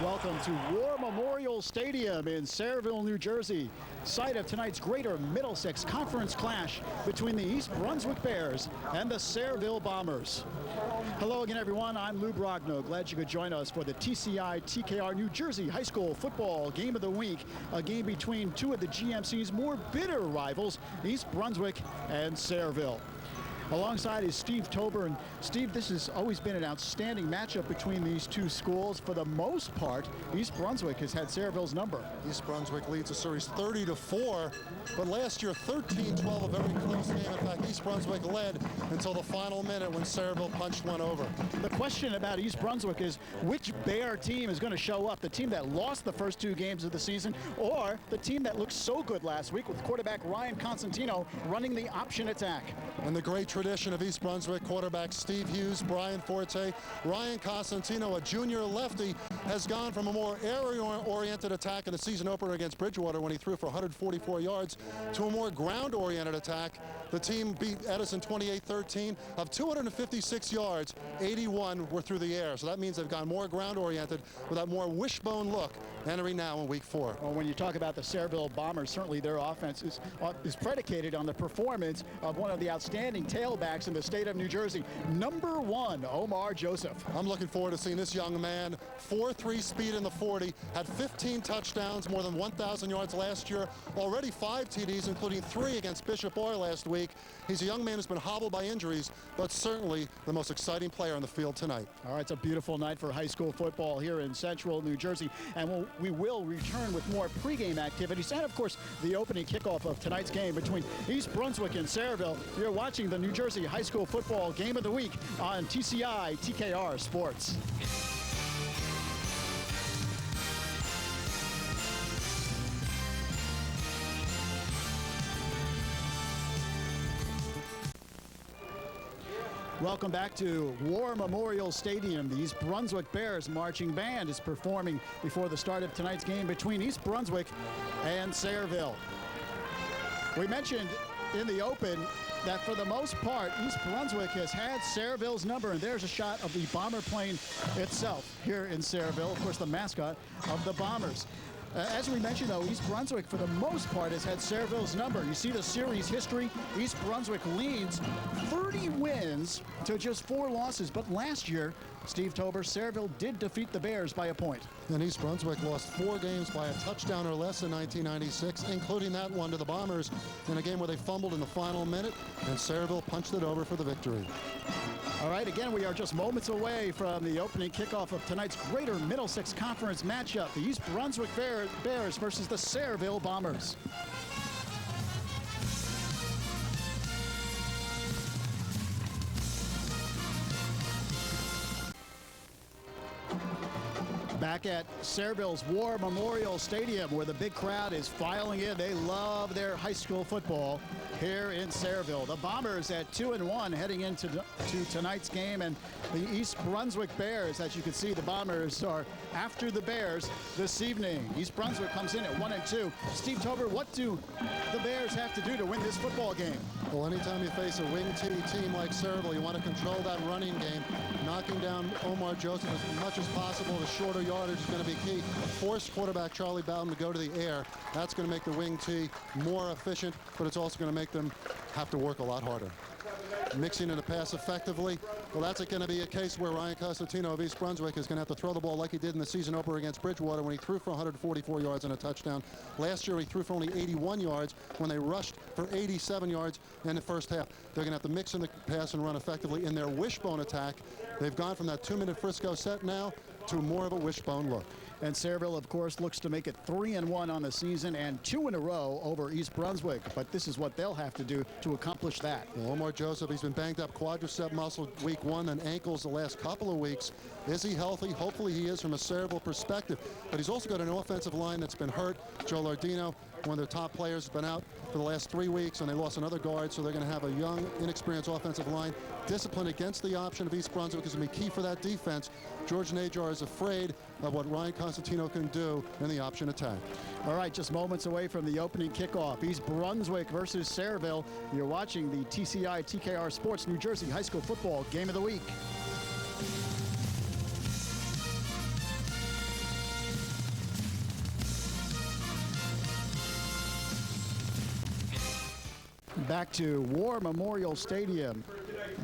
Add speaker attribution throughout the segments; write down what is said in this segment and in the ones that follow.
Speaker 1: Welcome to War Memorial Stadium in Sayreville, New Jersey, site of tonight's Greater Middlesex Conference clash between the East Brunswick Bears and the Sayreville Bombers. Hello again, everyone. I'm Lou Brogno. Glad you could join us for the TCI-TKR New Jersey High School Football Game of the Week, a game between two of the GMC's more bitter rivals, East Brunswick and Sayreville. Alongside is Steve Tober. And Steve, this has always been an outstanding matchup between these two schools. For the most part, East Brunswick has had Sayreville's number.
Speaker 2: East Brunswick leads the series 30-4, but last year 13-12, a very close game. In fact, East Brunswick led until the final minute when Sayreville punched one over.
Speaker 1: The question about East Brunswick is which Bear team is going to show up, the team that lost the first two games of the season or the team that looked so good last week with quarterback Ryan Constantino running the option attack.
Speaker 2: And the great tradition of East Brunswick quarterbacks Steve Hughes, Brian Forte, Ryan Constantino, a junior lefty, has gone from a more area-oriented attack in the season opener against Bridgewater when he threw for 144 yards to a more ground-oriented attack. The team beat Edison 28-13. Of 256 yards, 81 were through the air. So that means they've gone more ground-oriented with that more wishbone look entering now in week 4.
Speaker 1: Well, when you talk about the Sayreville Bombers, certainly their offense is predicated on the performance of one of the outstanding tailbacks in the state of New Jersey, number 1, Omar Joseph.
Speaker 2: I'm looking forward to seeing this young man. 4.3 speed in the 40, had 15 touchdowns, more than 1,000 yards last year, already 5 TDs, including 3 against Bishop Boy last week. He's a young man who's been hobbled by injuries, but certainly the most exciting player on the field tonight.
Speaker 1: All right, it's a beautiful night for high school football here in central New Jersey, and we will return with more pregame activities and, of course, the opening kickoff of tonight's game between East Brunswick and Sayreville. You're watching the New Jersey High School Football Game of the Week on TCI-TKR Sports. Welcome back to War Memorial Stadium. The East Brunswick Bears marching band is performing before the start of tonight's game between East Brunswick and Sayreville. We mentioned in the open that for the most part, East Brunswick has had Sayreville's number, and there's a shot of the bomber plane itself here in Sayreville, of course the mascot of the Bombers. As we mentioned, though, East Brunswick, for the most part, has had Sayreville's number. You see the series history. East Brunswick leads 30 wins to just 4 losses. But last year, Steve Tober, Sayreville did defeat the Bears by a point.
Speaker 2: And East Brunswick lost 4 games by a touchdown or less in 1996, including that one to the Bombers in a game where they fumbled in the final minute, and Sayreville punched it over for the victory.
Speaker 1: All right, again, we are just moments away from the opening kickoff of tonight's Greater Middlesex Conference matchup, the East Brunswick Bears versus the Sayreville Bombers. Back at Sayreville's War Memorial Stadium, where the big crowd is filing in. They love their high school football here in Sayreville. The Bombers at 2-1 heading into tonight's game, and the East Brunswick Bears, as you can see, the Bombers are after the Bears this evening. East Brunswick comes in at 1-2. Steve Tober, what do the Bears have to do to win this football game?
Speaker 2: Well, anytime you face a wing team like Sayreville, you want to control that running game. Knocking down Omar Joseph as much as possible. The shorter yardage is going to be key. Force quarterback Charlie Bowden to go to the air. That's going to make the wing T more efficient, but it's also going to make them have to work a lot harder. Mixing in the pass effectively. Well, that's going to be a case where Ryan Constantino of East Brunswick is going to have to throw the ball like he did in the season opener against Bridgewater when he threw for 144 yards and a touchdown. Last year he threw for only 81 yards when they rushed for 87 yards in the first half. They're going to have to mix in the pass and run effectively in their wishbone attack. They've gone from that 2-minute Frisco set now to more of a wishbone look.
Speaker 1: And Sayreville, of course, looks to make it 3-1 on the season and 2 in a row over East Brunswick. But this is what they'll have to do to accomplish that.
Speaker 2: Well, Omar Joseph, he's been banged up quadricep muscle week 1 and ankles the last couple of weeks. Is he healthy? Hopefully he is from a Sayreville perspective. But he's also got an offensive line that's been hurt. Joe Lardino, one of their top players, has been out for the last 3 weeks, and they lost another guard, so they're going to have a young, inexperienced offensive line. Discipline against the option of East Brunswick is going to be key for that defense. George Najar is afraid of what Ryan Constantino can do in the option attack.
Speaker 1: All right, just moments away from the opening kickoff. East Brunswick versus Sayreville. You're watching the TCI-TKR Sports New Jersey High School Football Game of the Week. Back to War Memorial Stadium.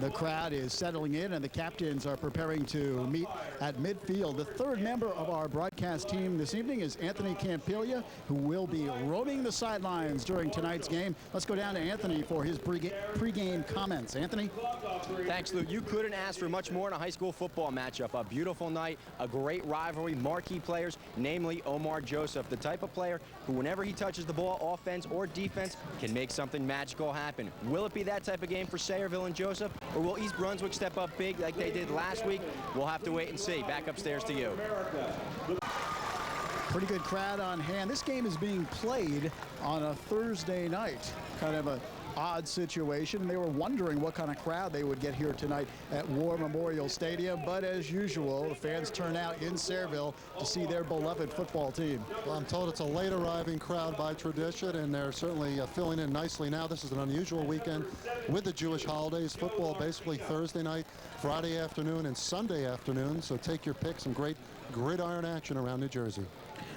Speaker 1: The crowd is settling in, and the captains are preparing to meet at midfield. The third member of our broadcast team this evening is Anthony Campiglia, who will be roaming the sidelines during tonight's game. Let's go down to Anthony for his pregame comments. Anthony?
Speaker 3: Thanks, Lou. You couldn't ask for much more in a high school football matchup. A beautiful night, a great rivalry, marquee players, namely Omar Joseph, the type of player who, whenever he touches the ball, offense or defense, can make something magical happen. Will it be that type of game for Sayreville and Joseph, or will East Brunswick step up big like they did last week? We'll have to wait and see. Back upstairs to you.
Speaker 1: Pretty good crowd on hand. This game is being played on a Thursday night. Kind of a odd situation. They were wondering what kind of crowd they would get here tonight at War Memorial Stadium, but as usual, the fans turn out in Sayreville to see their beloved football team.
Speaker 2: Well, I'm told it's a late arriving crowd by tradition, and they're certainly filling in nicely now. This is an unusual weekend with the Jewish holidays. Football basically Thursday night, Friday afternoon, and Sunday afternoon, so take your pick. Some great gridiron action around New Jersey.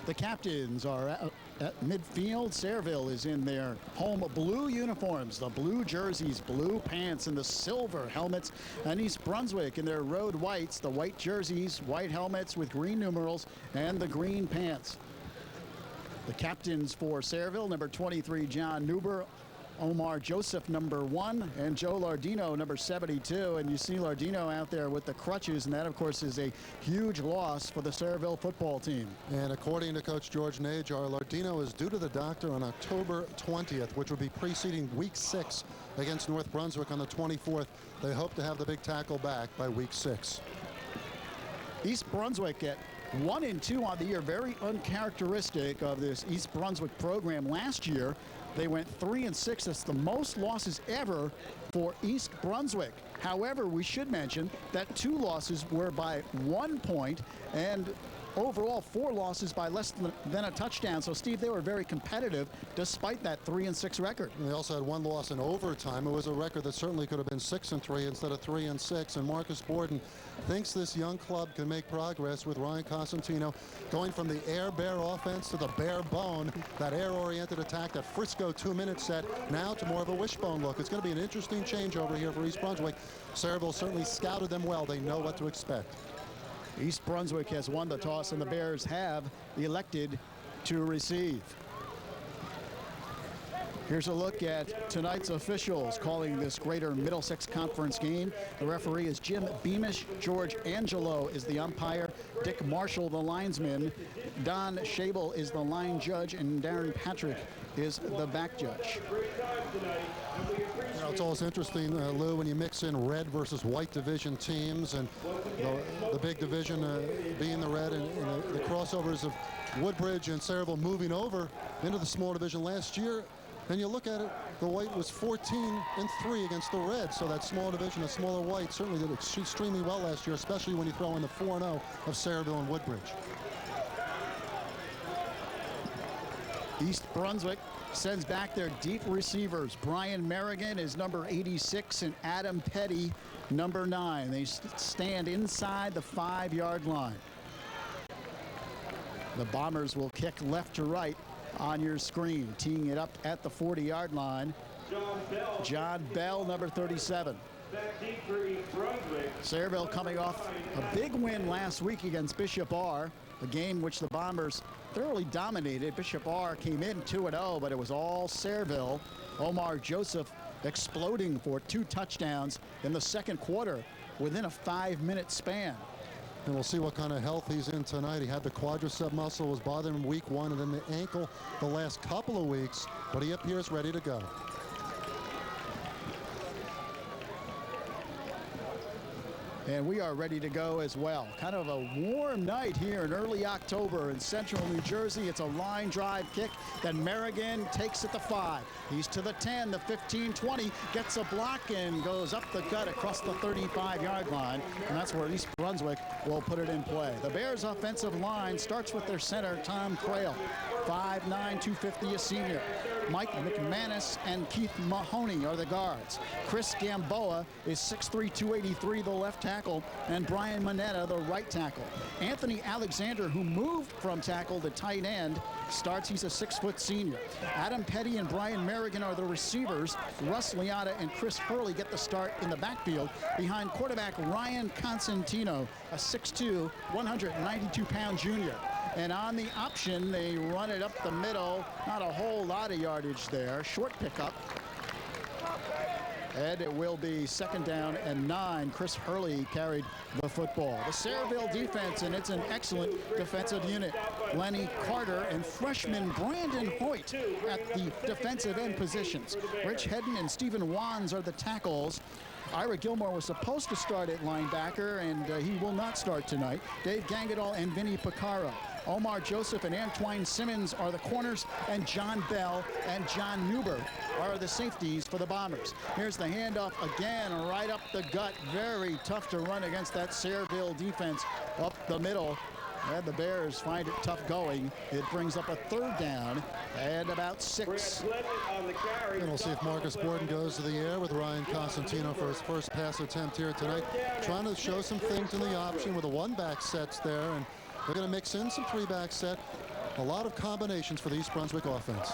Speaker 1: The captains are at midfield. Sayreville is in their home blue uniforms, the blue jerseys, blue pants, and the silver helmets. And East Brunswick in their road whites, the white jerseys, white helmets with green numerals, and the green pants. The captains for Sayreville, number 23, John Newber, Omar Joseph, number 1, and Joe Lardino, number 72. And you see Lardino out there with the crutches, and that, of course, is a huge loss for the Sayreville football team.
Speaker 2: And according to Coach George Najar, Lardino is due to the doctor on October 20th, which will be preceding Week 6 against North Brunswick on the 24th. They hope to have the big tackle back by Week 6.
Speaker 1: East Brunswick at 1-2 on the year, very uncharacteristic of this East Brunswick program. Last year, they went 3-6. That's the most losses ever for East Brunswick. However, we should mention that 2 losses were by 1 point, and overall 4 losses by less than a touchdown. So, Steve, they were very competitive despite that 3-6 record.
Speaker 2: And they also had 1 loss in overtime. It was a record that certainly could have been 6-3 instead of 3-6. And Marcus Borden thinks this young club can make progress with Ryan Cosentino going from the air bear offense to the bare bone, that air-oriented attack, that Frisco 2-minute set, now to more of a wishbone look. It's going to be an interesting change over here for East Brunswick. Sayreville certainly scouted them well. They know what to expect.
Speaker 1: East Brunswick has won the toss, and the Bears have elected to receive. Here's a look at tonight's officials calling this Greater Middlesex Conference game. The referee is Jim Beamish. George Angelo is the umpire. Dick Marshall, the linesman. Don Schabel is the line judge, and Darren Patrick is the back judge.
Speaker 2: You know, it's always interesting, Lou, when you mix in red versus white division teams, and the big division being the red, and the crossovers of Woodbridge and Sayreville moving over into the small division last year. Then you look at it, the white was 14-3 against the red, so that small division, a smaller white, certainly did extremely well last year, especially when you throw in the 4-0 of Sayreville and Woodbridge.
Speaker 1: East Brunswick sends back their deep receivers. Brian Merrigan is number 86 and Adam Petty, number 9. They stand inside the 5-yard line. The Bombers will kick left to right on your screen, teeing it up at the 40-yard line. John Bell, number 37. Sayreville coming off a big win last week against Bishop R, a game which the Bombers thoroughly dominated. Bishop R came in 2-0, but it was all Sayreville. Omar Joseph exploding for 2 touchdowns in the second quarter within a 5-minute span.
Speaker 2: And we'll see what kind of health he's in tonight. He had the quadricep muscle, was bothering him week 1, and then the ankle the last couple of weeks, but he appears ready to go.
Speaker 1: And we are ready to go as well. Kind of a warm night here in early October in central New Jersey. It's a line drive kick. Then Merrigan takes it to 5. He's to the 10, the 15, 20, gets a block and goes up the gut across the 35-yard line. And that's where East Brunswick will put it in play. The Bears' offensive line starts with their center, Tom Crail. 5'9", 250, a senior. Mike McManus and Keith Mahoney are the guards. Chris Gamboa is 6'3", 283, the left tackle, and Brian Monetta, the right tackle. Anthony Alexander, who moved from tackle to tight end, starts. He's a 6-foot senior. Adam Petty and Brian Merrigan are the receivers. Russ Liotta and Chris Hurley get the start in the backfield behind quarterback Ryan Constantino, a 6'2", 192-pound junior. And on the option, they run it up the middle. Not a whole lot of yardage there. Short pickup. And it will be 2nd down and 9. Chris Hurley carried the football. The Sayreville defense, and it's an excellent defensive unit. Lenny Carter and freshman Brandon Hoyt at the defensive end positions. Rich Hedden and Stephen Wands are the tackles. Ira Gilmore was supposed to start at linebacker, and he will not start tonight. Dave Gangadol and Vinny Picaro. Omar Joseph and Antoine Simmons are the corners, and John Bell and John Newberg are the safeties for the Bombers. Here's the handoff again, right up the gut. Very tough to run against that Sayreville defense up the middle. And the Bears find it tough going. It brings up a 3rd down and about 6.
Speaker 2: And we'll see if Marcus Borden goes to the air with Ryan Constantino for his first pass attempt here tonight. Trying to show some things in the option with the 1-back sets there, and they're going to mix in some 3-back set. A lot of combinations for the East Brunswick offense.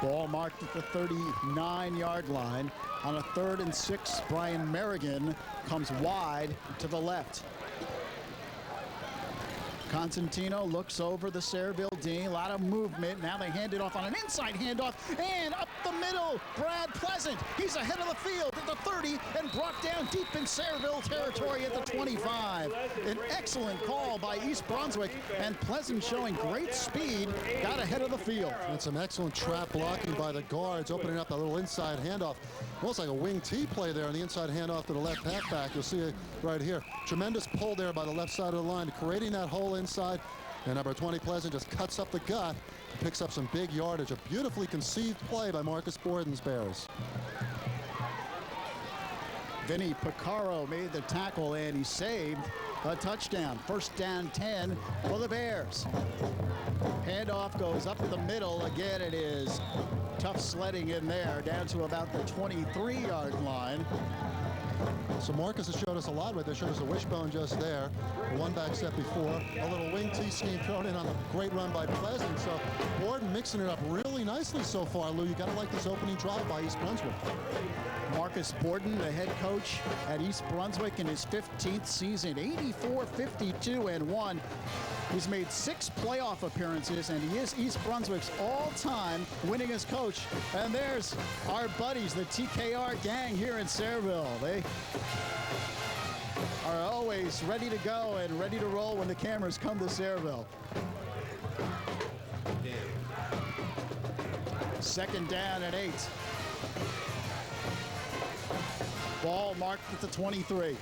Speaker 1: Ball marked at the 39-yard line. On a 3rd and 6, Brian Merrigan comes wide to the left. Constantino looks over the Sayreville D. A lot of movement. Now they hand it off on an inside handoff. And up the middle, Brad Pleasant. He's ahead of the field at the 30 and brought down deep in Sayreville territory at the 25. An excellent call by East Brunswick. And Pleasant, showing great speed, got ahead of the field.
Speaker 2: And some excellent trap blocking by the guards, opening up that little inside handoff. Almost like a wing T play there on the inside handoff to the left halfback. You'll see it right here. Tremendous pull there by the left side of the line, creating that hole inside. And number 20, Pleasant, just cuts up the gut, picks up some big yardage. A beautifully conceived play by Marcus Borden's Bears.
Speaker 1: Vinny Picaro made the tackle, and he saved a touchdown. 1st down 10 for the Bears. Handoff goes up the middle. Again, it is tough sledding in there, down to about the 23-yard line.
Speaker 2: So Marcus has showed us a lot with this. Showed us a wishbone just there. A 1-back set before. A little wing T scheme thrown in on a great run by Pleasant. So Borden mixing it up really nicely so far, Lou. You got to like this opening drive by East Brunswick.
Speaker 1: Marcus Borden, the head coach at East Brunswick in his 15th season, 84-52-1. He's made 6 playoff appearances, and he is East Brunswick's all-time winningest coach. And there's our buddies, the TKR gang here in Sayreville. They are always ready to go and ready to roll when the cameras come to Sayreville. 2nd down and 8. Ball marked at the 23.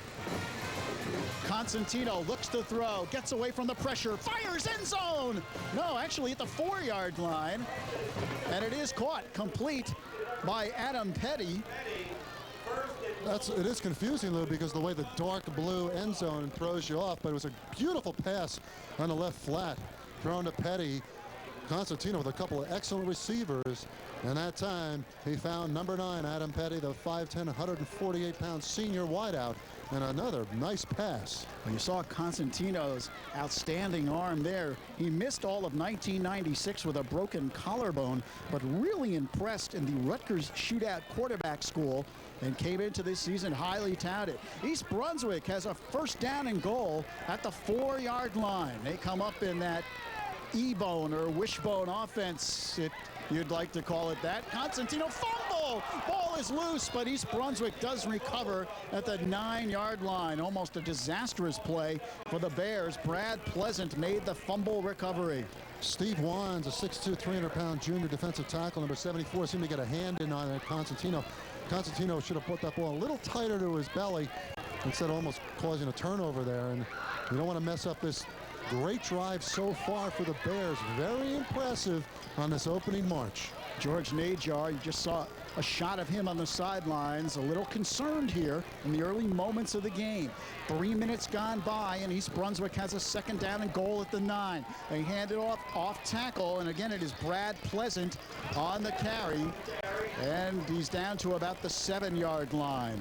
Speaker 1: Constantino looks to throw, gets away from the pressure, fires end zone. No, actually at the 4-yard line. And it is caught complete by Adam Petty.
Speaker 2: It is confusing, Lou, because the way the dark blue end zone throws you off, but it was a beautiful pass on the left flat, thrown to Petty. Constantino with a couple of excellent receivers, and that time he found number 9, Adam Petty, the 5'10", 148-pound senior wideout, and another nice pass.
Speaker 1: When you saw Constantino's outstanding arm there, he missed all of 1996 with a broken collarbone, but really impressed in the Rutgers Shootout Quarterback School and came into this season highly touted. East Brunswick has a 1st down and goal at the 4-yard line. They come up in that E-bone or wishbone offense, if you'd like to call it that. Constantino fumble! Ball is loose, but East Brunswick does recover at the 9-yard line. Almost a disastrous play for the Bears. Brad Pleasant made the fumble recovery.
Speaker 2: Steve Wands, a 6'2", 300-pound junior defensive tackle, number 74, seemed to get a hand in on Constantino. Constantino should have put that ball a little tighter to his belly instead of almost causing a turnover there. And you don't want to mess up this Great drive so far for the Bears. Very impressive on this opening march.
Speaker 1: George Najar, you just saw a shot of him on the sidelines, a little concerned here in the early moments of the game. 3 minutes gone by, and East Brunswick has a second down and goal at the 9. They hand it off tackle, and again it is Brad Pleasant on the carry, and he's down to about the 7-yard line.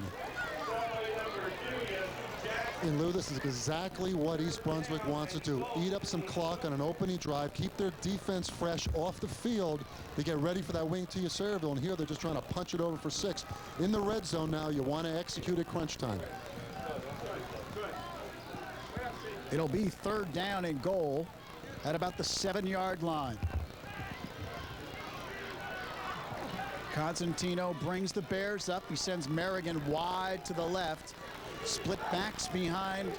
Speaker 2: And Lou, this is exactly what East Brunswick wants to do. Eat up some clock on an opening drive, keep their defense fresh off the field to get ready for that wing tee of Sayreville. And here they're just trying to punch it over for 6. In the red zone now, you want to execute at crunch time.
Speaker 1: It'll be 3rd down and goal at about the 7-yard line. Constantino brings the Bears up. He sends Merrigan wide to the left. Split backs behind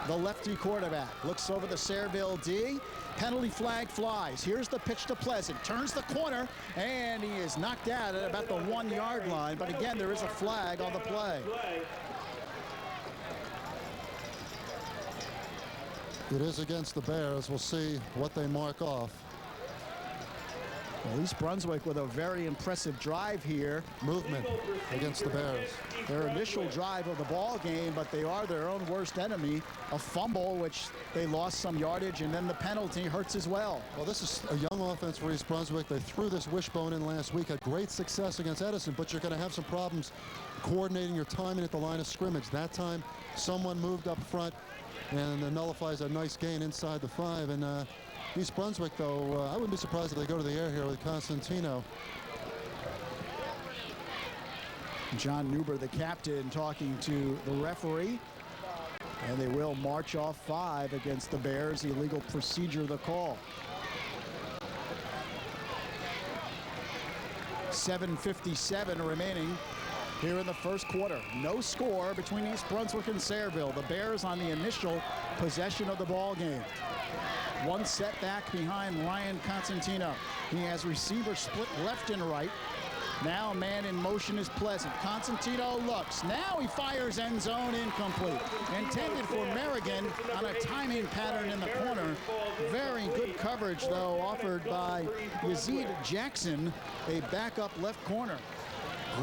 Speaker 1: the lefty quarterback. Looks over the Sayreville D. Penalty flag flies. Here's the pitch to Pleasant. Turns the corner, and he is knocked out at about the 1-yard line. But again, there is a flag on the play.
Speaker 2: It is against the Bears. We'll see what they mark off.
Speaker 1: Well, East Brunswick with a very impressive drive here.
Speaker 2: Movement against the Bears.
Speaker 1: Their initial drive of the ball game, but they are their own worst enemy. A fumble, which they lost some yardage, and then the penalty hurts as well.
Speaker 2: Well, this is a young offense for East Brunswick. They threw this wishbone in last week, had great success against Edison, but you're going to have some problems coordinating your timing at the line of scrimmage. That time, someone moved up front and nullifies a nice gain inside the 5. And East Brunswick, though, I wouldn't be surprised if they go to the air here with Constantino.
Speaker 1: John Newber, the captain, talking to the referee. And they will march off 5 against the Bears. The illegal procedure, the call. 7:57 remaining here in the first quarter. No score between East Brunswick and Sayreville. The Bears on the initial possession of the ball game. One setback behind Ryan Constantino. He has receiver split left and right. Now man in motion is Pleasant. Constantino looks. Now he fires end zone, incomplete. Intended for Merrigan on a timing pattern in the corner. Very good coverage, though, offered by Yazid Jackson, a backup left corner.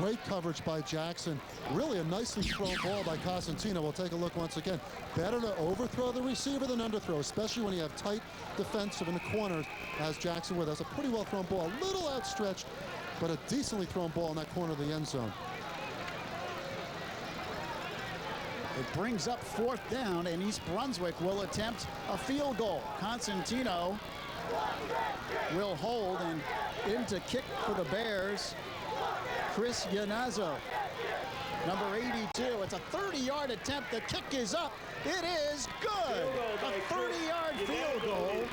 Speaker 2: Great coverage by Jackson. Really a nicely thrown ball by Constantino. We'll take a look once again. Better to overthrow the receiver than underthrow, especially when you have tight defensive in the corners, as Jackson would. That's a pretty well thrown ball. A little outstretched, but a decently thrown ball in that corner of the end zone.
Speaker 1: It brings up 4th down, and East Brunswick will attempt a field goal. Constantino will hold, and in to kick for the Bears, Chris Yanazzo, number 82. It's a 30-yard attempt. The kick is up. It is good. A 30-yard field goal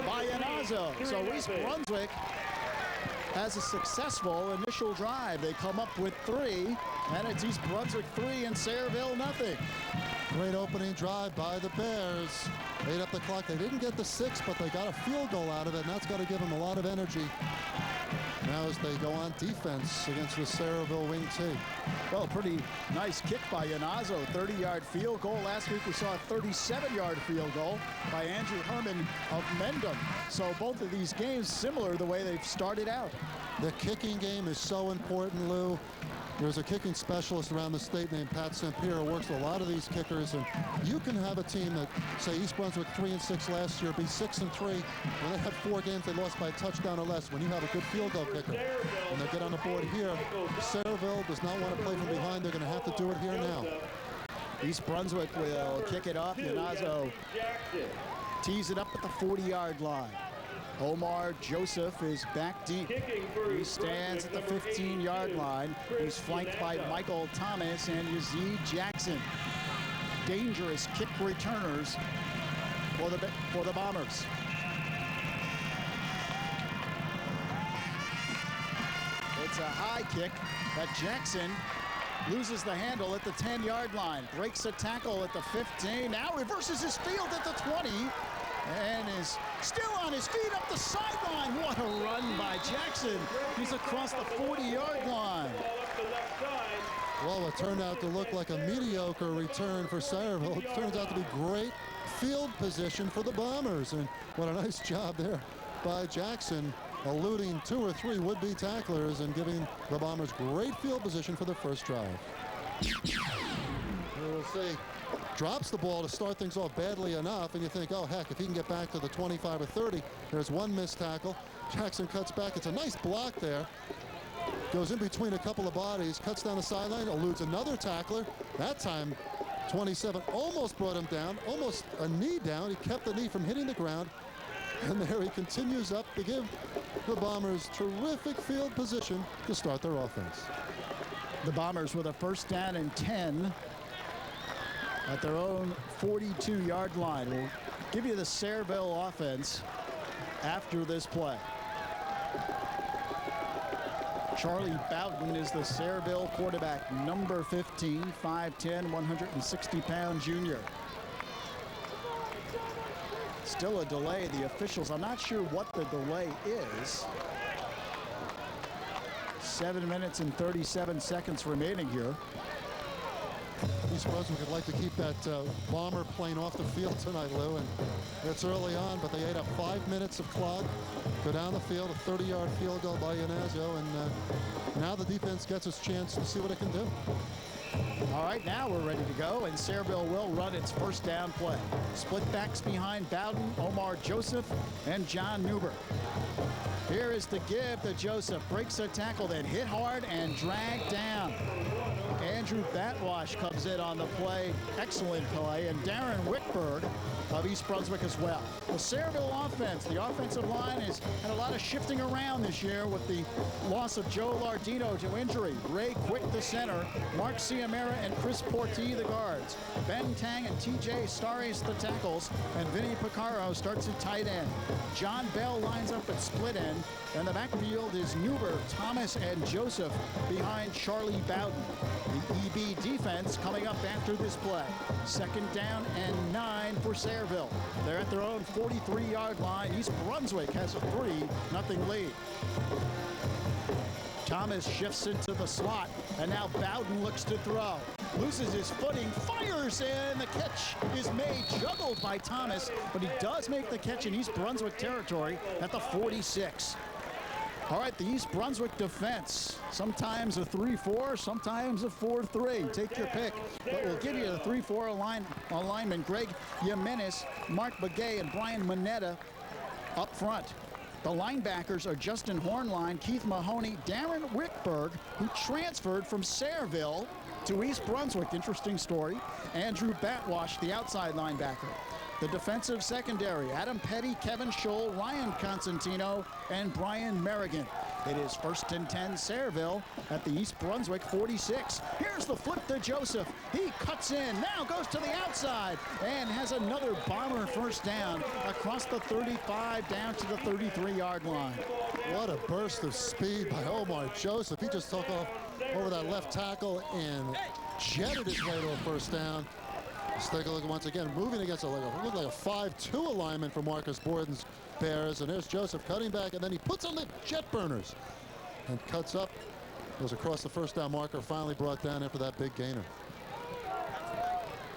Speaker 1: by Yanazzo. So East Brunswick has a successful initial drive. They come up with 3, and it's East Brunswick 3 and Sayreville nothing.
Speaker 2: Great opening drive by the Bears. Ate up the clock. They didn't get the 6, but they got a field goal out of it, and that's got to give them a lot of energy now as they go on defense against the Sayreville wing T.
Speaker 1: Well, pretty nice kick by Yanazzo. 30-yard field goal. Last week we saw a 37-yard field goal by Andrew Herman of Mendham. So both of these games similar the way they've started out.
Speaker 2: The kicking game is so important, Lou. There's a kicking specialist around the state named Pat Sampiro, works with a lot of these kickers, and you can have a team that, say, East Brunswick 3-6 last year, be 6-3. When they had 4 games, they lost by a touchdown or less. When you have a good field goal kicker, and they get on the board here, Sayreville does not want to play from behind. They're going to have to do it here now.
Speaker 1: East Brunswick will kick it off. Yanazzo tees it up at the 40-yard line. Omar Joseph is back deep. He stands at the 15-yard line. He's flanked by Michael Thomas and Yazid Jackson. Dangerous kick returners for the Bombers. It's a high kick that Jackson loses the handle at the 10-yard line. Breaks a tackle at the 15. Now reverses his field at the 20. And is still on his feet up the sideline. What a run by Jackson. He's across the 40-yard line.
Speaker 2: Well, what turned out to look like a mediocre return for Sayreville, it turns out to be great field position for the Bombers. And what a nice job there by Jackson, eluding 2 or 3 would-be tacklers and giving the Bombers great field position for their first drive. We'll see. Drops the ball to start things off badly enough, and you think, oh, heck, if he can get back to the 25 or 30, there's one missed tackle. Jackson cuts back. It's a nice block there. Goes in between a couple of bodies, cuts down the sideline, eludes another tackler. That time, 27 almost brought him down, almost a knee down. He kept the knee from hitting the ground. And there he continues up to give the Bombers terrific field position to start their offense.
Speaker 1: The Bombers with a first down and 10 at their own 42-yard line. We'll give you the Sayreville offense after this play. Charlie Bowden is the Sayreville quarterback, number 15, 5'10", 160-pound junior. Still a delay. The officials, I'm not sure what the delay is. 7 minutes and 37 seconds remaining here.
Speaker 2: East Brunswick would like to keep that Bomber plane off the field tonight, Lou, and it's early on, but they ate up 5 minutes of clock. Go down the field, a 30-yard field goal by Yanazio, and now the defense gets its chance to see what it can do.
Speaker 1: All right, now we're ready to go, and Sayreville will run its first down play. Split backs behind Bowden, Omar Joseph, and John Newber. Here is the give to Joseph. Breaks a tackle, then hit hard and dragged down. Andrew Batwash comes in on the play. Excellent play. And Darren Wickberg of East Brunswick as well. The Sayreville offense, the offensive line has had a lot of shifting around this year with the loss of Joe Lardino to injury. Ray Quick, the center. Mark Ciamera and Chris Porti, the guards. Ben Tang and TJ Staris, the tackles. And Vinny Picaro starts at tight end. John Bell lines up at split end. And the backfield is Newber, Thomas, and Joseph behind Charlie Bowden. The EB defense coming up after this play. Second down and 9 for Sayreville. They're at their own 43-yard line. East Brunswick has a 3-0 lead. Thomas shifts into the slot, and now Bowden looks to throw. Loses his footing, fires, and the catch is made. Juggled by Thomas, but he does make the catch in East Brunswick territory at the 46. All right, the East Brunswick defense, sometimes a 3-4, sometimes a 4-3. Take your pick, but we'll give you the 3-4 alignment. Greg Jimenez, Mark Begay, and Brian Monetta up front. The linebackers are Justin Hornline, Keith Mahoney, Darren Wickberg, who transferred from Sayreville to East Brunswick. Interesting story. Andrew Batwash, the outside linebacker. The defensive secondary, Adam Petty, Kevin Scholl, Ryan Constantino, and Brian Merrigan. It is 1st and 10 Sayreville at the East Brunswick 46. Here's the flip to Joseph. He cuts in, now goes to the outside, and has another Bomber first down across the 35 down to the 33-yard line.
Speaker 2: What a burst of speed by Omar Joseph. He just took off over that left tackle and jetted his way to a first down. Let's take a look once again, moving against looked like a 5-2 alignment for Marcus Borden's Bears. And there's Joseph cutting back, and then he puts on the jet burners and cuts up. Goes across the first down marker, finally brought down after that big gainer.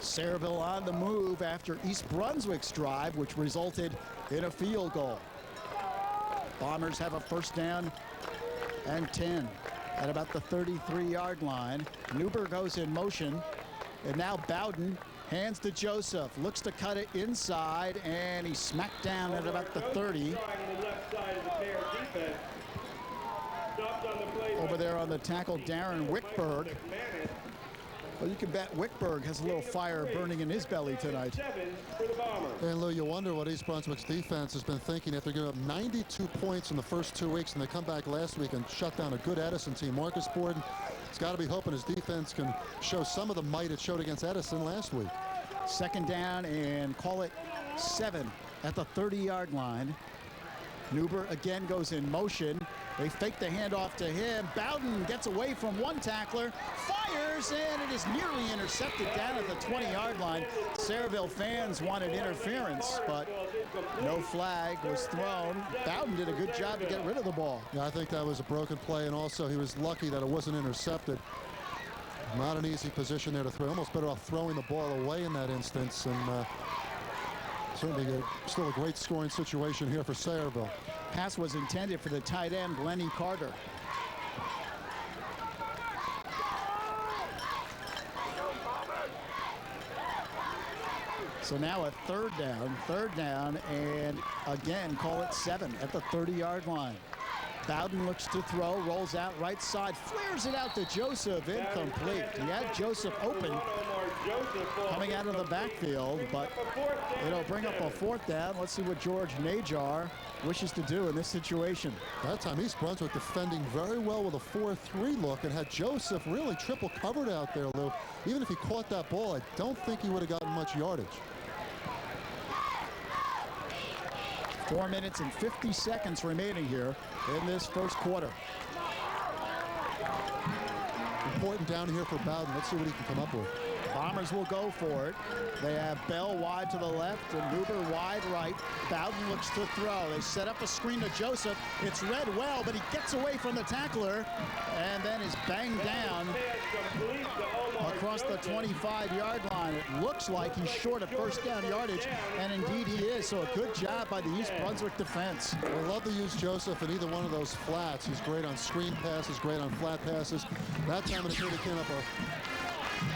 Speaker 1: Sayreville on the move after East Brunswick's drive, which resulted in a field goal. Bombers have a first down and 10 at about the 33-yard line. Newber goes in motion, and now Bowden hands to Joseph, looks to cut it inside, and he's smacked down at about the 30. Over there on the tackle, Darren Wickberg. Well, you can bet Wickberg has a little fire burning in his belly tonight.
Speaker 2: And Lou, you wonder what East Brunswick's defense has been thinking after giving up 92 points in the first 2 weeks, and they come back last week and shut down a good Edison team. Marcus Borden has got to be hoping his defense can show some of the might it showed against Edison last week.
Speaker 1: Second down and call it 7 at the 30-yard line. Newber again goes in motion. They fake the handoff to him. Bowden gets away from one tackler, fires, and it is nearly intercepted down at the 20-yard line. Sayreville fans wanted interference, but no flag was thrown. Bowden did a good job to get rid of the ball.
Speaker 2: Yeah, I think that was a broken play, and also he was lucky that it wasn't intercepted. Not an easy position there to throw. Almost better off throwing the ball away in that instance. And certainly still a great scoring situation here for Sayreville.
Speaker 1: Pass was intended for the tight end, Lenny Carter. So now a third down, and again, call it 7 at the 30-yard line. Bowden looks to throw, rolls out right side, flares it out to Joseph, incomplete. He had Joseph open coming out of the backfield, but it'll bring up a 4th down. Let's see what George Najar wishes to do in this situation.
Speaker 2: That time East Brunswick defending very well with a 4-3 look and had Joseph really triple covered out there, Lou. Even if he caught that ball, I don't think he would have gotten much yardage.
Speaker 1: 4 minutes and 50 seconds remaining here in this first quarter.
Speaker 2: Important down here for Bowden. Let's see what he can come up with.
Speaker 1: Bombers will go for it. They have Bell wide to the left and Huber wide right. Bowden looks to throw. They set up a screen to Joseph. It's read well, but he gets away from the tackler and then is banged down across the 25-yard line. It looks like he's short of first down yardage, and indeed he is. So a good job by the East Brunswick defense.
Speaker 2: They love to use Joseph in either one of those flats. He's great on screen passes, great on flat passes. That time it came up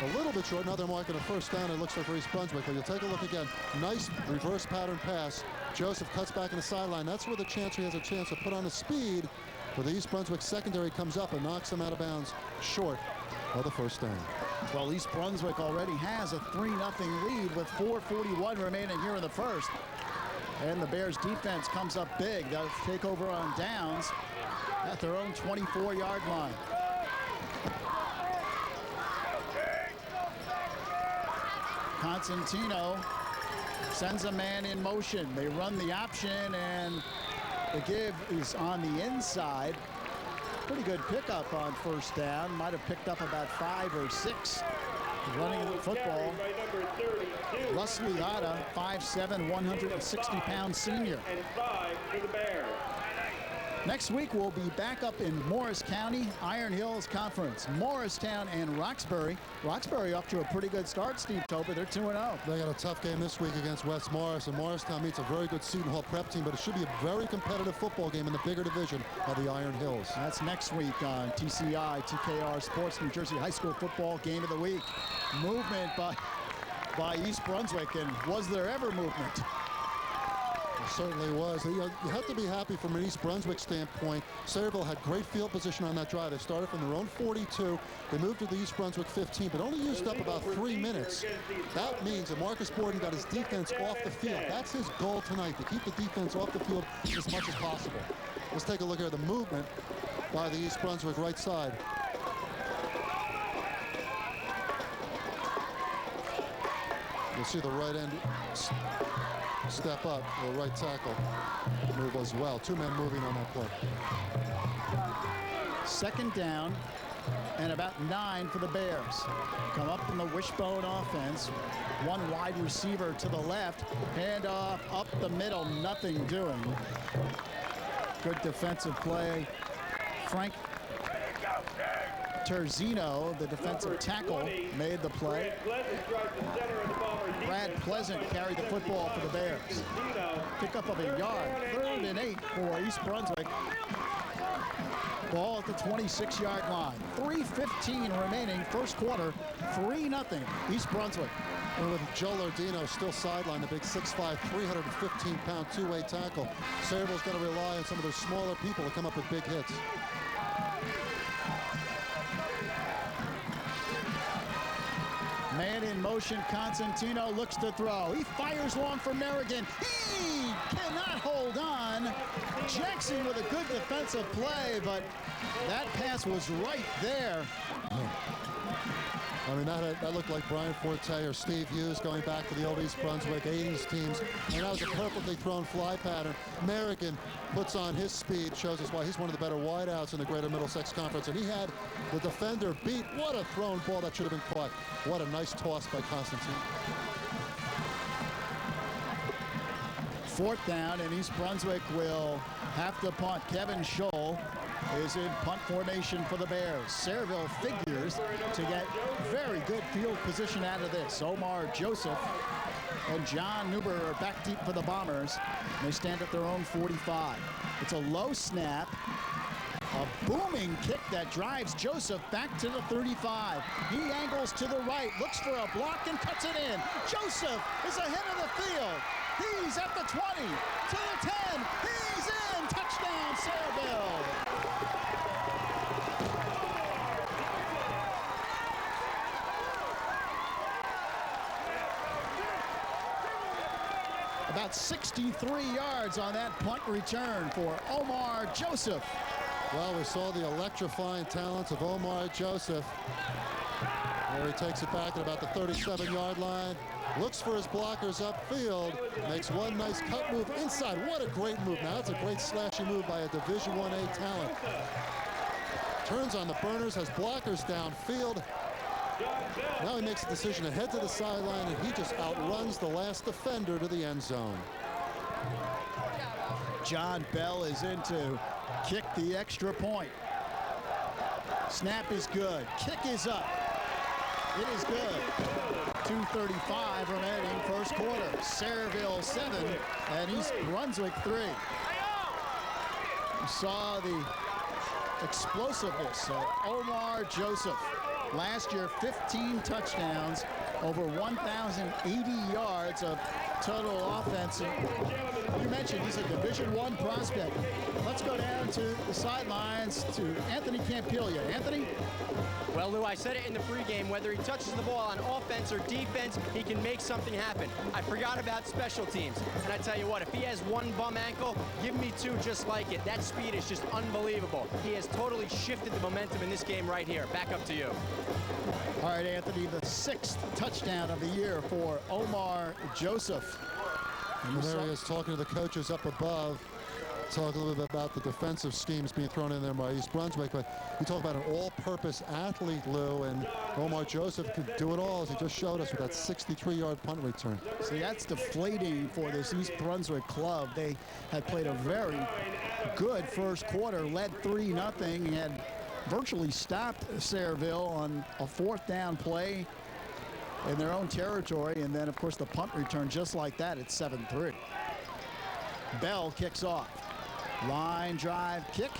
Speaker 2: a little bit short. Now they're marking a first down, it looks like for East Brunswick. But you'll take a look again. Nice reverse pattern pass. Joseph cuts back in the sideline. That's where he has a chance to put on the speed. But the East Brunswick secondary comes up and knocks him out of bounds short of the first down.
Speaker 1: Well, East Brunswick already has a 3-0 lead with 4:41 remaining here in the first. And the Bears defense comes up big. They'll take over on downs at their own 24-yard line. Constantino sends a man in motion. They run the option, and the give is on the inside. Pretty good pickup on first down. Might have picked up about 5 or 6 running the football. Russ Liotta, 5'7", 160-pound senior.
Speaker 4: And 5 for the Bears.
Speaker 1: Next week, we'll be back up in Morris County, Iron Hills Conference. Morristown and Roxbury. Roxbury off to a pretty good start, Steve Toper. They're 2-0.
Speaker 2: They got a tough game this week against West Morris, and Morristown meets a very good Seton Hall prep team, but it should be a very competitive football game in the bigger division of the Iron Hills.
Speaker 1: That's next week on TCI, TKR Sports, New Jersey High School Football Game of the Week. Movement by East Brunswick, and was there ever movement?
Speaker 2: It certainly was. You have to be happy from an East Brunswick standpoint. Sayreville had great field position on that drive. They started from their own 42. They moved to the East Brunswick 15, but only used up about 3 minutes. That means that Marcus Borden got his defense off the field. That's his goal tonight, to keep the defense off the field as much as possible. Let's take a look at the movement by the East Brunswick right side. You'll see the right end step up, the right tackle move as well. 2 men moving on that play.
Speaker 1: Second down and about 9 for the Bears. Come up in the wishbone offense. One wide receiver to the left. Handoff up the middle, nothing doing. Good defensive play. Frank Terzino, the defensive tackle, made the play. Brad Pleasant carried the football for the Bears. Pickup of a yard. 3rd and 8 for East Brunswick. Ball at the 26-yard line. 3:15 remaining, first quarter. 3-0 East Brunswick.
Speaker 2: And with Joe Lardino still sidelined, the big 6'5", 315-pound two-way tackle, Sayreville's going to rely on some of those smaller people to come up with big hits.
Speaker 1: Man in motion, Constantino looks to throw. He fires long for Merrigan. He cannot hold on. Jackson with a good defensive play, but that pass was right there.
Speaker 2: I mean, that looked like Brian Forte or Steve Hughes going back to the old East Brunswick 80s teams. And that was a perfectly thrown fly pattern. Merrigan puts on his speed, shows us why he's one of the better wideouts in the Greater Middlesex Conference. And he had the defender beat. What a thrown ball that should have been caught. What a nice toss by Constantine.
Speaker 1: 4th down, and East Brunswick will have to punt. Kevin Scholl is in punt formation for the Bears. Sayreville figures to get very good field position out of this. Omar Joseph and John Newber are back deep for the Bombers. They stand at their own 45. It's a low snap. A booming kick that drives Joseph back to the 35. He angles to the right, looks for a block and cuts it in. Joseph is ahead of the field. He's at the 20, to the 10. He's in. Touchdown, Sayreville. About 63 yards on that punt return for Omar Joseph.
Speaker 2: Well, we saw the electrifying talents of Omar Joseph, where he takes it back at about the 37-yard line, looks for his blockers upfield, makes one nice cut move inside. What a great move. Now, that's a great slashy move by a Division I-A talent. Turns on the burners, has blockers downfield. Now he makes a decision to head to the sideline, and he just outruns the last defender to the end zone.
Speaker 1: John Bell is in to kick the extra point. Snap is good. Kick is up. It is good. 2:35 remaining first quarter. Sayreville 7 and East Brunswick 3. You saw the explosiveness of Omar Joseph. Last year, 15 touchdowns, over 1,080 yards of total offense. And you mentioned he's a Division I prospect. Let's go down to the sidelines to Anthony Campilia. Anthony?
Speaker 3: Well, Lou, I said it in the pregame. Whether he touches the ball on offense or defense, he can make something happen. I forgot about special teams. And I tell you what, if he has one bum ankle, give me two just like it. That speed is just unbelievable. He has totally shifted the momentum in this game right here. Back up to you.
Speaker 1: All right, Anthony, the 6th touchdown of the year for Omar Joseph.
Speaker 2: And there he is talking to the coaches up above. Talk a little bit about the defensive schemes being thrown in there by East Brunswick, but you talk about an all-purpose athlete, Lou, and Omar Joseph could do it all, as he just showed us with that 63-yard punt return.
Speaker 1: See, that's deflating for this East Brunswick club. They had played a very good first quarter, led 3-0, had virtually stopped Sayreville on a 4th down play in their own territory, and then, of course, the punt return just like that at 7-3. Bell kicks off. Line drive kick.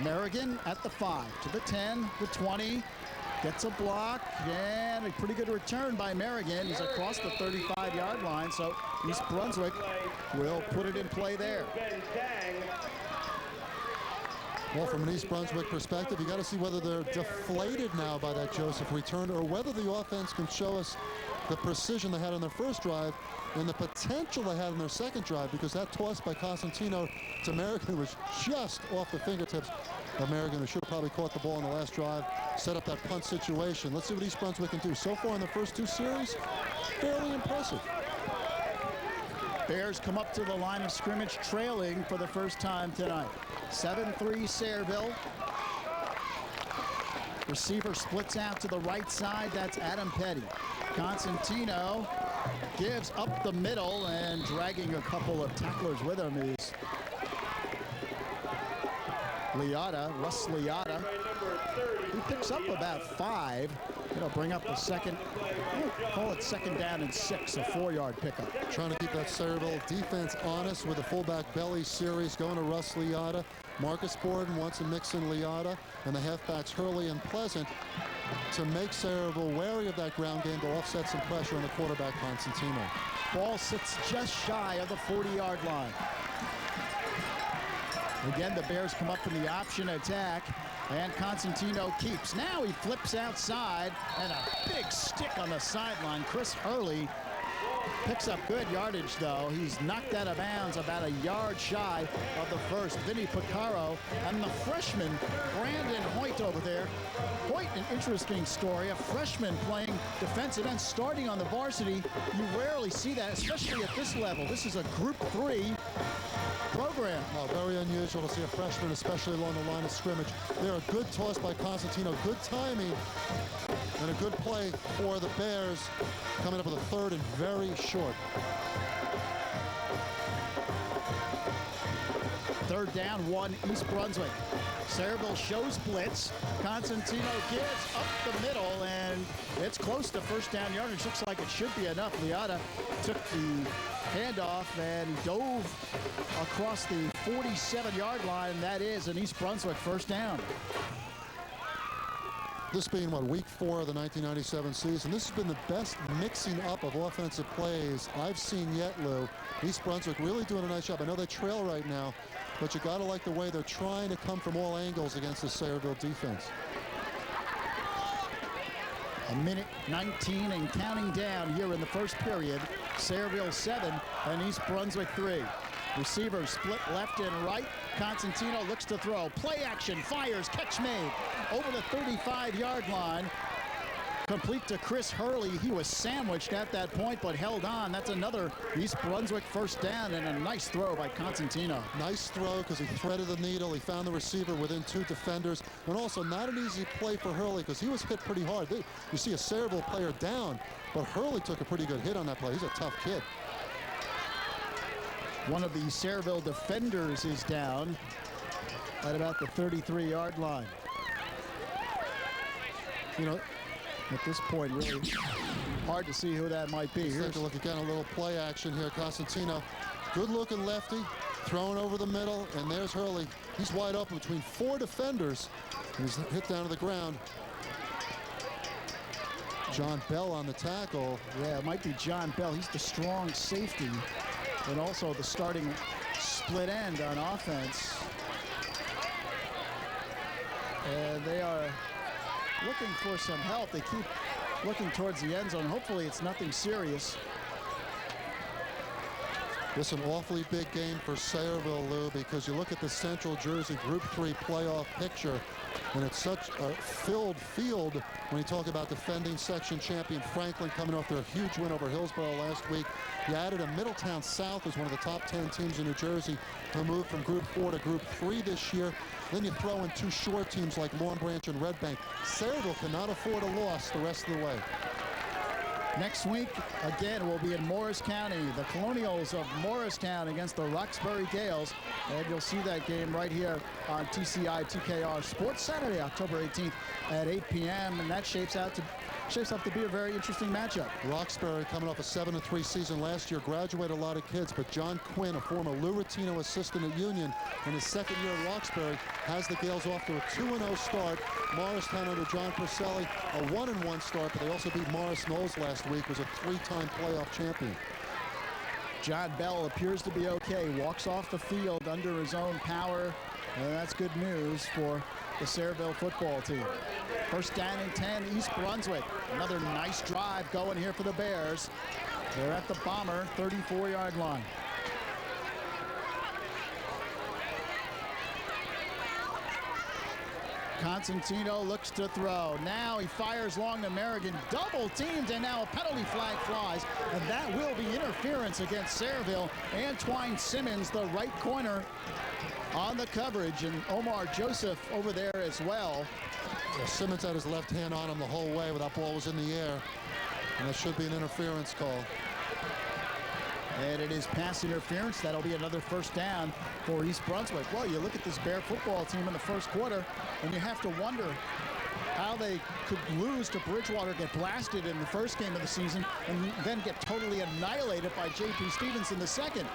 Speaker 1: Merrigan at the 5, to the 10, the 20. Gets a block, and a pretty good return by Merrigan. He's across the 35-yard line, so East Brunswick will put it in play there.
Speaker 2: Well, from an East Brunswick perspective, you got to see whether they're deflated now by that Joseph return, or whether the offense can show us the precision they had on their first drive and the potential they had in their second drive, because that toss by Costantino to Merrigan was just off the fingertips of Merrigan, who should have probably caught the ball in the last drive, set up that punt situation. Let's see what East Brunswick can do. So far in the first 2 series, fairly impressive.
Speaker 1: Bears come up to the line of scrimmage trailing for the first time tonight. 7-3 Sayreville. Receiver splits out to the right side. That's Adam Petty. Constantino gives up the middle, and dragging a couple of tacklers with him is Russ Liotta. He picks up about 5. It'll bring up the second, call it 2nd down and 6, a 4-yard pickup.
Speaker 2: Trying to keep that Sayreville defense honest with the fullback belly series going to Russ Liotta. Marcus Borden wants to mix in Liotta, and the halfbacks Hurley and Pleasant to make Sayreville wary of that ground game to offset some pressure on the quarterback Constantino.
Speaker 1: Ball sits just shy of the 40-yard line. Again, the Bears come up in the option attack, and Constantino keeps. Now he flips outside, and a big stick on the sideline. Chris Hurley picks up good yardage, though. He's knocked out of bounds about a yard shy of the first. Vinny Picaro and the freshman, Brandon Hoyt over there. Hoyt, an interesting story. A freshman playing defensive end, starting on the varsity. You rarely see that, especially at this level. This is a Group 3 program.
Speaker 2: Oh, very unusual to see a freshman, especially along the line of scrimmage. There, a good toss by Constantino, good timing, and a good play for the Bears, coming up with a 3rd and very short.
Speaker 1: 3rd down, 1 East Brunswick. Sayreville shows blitz. Constantino gives up the middle, and and it's close to first down yardage. Looks like it should be enough. Liotta took the handoff and dove across the 47-yard line. That is an East Brunswick first down.
Speaker 2: This being, what, week 4 of the 1997 season, this has been the best mixing up of offensive plays I've seen yet, Lou. East Brunswick really doing a nice job. I know they trail right now, but you got to like the way they're trying to come from all angles against the Sayreville defense.
Speaker 1: A minute 19 and counting down here in the first period. Sayreville 7 and East Brunswick 3. Receivers split left and right. Constantino looks to throw. Play action, fires, catch made. Over the 35-yard line. Complete to Chris Hurley. He was sandwiched at that point, but held on. That's another East Brunswick first down, and a nice throw by Constantino.
Speaker 2: Nice throw because he threaded the needle. He found the receiver within 2 defenders. And also not an easy play for Hurley because he was hit pretty hard. You see a Sayreville player down, but Hurley took a pretty good hit on that play. He's a tough kid.
Speaker 1: One of the Sayreville defenders is down at about the 33-yard line. You know, at this point, really hard to see who that might be.
Speaker 2: Let's take a look again, a little play action here. Constantino, good-looking lefty, throwing over the middle, and there's Hurley. He's wide open between 4 defenders. He's hit down to the ground. John Bell on the tackle.
Speaker 1: Yeah, it might be John Bell. He's the strong safety and also the starting split end on offense. And they are looking for some help. They keep looking towards the end zone. Hopefully it's nothing serious.
Speaker 2: This is an awfully big game for Sayreville, Lou, because you look at the Central Jersey Group 3 playoff picture, and it's such a filled field when you talk about defending section champion Franklin coming off their huge win over Hillsborough last week. You added a Middletown South as one of the top 10 teams in New Jersey to move from Group 4 to Group 3 this year. Then you throw in 2 short teams like Long Branch and Red Bank. Sayreville cannot afford a loss the rest of the way.
Speaker 1: Next week, again, we'll be in Morris County. The Colonials of Morristown against the Roxbury Gales. And you'll see that game right here on TCI TKR Sports Saturday, October 18th at 8 p.m. And that shapes up to be a very interesting matchup.
Speaker 2: Roxbury coming off a 7-3 season last year, graduated a lot of kids, but John Quinn, a former Lou Rottino assistant at Union, in his second year at Roxbury, has the Gales off to a 2-0 start. Morristown under John Purcelli, a 1-1 start, but they also beat Morris Knowles last week, was a 3-time playoff champion.
Speaker 1: John Bell appears to be okay, walks off the field under his own power, and that's good news for the Sayreville football team. First down and 10, East Brunswick. Another nice drive going here for the Bears. They're at the Bomber 34-yard line. Constantino looks to throw. Now he fires long to Merrigan. Double teamed, and now a penalty flag flies. And that will be interference against Sayreville. Antwine Simmons, the right corner, on the coverage, and Omar Joseph over there as well.
Speaker 2: Yeah, Simmons had his left hand on him the whole way when that ball was in the air. And that should be an interference call.
Speaker 1: And it is pass interference. That'll be another first down for East Brunswick. Well, you look at this Bear football team in the first quarter, and you have to wonder how they could lose to Bridgewater, get blasted in the first game of the season, and then get totally annihilated by J.P. Stevens in the second.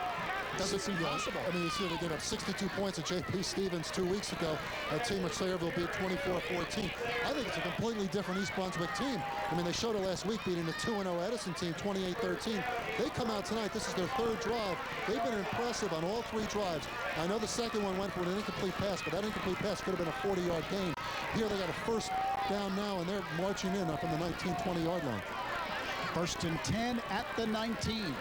Speaker 1: Doesn't seem possible.
Speaker 2: I mean, you see they gave up 62 points at J.P. Stevens 2 weeks ago. That team at Sayreville beat 24-14. I think it's a completely different East Brunswick team. I mean, they showed it last week beating the 2-0 Edison team 28-13. They come out tonight. This is their 3rd drive. They've been impressive on all 3 drives. I know the second one went for an incomplete pass, but that incomplete pass could have been a 40-yard gain. Here they got a first down now, and they're marching in up in the 19-20-yard line.
Speaker 1: First and 10 at the 19.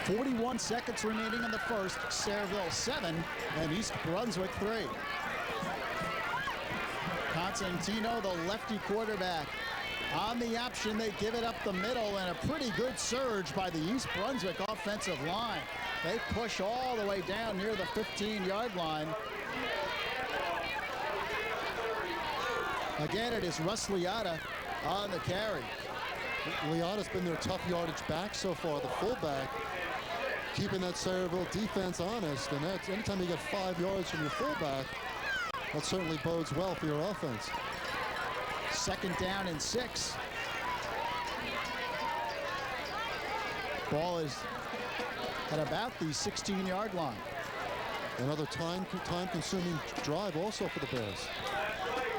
Speaker 1: 41 seconds remaining in the first. Sayreville 7 and East Brunswick 3. Constantino, the lefty quarterback. On the option, they give it up the middle, and a pretty good surge by the East Brunswick offensive line. They push all the way down near the 15-yard line. Again, it is Russ Liotta on the carry.
Speaker 2: Liotta's been their tough yardage back so far, the fullback, keeping that Sayreville defense honest. And that's, anytime you get 5 yards from your fullback, that certainly bodes well for your offense.
Speaker 1: Second down and 6. Ball is at about the 16-yard line.
Speaker 2: Another time-consuming drive also for the Bears.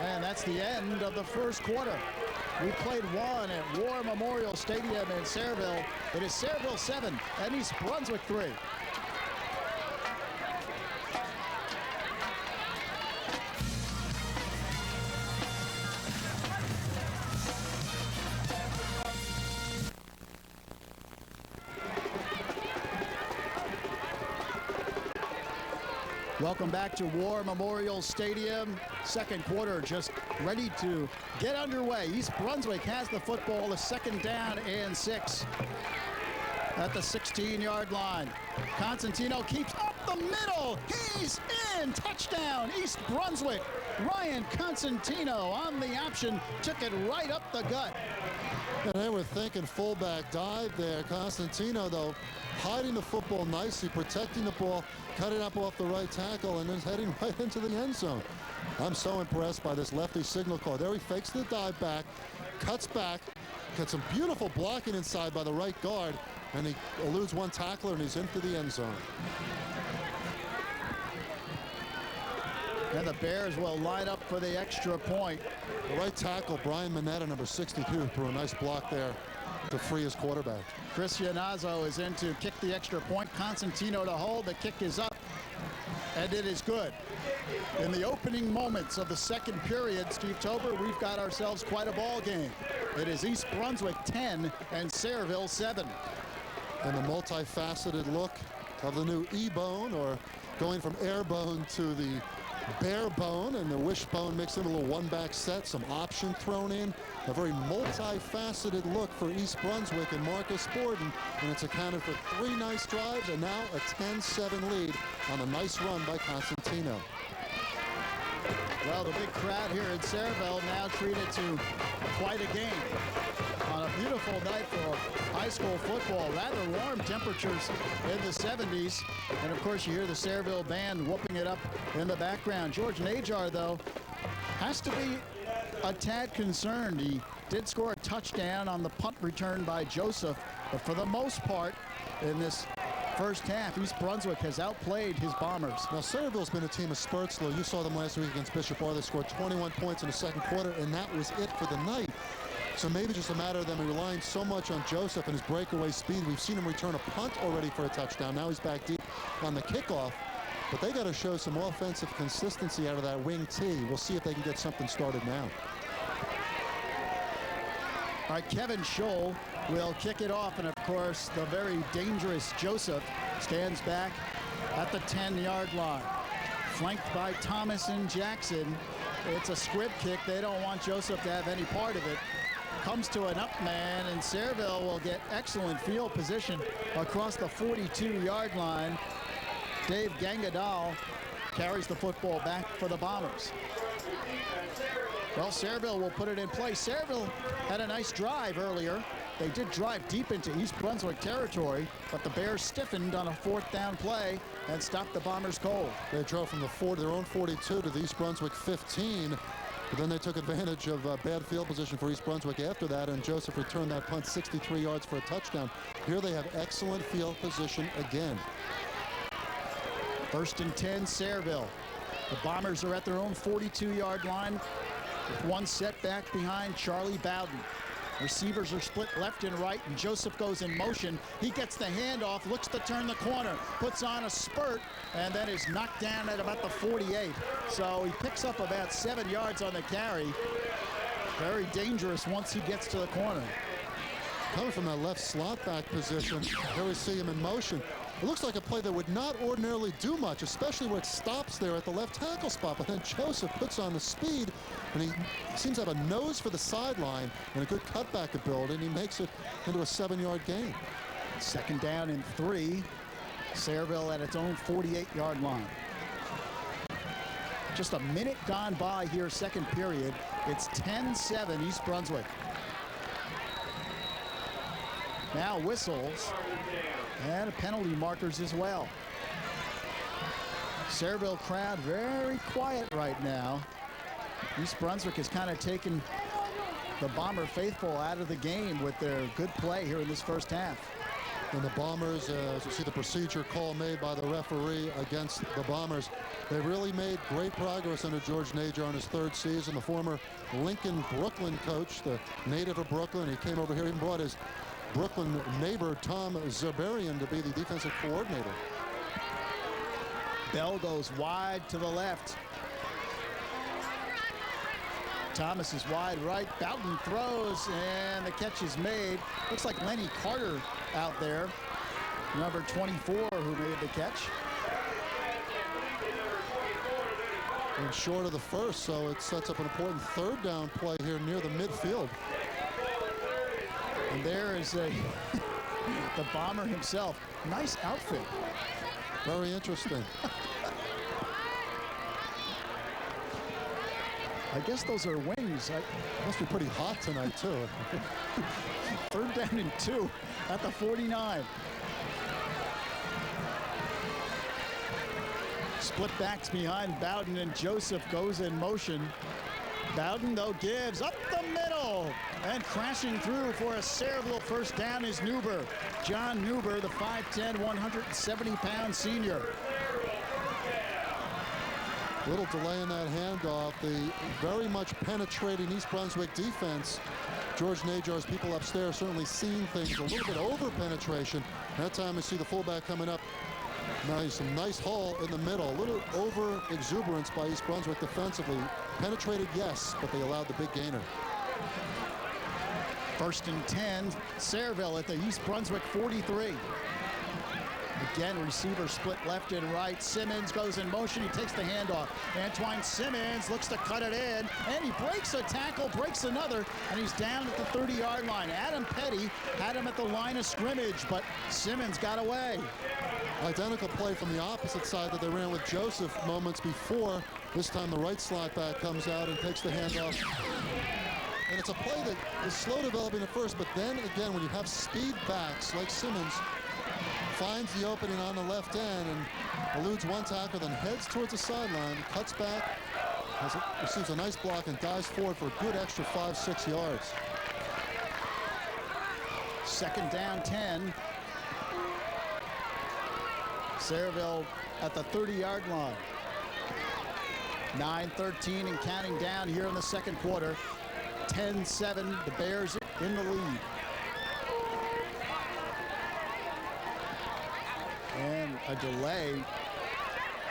Speaker 1: And that's the end of the first quarter. We played one at War Memorial Stadium in Sayreville. It is Sayreville 7 and East Brunswick 3. Welcome back to War Memorial Stadium. Second quarter just ready to get underway. East Brunswick has the football, a second down and 6 at the 16-yard line. Constantino keeps up the middle. He's in. Touchdown, East Brunswick. Ryan Constantino on the option, took it right up the gut.
Speaker 2: And they were thinking fullback dive there. Constantino, though, hiding the football nicely, protecting the ball, cutting up off the right tackle, and then heading right into the end zone. I'm so impressed by this lefty signal call. There he fakes the dive back, cuts back, gets some beautiful blocking inside by the right guard, and he eludes one tackler, and he's into the end zone.
Speaker 1: And the Bears will line up for the extra point.
Speaker 2: The right tackle, Brian Minetta, number 62, threw a nice block there to free his quarterback.
Speaker 1: Chris Iannazzo is in to kick the extra point. Constantino to hold. The kick is up, and it is good. In the opening moments of the second period, Steve Tober, we've got ourselves quite a ball game. It is East Brunswick 10 and Sayreville 7.
Speaker 2: And the multifaceted look of the new E-bone, or going from air-bone to the bare bone, and the wishbone mixed in a little one-back set, some option thrown in. A very multifaceted look for East Brunswick and Marcus Borden, and it's accounted for 3 nice drives and now a 10-7 lead on a nice run by Constantino.
Speaker 1: Well, the big crowd here in Sayreville now treated to quite a game on a beautiful night for high school football. Rather warm temperatures in the 70s. And of course, you hear the Sayreville band whooping it up in the background. George Najar, though, has to be a tad concerned. He did score a touchdown on the punt return by Joseph, but for the most part in this first half, East Brunswick has outplayed his Bombers.
Speaker 2: Now, Sayreville's been a team of spurts, though. You saw them last week against Bishop Bar. They scored 21 points in the second quarter, and that was it for the night. So maybe just a matter of them relying so much on Joseph and his breakaway speed. We've seen him return a punt already for a touchdown. Now he's back deep on the kickoff. But they got to show some offensive consistency out of that wing T. We'll see if they can get something started now.
Speaker 1: All right, Kevin Scholl will kick it off, and of course the very dangerous Joseph stands back at the 10-yard line, flanked by Thomas and Jackson. It's a squib kick. They don't want Joseph to have any part of it. Comes to an up man, and Sayreville will get excellent field position across the 42-yard line. Dave Gangadal carries the football back for the Bombers. Well, Sayreville will put it in play. Sayreville had a nice drive earlier. They did drive deep into East Brunswick territory, but the Bears stiffened on a 4th down play and stopped the Bombers cold.
Speaker 2: They drove from their own 42 to the East Brunswick 15, but then they took advantage of bad field position for East Brunswick after that, and Joseph returned that punt 63 yards for a touchdown. Here they have excellent field position again.
Speaker 1: 1st and 10, Sayreville. The Bombers are at their own 42-yard line with one setback behind Charlie Bowden. Receivers are split left and right, and Joseph goes in motion. He gets the handoff, looks to turn the corner, puts on a spurt, and then is knocked down at about the 48. So he picks up about 7 yards on the carry. Very dangerous once he gets to the corner.
Speaker 2: Coming from that left slot back position, here we see him in motion. It looks like a play that would not ordinarily do much, especially where it stops there at the left tackle spot. But then Joseph puts on the speed, and he seems to have a nose for the sideline and a good cutback ability, and he makes it into a 7-yard gain.
Speaker 1: 2nd down and 3. Sayreville at its own 48-yard line. Just a minute gone by here, second period. It's 10-7 East Brunswick. Now whistles and penalty markers as well. Sayreville crowd very quiet right now. East Brunswick has kind of taken the Bomber faithful out of the game with their good play here in this first half.
Speaker 2: And the Bombers, as you see the procedure call made by the referee against the Bombers, they really made great progress under George Najar in his third season. The former Lincoln Brooklyn coach, the native of Brooklyn, he came over here and brought his Brooklyn neighbor Tom Zerberian to be the defensive coordinator.
Speaker 1: Bell goes wide to the left. Thomas is wide right. Bowden throws, and the catch is made. Looks like Lenny Carter out there, number 24, who made the catch.
Speaker 2: And short of the first, so it sets up an important third down play here near the midfield.
Speaker 1: And there is the Bomber himself. Nice outfit.
Speaker 2: Very interesting.
Speaker 1: I guess those are wings.
Speaker 2: Must be pretty hot tonight, too.
Speaker 1: Third down and 2 at the 49. Split backs behind Bowden, and Joseph goes in motion. Bowden, though, gives up the middle. And crashing through for a Sayreville first down is Newber. John Newber, the 5'10", 170-pound senior.
Speaker 2: Little delay in that handoff. The very much penetrating East Brunswick defense. George Najar's people upstairs certainly seeing things a little bit over penetration. That time we see the fullback coming up. Some nice haul in the middle. A little over exuberance by East Brunswick defensively. Penetrated, yes, but they allowed the big gainer.
Speaker 1: First and 10, Sayreville at the East Brunswick 43. Again, receiver split left and right. Simmons goes in motion. He takes the handoff. Antoine Simmons looks to cut it in, and he breaks a tackle, breaks another, and he's down at the 30-yard line. Adam Petty had him at the line of scrimmage, but Simmons got away.
Speaker 2: Identical play from the opposite side that they ran with Joseph moments before. This time the right slot back comes out and takes the handoff. And it's a play that is slow developing at first, but then again, when you have speed backs like Simmons, finds the opening on the left end and eludes one tackle, then heads towards the sideline, cuts back, receives a nice block, and dives forward for a good extra 5-6 yards.
Speaker 1: Second down 10. Sayreville at the 30-yard line. 9:13 and counting down here in the second quarter. 10-7, the Bears in the lead. And a delay.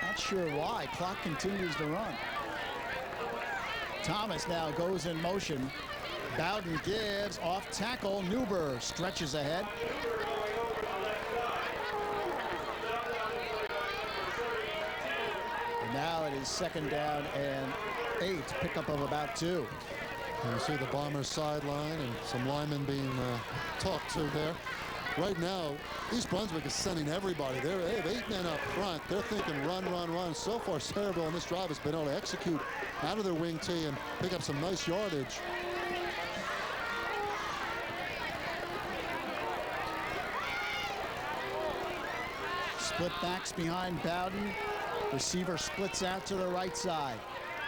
Speaker 1: Not sure why. Clock continues to run. Thomas now goes in motion. Bowden gives off tackle. Newber stretches ahead. And now it is second down and 8. Pickup of about 2.
Speaker 2: And you see the Bombers sideline and some linemen being talked to there. Right now, East Brunswick is sending everybody. They have 8 men up front. They're thinking run, run, run. So far, Sayreville on this drive has been able to execute out of their wing tee and pick up some nice yardage.
Speaker 1: Split backs behind Bowden. Receiver splits out to the right side.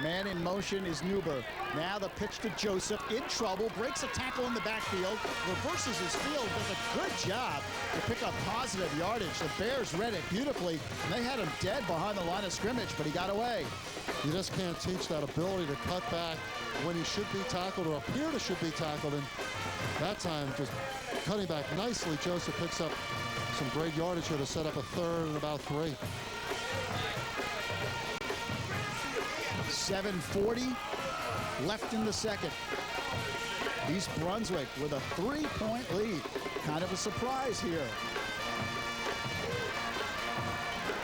Speaker 1: Man in motion is Newber. Now the pitch to Joseph, in trouble, breaks a tackle in the backfield, reverses his field, does a good job to pick up positive yardage. The Bears read it beautifully, and they had him dead behind the line of scrimmage, but he got away.
Speaker 2: You just can't teach that ability to cut back when he should be tackled or appear to should be tackled. And that time, just cutting back nicely, Joseph picks up some great yardage here to set up a third and about 3.
Speaker 1: 7:40 left in the second. East Brunswick with a 3-point lead. Kind of a surprise here.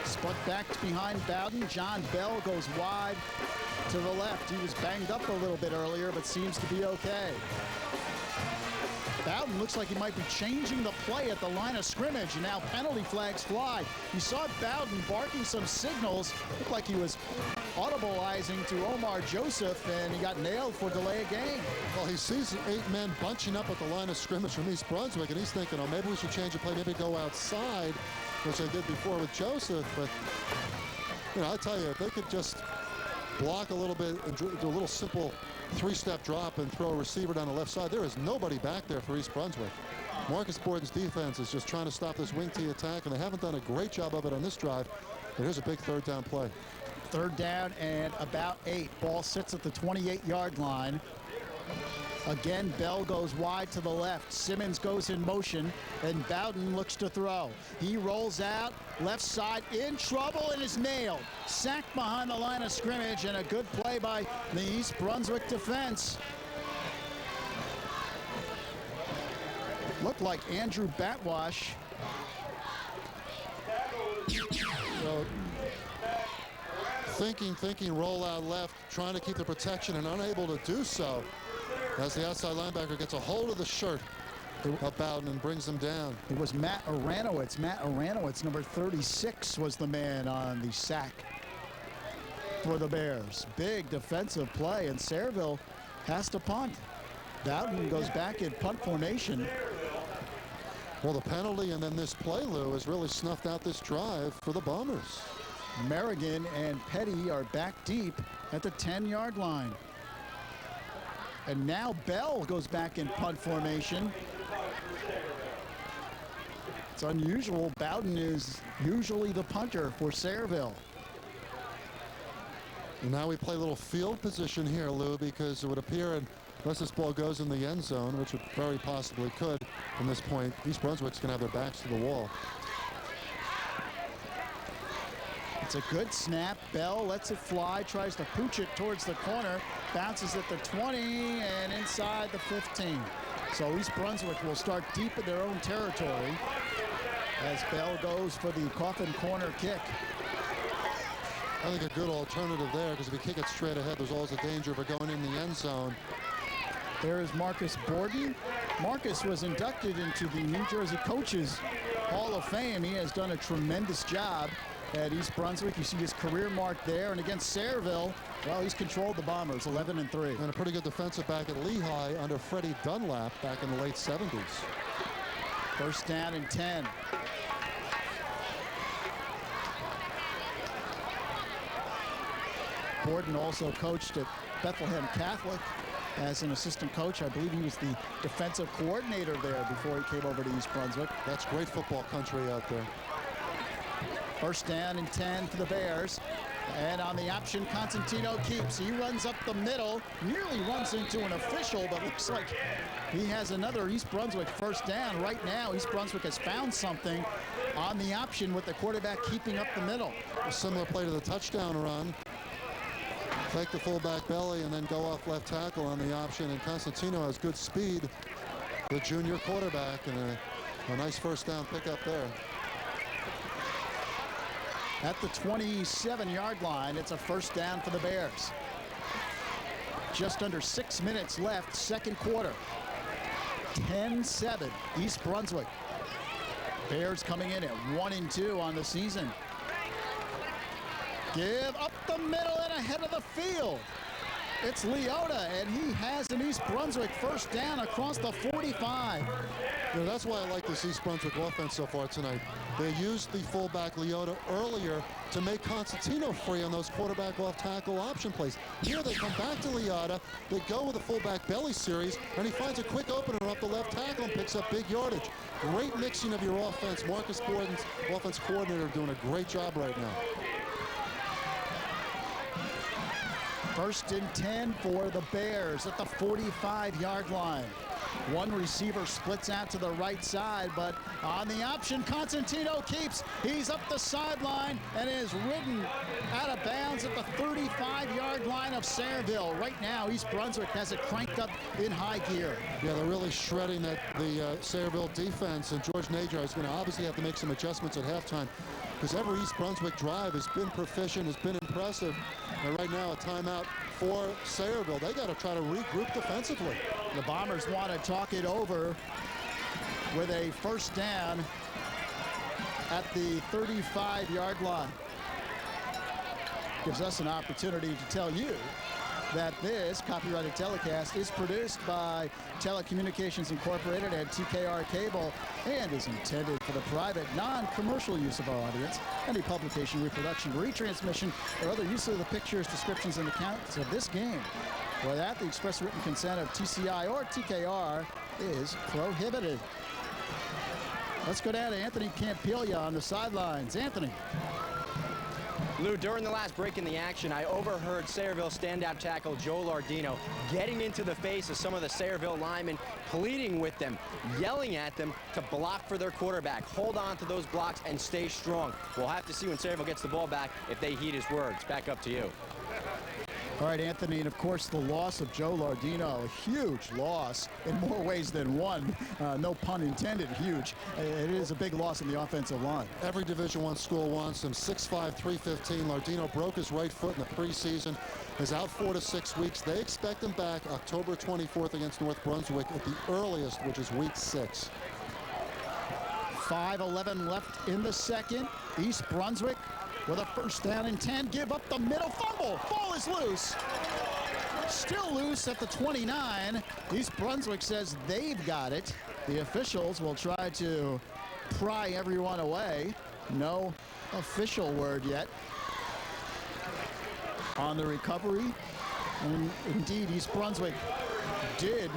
Speaker 1: Split back behind Bowden. John Bell goes wide to the left. He was banged up a little bit earlier, but seems to be okay. Bowden looks like he might be changing the play at the line of scrimmage, and now penalty flags fly. You saw Bowden barking some signals. Looked like he was audibleizing to Omar Joseph, and he got nailed for delay of game.
Speaker 2: Well, he sees 8 men bunching up at the line of scrimmage from East Brunswick, and he's thinking, oh, maybe we should change the play, maybe go outside, which they did before with Joseph. But, you know, I tell you, if they could just block a little bit and do a little simple 3-step drop and throw a receiver down the left side, there is nobody back there for East Brunswick. Marcus Borden's defense is just trying to stop this wing T attack, and they haven't done a great job of it on this drive. But here's a big third down play.
Speaker 1: Third down and about 8. Ball sits at the 28-yard line. Again, Bell goes wide to the left. Simmons goes in motion, and Bowden looks to throw. He rolls out, left side, in trouble, and is nailed. Sacked behind the line of scrimmage, and a good play by the East Brunswick defense. Looked like Andrew Batwash.
Speaker 2: So, thinking, roll out left, trying to keep the protection and unable to do so as the outside linebacker gets a hold of the shirt of Bowden and brings him down.
Speaker 1: It was Matt Aranowitz. Matt Aranowitz, number 36, was the man on the sack for the Bears. Big defensive play, and Sayreville has to punt. Bowden goes back in punt formation.
Speaker 2: Well, the penalty and then this play, Lou, has really snuffed out this drive for the Bombers.
Speaker 1: Merrigan and Petty are back deep at the 10-yard line. And now Bell goes back in punt formation. It's unusual. Bowden is usually the punter for Sayreville.
Speaker 2: And now we play a little field position here, Lou, because it would appear, unless this ball goes in the end zone, which it very possibly could from this point, East Brunswick's going to have their backs to the wall.
Speaker 1: It's a good snap. Bell lets it fly, tries to pooch it towards the corner, bounces at the 20 and inside the 15. So East Brunswick will start deep in their own territory as Bell goes for the coffin corner kick.
Speaker 2: I think a good alternative there, because if you kick it straight ahead, there's always a danger of it going in the end zone.
Speaker 1: There is Marcus Borden. Marcus was inducted into the New Jersey Coaches Hall of Fame. He has done a tremendous job at East Brunswick. You see his career mark there. And against Sayreville, well, he's controlled the Bombers, 11-3.
Speaker 2: And a pretty good defensive back at Lehigh under Freddie Dunlap back in the late 70s.
Speaker 1: First down and 10. Borden also coached at Bethlehem Catholic as an assistant coach. I believe he was the defensive coordinator there before he came over to East Brunswick.
Speaker 2: That's great football country out there.
Speaker 1: First down and 10 for the Bears. And on the option, Constantino keeps. He runs up the middle, nearly runs into an official, but looks like he has another East Brunswick first down. Right now, East Brunswick has found something on the option with the quarterback keeping up the middle.
Speaker 2: A similar play to the touchdown run. Fake the fullback belly and then go off left tackle on the option. And Constantino has good speed, the junior quarterback, and a nice first down pickup there.
Speaker 1: At the 27-yard line, it's a first down for the Bears. Just under 6 minutes left, second quarter. 10-7, East Brunswick. Bears coming in at 1-2 on the season. Give up the middle and ahead of the field. It's Leota, and he has an East Brunswick first down across the 45.
Speaker 2: You know, that's why I like this East Brunswick offense so far tonight. They used the fullback Leota earlier to make Constantino free on those quarterback off tackle option plays. Here they come back to Leota, they go with the fullback belly series, and he finds a quick opener up the left tackle and picks up big yardage. Great mixing of your offense. Marcus Borden's offense coordinator doing a great job right now.
Speaker 1: First and 10 for the Bears at the 45-yard line. One receiver splits out to the right side, but on the option, Constantino keeps. He's up the sideline and is ridden out of bounds at the 35-yard line of Sayreville. Right now, East Brunswick has it cranked up in high gear.
Speaker 2: Yeah, they're really shredding the Sayreville defense, and George Najar is going to obviously have to make some adjustments at halftime, because every East Brunswick drive has been proficient, has been impressive. And right now, a timeout for Sayreville. They got to try to regroup defensively.
Speaker 1: The Bombers want to talk it over with a first down at the 35-yard line. Gives us an opportunity to tell you that this copyrighted telecast is produced by Telecommunications Incorporated and TKR Cable and is intended for the private, non-commercial use of our audience. Any publication, reproduction, retransmission, or other use of the pictures, descriptions, and accounts of this game without the express written consent of TCI or TKR is prohibited. Let's go down to Anthony Campilia on the sidelines. Anthony.
Speaker 3: Lou, during the last break in the action, I overheard Sayreville standout tackle Joe Lardino getting into the face of some of the Sayreville linemen, pleading with them, yelling at them to block for their quarterback. Hold on to those blocks and stay strong. We'll have to see when Sayreville gets the ball back if they heed his words. Back up to you.
Speaker 1: All right, Anthony, and of course the loss of Joe Lardino, a huge loss in more ways than one. No pun intended, huge. It is a big loss in the offensive line.
Speaker 2: Every Division I school wants him. 6'5", 315. Lardino broke his right foot in the preseason. Is out 4 to 6 weeks. They expect him back October 24th against North Brunswick at the earliest, which is week 6.
Speaker 1: 5:11 left in the second. East Brunswick with a first down and 10. Give up the middle, fumble. Ball is loose. Still loose at the 29. East Brunswick says they've got it. The officials will try to pry everyone away. No official word yet on the recovery. And indeed, East Brunswick did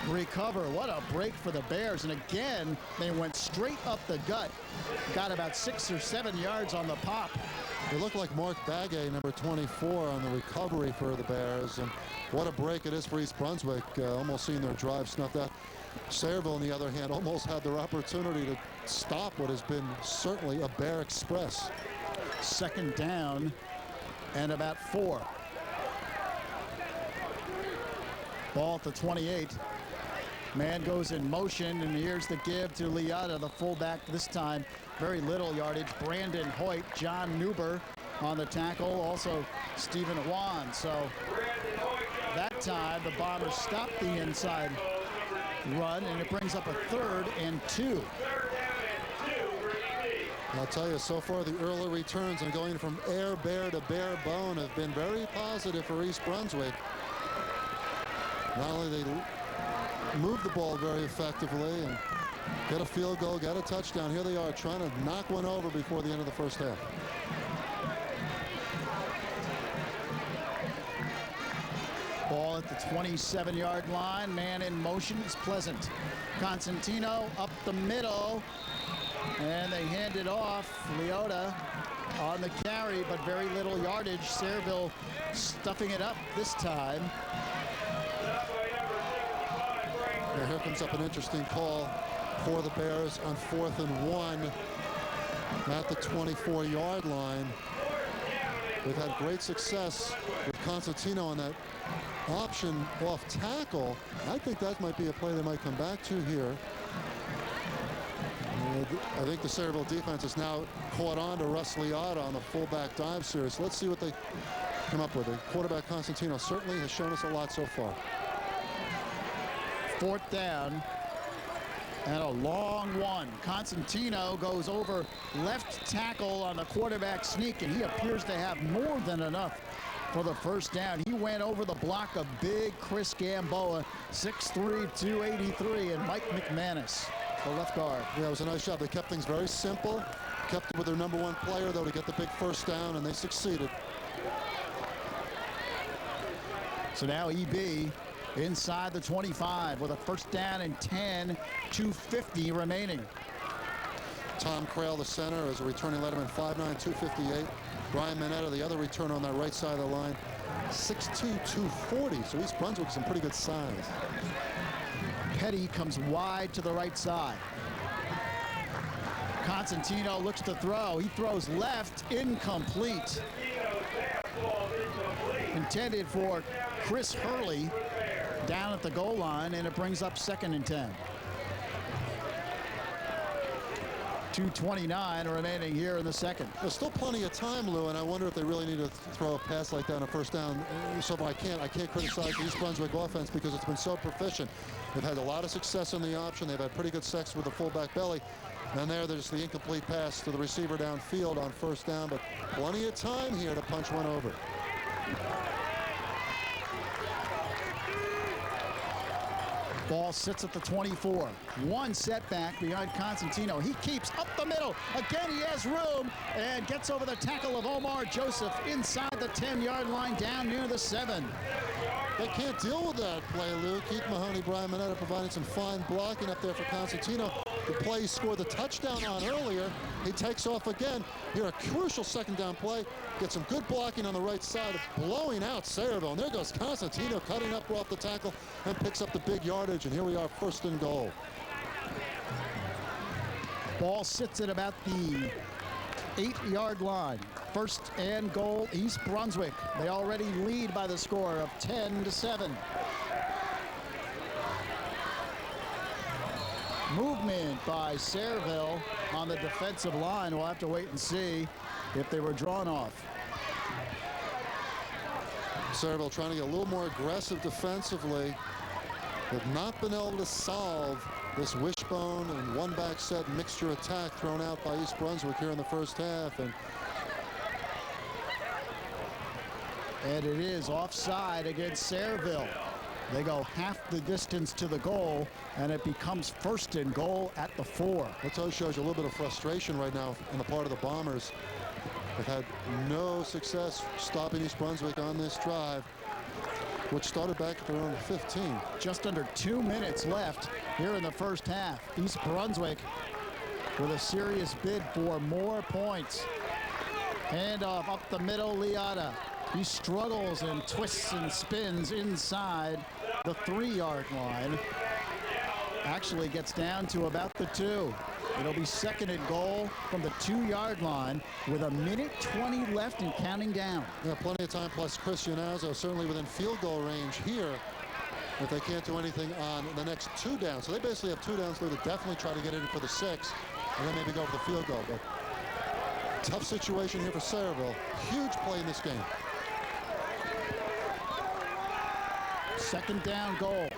Speaker 1: recover. What a break for the Bears. And again, they went straight up the gut. Got about 6 or 7 yards on the pop.
Speaker 2: It looked like Mark Bagay, number 24, on the recovery for the Bears. And what a break it is for East Brunswick. Almost seeing their drive snuffed out. Sayreville, on the other hand, almost had their opportunity to stop what has been certainly a Bear Express.
Speaker 1: Second down and about 4. Ball at the 28. Man goes in motion, and here's the give to Liotta, the fullback this time. Very little yardage. Brandon Hoyt, John Newber on the tackle. Also Stephen Wan. So that time the Bombers stopped the inside run, and it brings up a 3rd and 2.
Speaker 2: I'll tell you, so far the early returns and going from air bear to bare bone have been very positive for East Brunswick. Not only they move the ball very effectively and get a field goal, get a touchdown. Here they are trying to knock one over before the end of the first half.
Speaker 1: Ball at the 27-yard line. Man in motion is Pleasant. Constantino up the middle, and they hand it off. Liotta on the carry, but very little yardage. Sayreville stuffing it up this time.
Speaker 2: Now here comes up an interesting call for the Bears on 4th and 1 at the 24-yard line. They've had great success with Constantino on that option off tackle. I think that might be a play they might come back to here. I think the Sayreville defense has now caught on to Russ Liotta on the fullback dive series. Let's see what they come up with. The quarterback Constantino certainly has shown us a lot so far.
Speaker 1: 4th down and a long one. Constantino goes over left tackle on the quarterback sneak, and he appears to have more than enough for the first down. He went over the block of big Chris Gamboa, 6'3", 283, and Mike McManus, the left guard.
Speaker 2: Yeah, it was a nice job. They kept things very simple, kept it with their number 1 player, though, to get the big first down, and they succeeded.
Speaker 1: So now EB inside the 25 with a first down and 10, 2:50 remaining.
Speaker 2: Tom Crail, the center, is a returning letterman, 5'9", 258. Brian Minetta, the other returner on that right side of the line, 6'2", 240. So East Brunswick's in pretty good size.
Speaker 1: Petty comes wide to the right side. Constantino looks to throw. He throws left, incomplete. Intended for Chris Hurley down at the goal line, and it brings up 2nd and 10. 2:29 remaining here in the second.
Speaker 2: There's still plenty of time, Lou, and I wonder if they really need to throw a pass like that on a first down. So I can't criticize the East Brunswick offense because it's been so proficient. They've had a lot of success on the option. They've had pretty good sex with the fullback belly. And there's the incomplete pass to the receiver downfield on first down, but plenty of time here to punch one over.
Speaker 1: Ball sits at the 24. One setback behind Constantino. He keeps up the middle. Again, he has room and gets over the tackle of Omar Joseph inside the 10-yard line down near the 7.
Speaker 2: They can't deal with that play, Lou. Keith Mahoney, Brian Mineta providing some fine blocking up there for Constantino. The play he scored the touchdown on earlier. He takes off again. Here, a crucial second down play. Gets some good blocking on the right side, blowing out Sayreville. And there goes Constantino cutting up off the tackle and picks up the big yardage. And here we are, 1st and goal.
Speaker 1: Ball sits at about the 8-yard line. 1st and goal, East Brunswick. They already lead by the score of 10-7. Movement by Sayreville on the defensive line. We'll have to wait and see if they were drawn off.
Speaker 2: Sayreville trying to get a little more aggressive defensively. They've not been able to solve this wishbone and one-back set mixture attack thrown out by East Brunswick here in the first half.
Speaker 1: And it is offside against Sayreville. They go half the distance to the goal, and it becomes 1st and goal at the 4.
Speaker 2: That shows you a little bit of frustration right now on the part of the Bombers. They've had no success stopping East Brunswick on this drive, which started back at their own 15.
Speaker 1: Just under 2 minutes left here in the first half. East Brunswick with a serious bid for more points. Handoff up the middle, Liotta. He struggles and twists and spins inside the 3-yard line. Actually gets down to about the 2. It'll be 2nd and goal from the 2-yard line with 1:20 left and counting down.
Speaker 2: Yeah, plenty of time, plus Chris Yanazzo certainly within field goal range here if they can't do anything on the next 2 downs. So they basically have 2 downs, so they definitely try to get in for the 6 and then maybe go for the field goal. But tough situation here for Sayreville. Huge play in this game.
Speaker 1: 2nd down goal.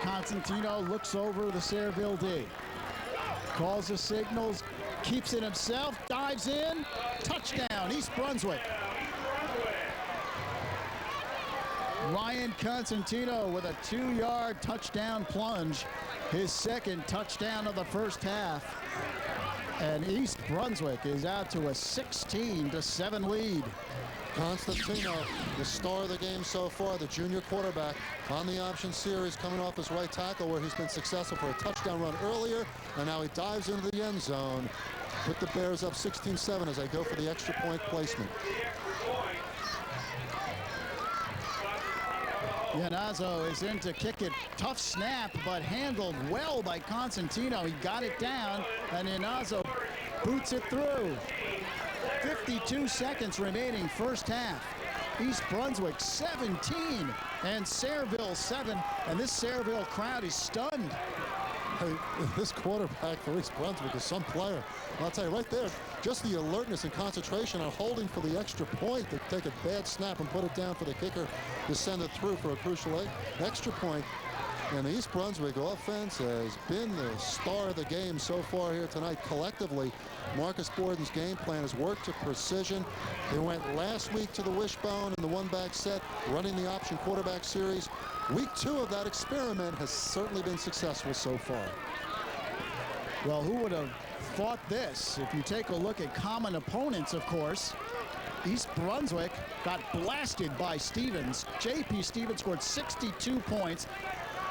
Speaker 1: Constantino looks over the Sayreville D. Calls the signals, keeps it himself, dives in, touchdown, East Brunswick. Ryan Constantino with a 2-yard touchdown plunge, his 2nd touchdown of the first half. And East Brunswick is out to a 16-7 lead.
Speaker 2: Constantino, the star of the game so far, the junior quarterback on the option series, coming off his right tackle where he's been successful for a touchdown run earlier, and now he dives into the end zone. Put the Bears up 16-7 as they go for the extra point placement.
Speaker 1: Yanazzo is in to kick it. Tough snap, but handled well by Constantino. He got it down, and Yanazzo boots it through. 52 seconds remaining first half. East Brunswick 17 and Sayreville 7, and this Sayreville crowd is stunned.
Speaker 2: Hey, this quarterback for East Brunswick is some player. I'll tell you right there, just the alertness and concentration on holding for the extra point to take a bad snap and put it down for the kicker to send it through for a crucial extra point. And the East Brunswick offense has been the star of the game so far here tonight. Collectively, Marcus Borden's game plan has worked to precision. They went last week to the wishbone in the one-back set, running the option quarterback series. Week 2 of that experiment has certainly been successful so far.
Speaker 1: Well, who would have thought this? If you take a look at common opponents, of course, East Brunswick got blasted by Stevens. J.P. Stevens scored 62 points,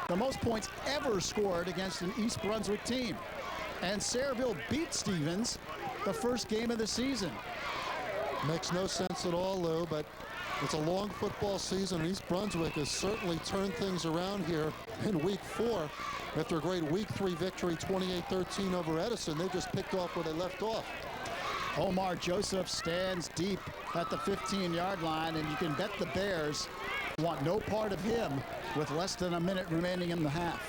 Speaker 1: the most points ever scored against an East Brunswick team. And Sayreville beat Stevens the first game of the season.
Speaker 2: Makes no sense at all, Lou, but it's a long football season. East Brunswick has certainly turned things around here in week 4. After a great week 3 victory, 28-13 over Edison, they just picked off where they left off.
Speaker 1: Omar Joseph stands deep at the 15-yard line, and you can bet the Bears want no part of him with less than a minute remaining in the half.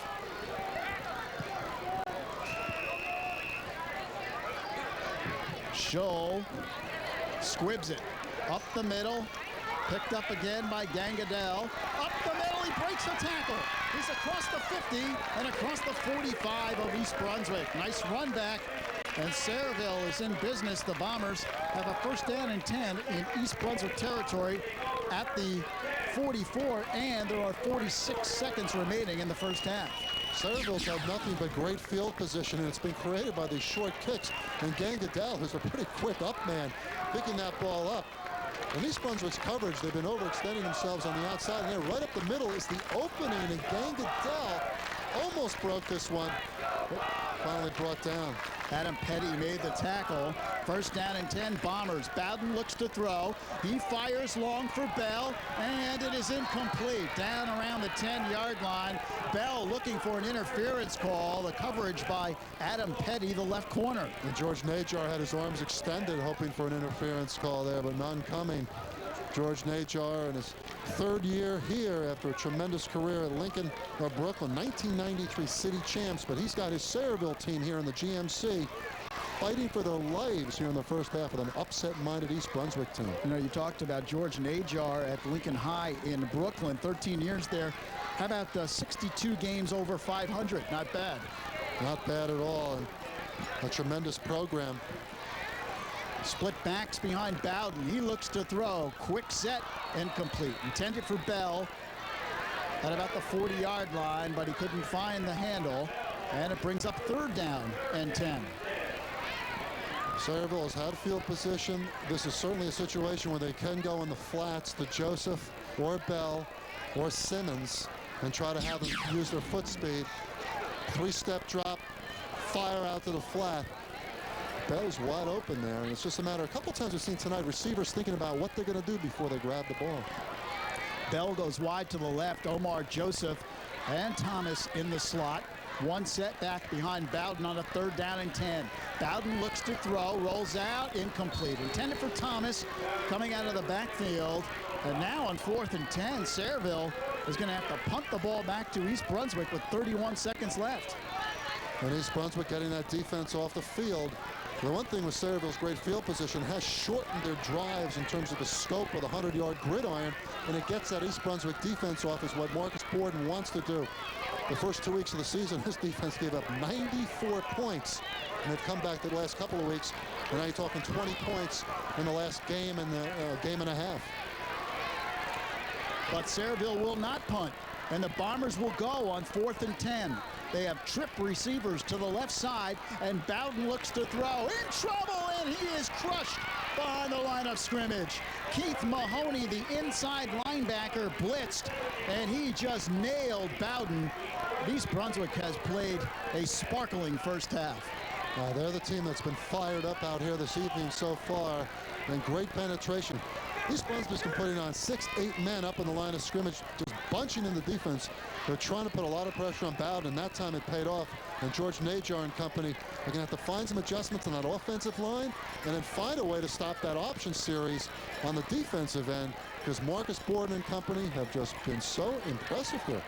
Speaker 1: Scholl squibs it up the middle, picked up again by Gangadel. Up the middle, he breaks the tackle. He's across the 50 and across the 45 of East Brunswick. Nice run back, and Sayreville is in business. The Bombers have a 1st down and 10 in East Brunswick territory at the 44, and there are 46 seconds remaining in the first half.
Speaker 2: Sayreville's had nothing but great field position, and it's been created by these short kicks. And Gangadel, who's a pretty quick up man, picking that ball up. In East Brunswick's coverage, they've been overextending themselves on the outside, and there right up the middle is the opening, and Gang Goodell almost broke this one, but finally brought down.
Speaker 1: Adam Petty made the tackle. First down and 10, Bombers. Bowden looks to throw. He fires long for Bell, and it is incomplete. Down around the 10-yard line. Bell looking for an interference call. The coverage by Adam Petty, the left corner.
Speaker 2: And George Najar had his arms extended, hoping for an interference call there, but none coming. George Najar in his third year here after a tremendous career at Lincoln or Brooklyn, 1993 city champs, but he's got his Sayreville team here in the GMC fighting for their lives here in the first half with an upset-minded East Brunswick team.
Speaker 1: You know, you talked about George Najar at Lincoln High in Brooklyn, 13 years there. How about 62 games over 500? Not bad.
Speaker 2: Not bad at all. And a tremendous program.
Speaker 1: Split backs behind Bowden. He looks to throw. Quick set, incomplete. Intended for Bell at about the 40-yard line, but he couldn't find the handle. And it brings up third down and 10.
Speaker 2: Sayreville has had field position. This is certainly a situation where they can go in the flats to Joseph or Bell or Simmons and try to have them use their foot speed. Three-step drop, fire out to the flat. Bell's wide open there, and it's just a matter. A couple times we've seen tonight receivers thinking about what they're going to do before they grab the ball.
Speaker 1: Bell goes wide to the left. Omar Joseph and Thomas in the slot. One set back behind Bowden on a third down and 10. Bowden looks to throw, rolls out, incomplete. Intended for Thomas, coming out of the backfield. And now on 4th and 10, Sayreville is going to have to punt the ball back to East Brunswick with 31 seconds left.
Speaker 2: And East Brunswick getting that defense off the field. The one thing with Sayreville's great field position has shortened their drives in terms of the scope of the 100-yard gridiron, and it gets that East Brunswick defense off is what Marcus Borden wants to do. The first 2 weeks of the season, his defense gave up 94 points, and they've come back the last couple of weeks, and now you're talking 20 points in the last game and the game and a half.
Speaker 1: But Sayreville will not punt, and the Bombers will go on 4th and 10. They have trip receivers to the left side, and Bowden looks to throw. In trouble, and he is crushed behind the line of scrimmage. Keith Mahoney, the inside linebacker, blitzed, and he just nailed Bowden. East Brunswick has played a sparkling first half.
Speaker 2: They're the team that's been fired up out here this evening so far, and great penetration. East Brunswick's been putting on 6-8 men up in the line of scrimmage, just bunching in the defense. They're trying to put a lot of pressure on Bowden, and that time it paid off. And George Najar and company are going to have to find some adjustments on that offensive line and then find a way to stop that option series on the defensive end, because Marcus Borden and company have just been so impressive here.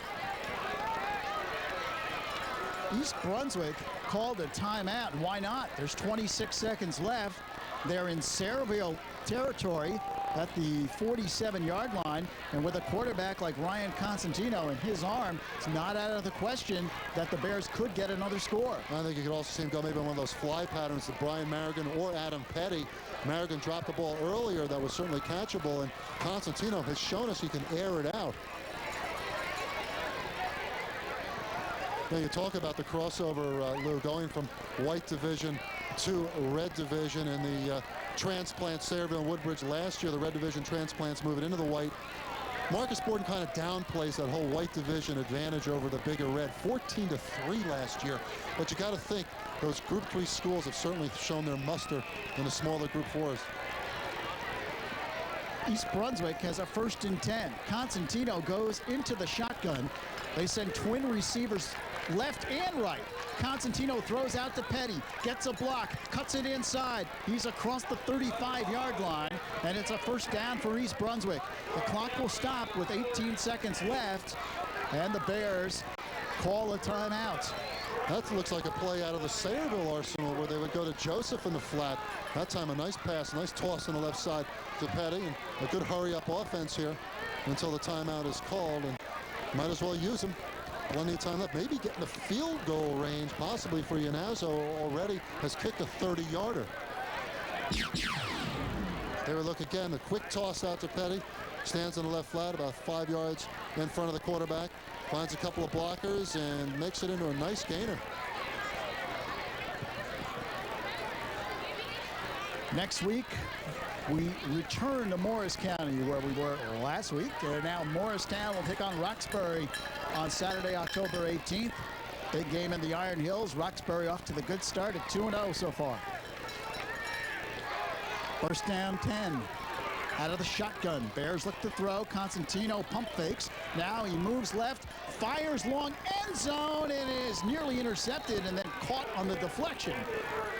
Speaker 1: East Brunswick called a timeout. Why not? There's 26 seconds left. They're in Sayreville territory at the 47-yard line, and with a quarterback like Ryan Constantino in his arm, it's not out of the question that the Bears could get another score.
Speaker 2: I think you could also see him go maybe on one of those fly patterns to Brian Merrigan or Adam Petty. Merrigan dropped the ball earlier that was certainly catchable, and Constantino has shown us he can air it out. Now you talk about the crossover, Lou, going from white division to red division, and the transplant Sayreville and Woodbridge last year, the red division transplants moving into the white. Marcus Borden kind of downplays that whole white division advantage over the bigger red, 14-3 last year. But you got to think those Group 3 schools have certainly shown their muster in the smaller Group 4s.
Speaker 1: East Brunswick has a 1st and 10. Constantino goes into the shotgun. They send twin receivers left and right. Constantino throws out to Petty, gets a block, cuts it inside. He's across the 35-yard line, and it's a 1st down for East Brunswick. The clock will stop with 18 seconds left, and the Bears call a timeout.
Speaker 2: That looks like a play out of the Sayreville arsenal where they would go to Joseph in the flat. That time a nice pass, a nice toss on the left side to Petty, and a good hurry-up offense here until the timeout is called, and might as well use them. Plenty of time left, maybe getting the field goal range, possibly for Yanazzo already has kicked a 30-yarder. There we look again, the quick toss out to Petty. Stands on the left flat about 5 yards in front of the quarterback. Finds a couple of blockers and makes it into a nice gainer.
Speaker 1: Next week, we return to Morris County, where we were last week. And now Morristown will take on Roxbury on Saturday, October 18th. Big game in the Iron Hills. Roxbury off to the good start at 2-0 so far. First down 10. Out of the shotgun. Bears look to throw. Constantino pump fakes. Now he moves left, fires long, end zone, and is nearly intercepted and then caught on the deflection.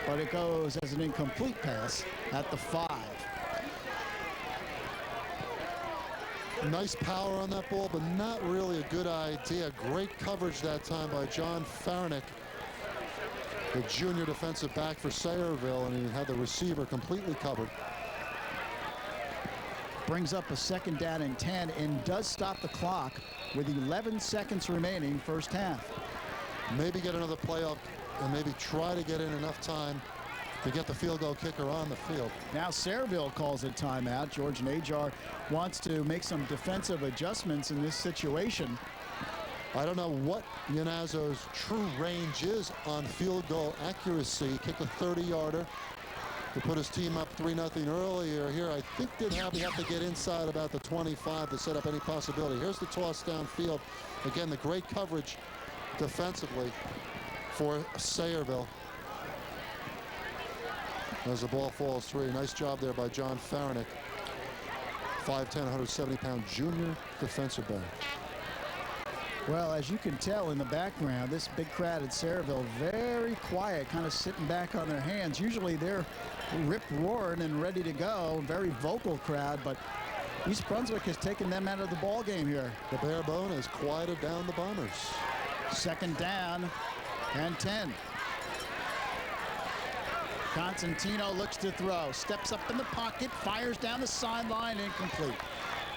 Speaker 1: But it goes as an incomplete pass at the 5.
Speaker 2: Nice power on that ball, but not really a good idea. Great coverage that time by John Farnick, the junior defensive back for Sayreville, and he had the receiver completely covered.
Speaker 1: Brings up a second down and 10 and does stop the clock with 11 seconds remaining first half.
Speaker 2: Maybe get another play up and maybe try to get in enough time to get the field goal kicker on the field.
Speaker 1: Now Sayreville calls a timeout. George Najar wants to make some defensive adjustments in this situation.
Speaker 2: I don't know what Yanazzo's true range is on field goal accuracy. Kicked a 30-yarder to put his team up 3-0 earlier. Here, I think they'd have to get inside about the 25 to set up any possibility. Here's the toss downfield. Again, the great coverage defensively for Sayreville as the ball falls through. Nice job there by John Farnick, 5'10", 170-pound junior defensive back.
Speaker 1: Well, as you can tell in the background, this big crowd at Sayreville, very quiet, kind of sitting back on their hands. Usually they're rip-roaring and ready to go. Very vocal crowd, but East Brunswick has taken them out of the ball game here.
Speaker 2: The bare bone has quieted down the Bombers.
Speaker 1: Second down and 10. Constantino looks to throw, steps up in the pocket, fires down the sideline, incomplete.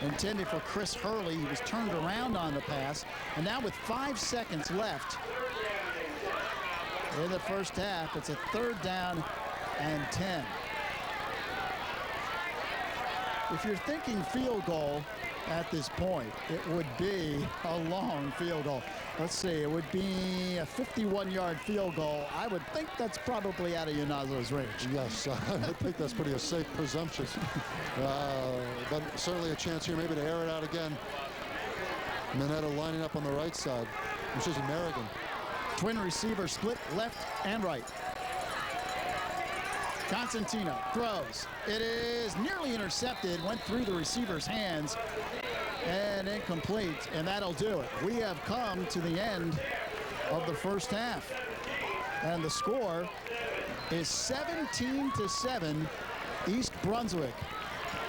Speaker 1: Intended for Chris Hurley. He was turned around on the pass. And now with 5 seconds left in the first half, it's a third down and 10. If you're thinking field goal at this point, it would be a long field goal. Let's see, it would be a 51-yard field goal. I would think that's probably out of Yanazzo's range.
Speaker 2: Yes, I think that's pretty a safe presumption. But certainly a chance here maybe to air it out again. Minetta lining up on the right side, which is American.
Speaker 1: Twin receiver split left and right. Constantino throws. It is nearly intercepted, went through the receiver's hands, and incomplete, and that'll do it. We have come to the end of the first half, and the score is 17-7 East Brunswick.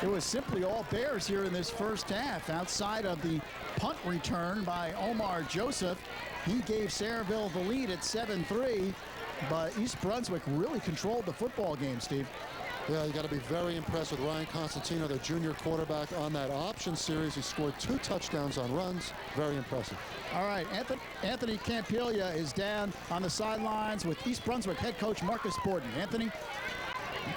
Speaker 1: It was simply all Bears here in this first half. Outside of the punt return by Omar Joseph, he gave Sayreville the lead at 7-3, but East Brunswick really controlled the football game, Steve.
Speaker 2: Yeah, you got to be very impressed with Ryan Constantino, the junior quarterback on that option series. He scored 2 touchdowns on runs. Very impressive.
Speaker 1: All right, Anthony Campilia is down on the sidelines with East Brunswick head coach Marcus Borden. Anthony?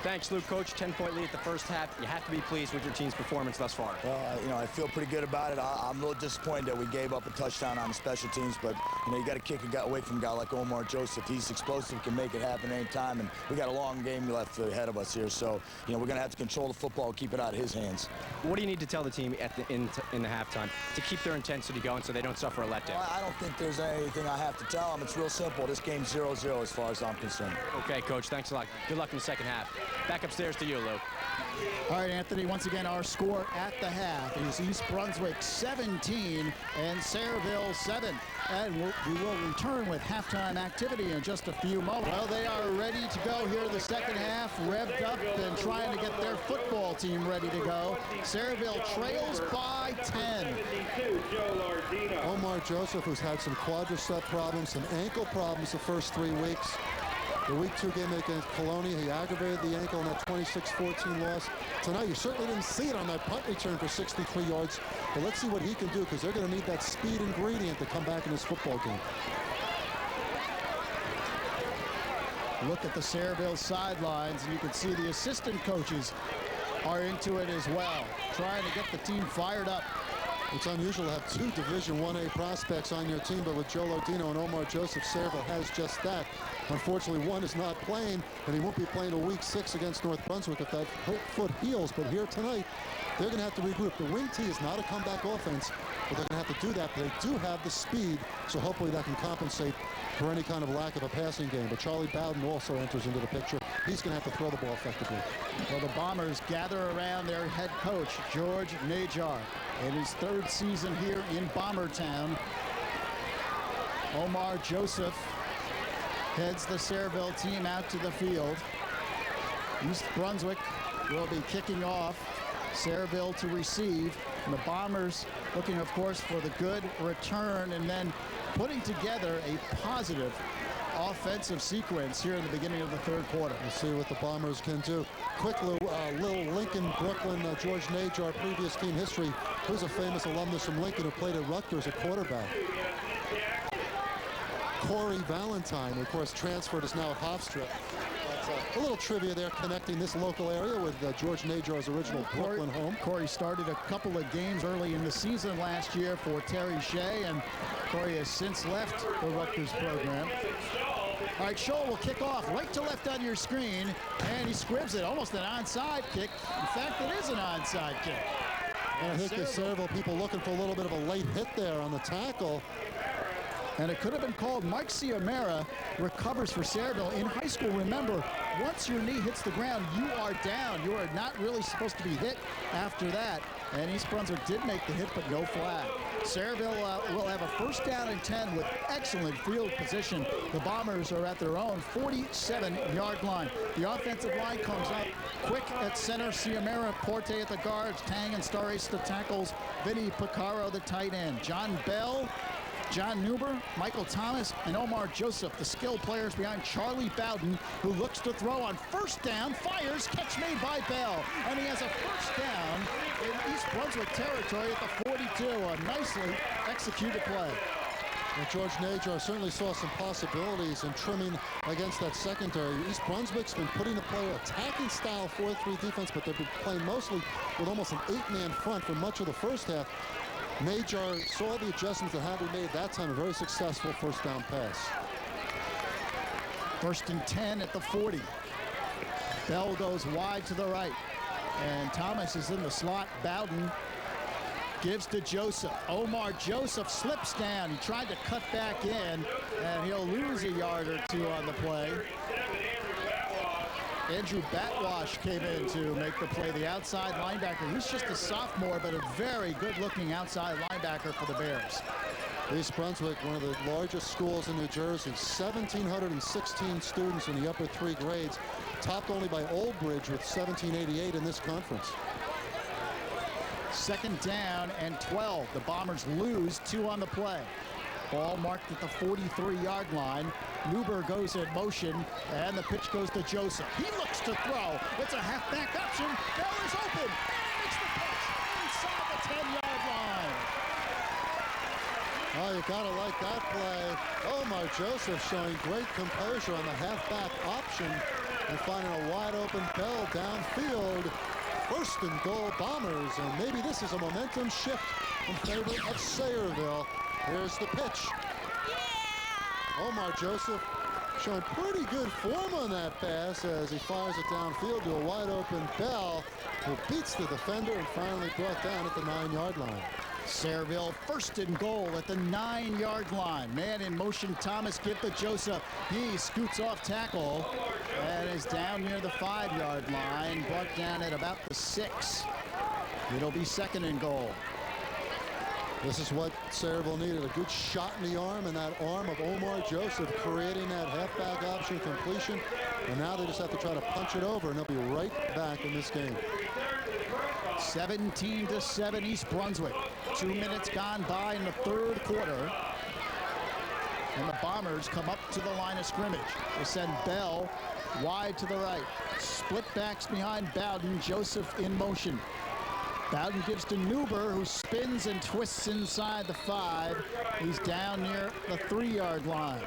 Speaker 3: Thanks, Luke. Coach, 10-point lead at the first half. You have to be pleased with your team's performance thus far.
Speaker 4: Well, I feel pretty good about it. I'm a little disappointed that we gave up a touchdown on the special teams, but, you got to kick a guy away from a guy like Omar Joseph. He's explosive, can make it happen anytime, and we got a long game left ahead of us here. So, we're going to have to control the football, keep it out of his hands.
Speaker 3: What do you need to tell the team in the halftime to keep their intensity going so they don't suffer a letdown?
Speaker 4: Well, I don't think there's anything I have to tell them. It's real simple. This game's 0-0 as far as I'm concerned.
Speaker 3: Okay, Coach. Thanks a lot. Good luck in the second half. Back upstairs to you, Luke.
Speaker 1: All right, Anthony, once again, our score at the half is East Brunswick 17 and Sayreville 7. And we will return with halftime activity in just a few moments. Well, they are ready to go here in the second half, revved up and trying to get their football team ready to go. Sayreville trails by 10.
Speaker 2: Omar Joseph, who's had some quadricep problems, some ankle problems the first 3 weeks. The week 2 game against Colonia, he aggravated the ankle in that 26-14 loss. Tonight, you certainly didn't see it on that punt return for 63 yards. But let's see what he can do, because they're going to need that speed ingredient to come back in this football game.
Speaker 1: Look at the Sayreville sidelines, and you can see the assistant coaches are into it as well, trying to get the team fired up.
Speaker 2: It's unusual to have 2 Division 1A prospects on your team, but with Joe Lodino and Omar Joseph, Sayreville has just that. Unfortunately, one is not playing, and he won't be playing till week 6 against North Brunswick if that foot heals. But here tonight, they're going to have to regroup. The wing tee is not a comeback offense, but they're going to have to do that. But they do have the speed, so hopefully that can compensate for any kind of lack of a passing game. But Charlie Bowden also enters into the picture. He's going to have to throw the ball effectively.
Speaker 1: Well, the Bombers gather around their head coach, George Najar, in his 3rd season here in Bombertown. Omar Joseph heads the Sayreville team out to the field. East Brunswick will be kicking off. Sayreville to receive. And the Bombers looking, of course, for the good return and then putting together a positive offensive sequence here in the beginning of the 3rd quarter.
Speaker 2: We'll see what the Bombers can do. Quick little Lincoln, Brooklyn, George Najar, previous team history. Who's a famous alumnus from Lincoln who played at Rutgers at quarterback. Corey Valentine, who of course transferred, is now at Hofstra. A little trivia there connecting this local area with George Najar's original Brooklyn home.
Speaker 1: Corey started a couple of games early in the season last year for Terry Shea, and Corey has since left the Rutgers program. All right, Scholl will kick off right to left on your screen, and he squibs it. Almost an onside kick. In fact, it is an onside kick.
Speaker 2: And I think the Sayreville people looking for a little bit of a late hit there on the tackle.
Speaker 1: And it could have been called. Mike Ciamera recovers for Sayreville. In high school, remember, once your knee hits the ground, you are down. You are not really supposed to be hit after that. And East Brunswick did make the hit, but no flag. Sayreville will have a 1st down and 10 with excellent field position. The Bombers are at their own 47-yard line. The offensive line comes up quick at center. Ciamera, Porte at the guards. Tang and Starace the tackles. Vinny Picaro the tight end. John Bell, John Neuber, Michael Thomas, and Omar Joseph, the skilled players behind Charlie Bowden, who looks to throw on 1st down, fires, catch made by Bell. And he has a 1st down in East Brunswick territory at the 42. A nicely executed play.
Speaker 2: And George Najar certainly saw some possibilities in trimming against that secondary. East Brunswick's been putting the player attacking style 4-3 defense, but they've been playing mostly with almost an 8-man front for much of the 1st half. Najar saw the adjustments that had to be made that time. A very successful 1st down pass.
Speaker 1: 1st and 10 at the 40. Bell goes wide to the right. And Thomas is in the slot. Bowden gives to Joseph. Omar Joseph slips down. He tried to cut back in, and he'll lose a yard or 2 on the play. Andrew Batwash came in to make the play, the outside linebacker. He's just a sophomore, but a very good-looking outside linebacker for the Bears.
Speaker 2: East Brunswick, one of the largest schools in New Jersey, 1,716 students in the upper 3 grades, topped only by Old Bridge with 1,788 in this conference.
Speaker 1: 2nd down and 12. The Bombers lose 2 on the play. Ball marked at the 43-yard line. Neuber goes in motion, and the pitch goes to Joseph. He looks to throw. It's a halfback option. Bell is open. Makes the pitch inside the 10-yard line.
Speaker 2: Oh, you gotta like that play. Omar Joseph showing great composure on the halfback option and finding a wide open Bell downfield. 1st and goal Bombers, and maybe this is a momentum shift in favor of Sayreville. Here's the pitch. Omar Joseph showing pretty good form on that pass as he fires it downfield to a wide open Bell, who beats the defender and finally brought down at the 9-yard line.
Speaker 1: Sayreville 1st and goal at the 9-yard line. Man in motion, Thomas give to Joseph. He scoots off tackle and is down near the 5-yard line, brought down at about the 6. It'll be 2nd and goal.
Speaker 2: This is what Sayreville needed, a good shot in the arm, and that arm of Omar Joseph creating that halfback option completion. And now they just have to try to punch it over, and they'll be right back in this game.
Speaker 1: 17-7 East Brunswick. 2 minutes gone by in the 3rd quarter. And the Bombers come up to the line of scrimmage. They send Bell wide to the right. Split backs behind Bowden. Joseph in motion. Bowden gives to Neuber, who spins and twists inside the 5. He's down near the 3-yard line.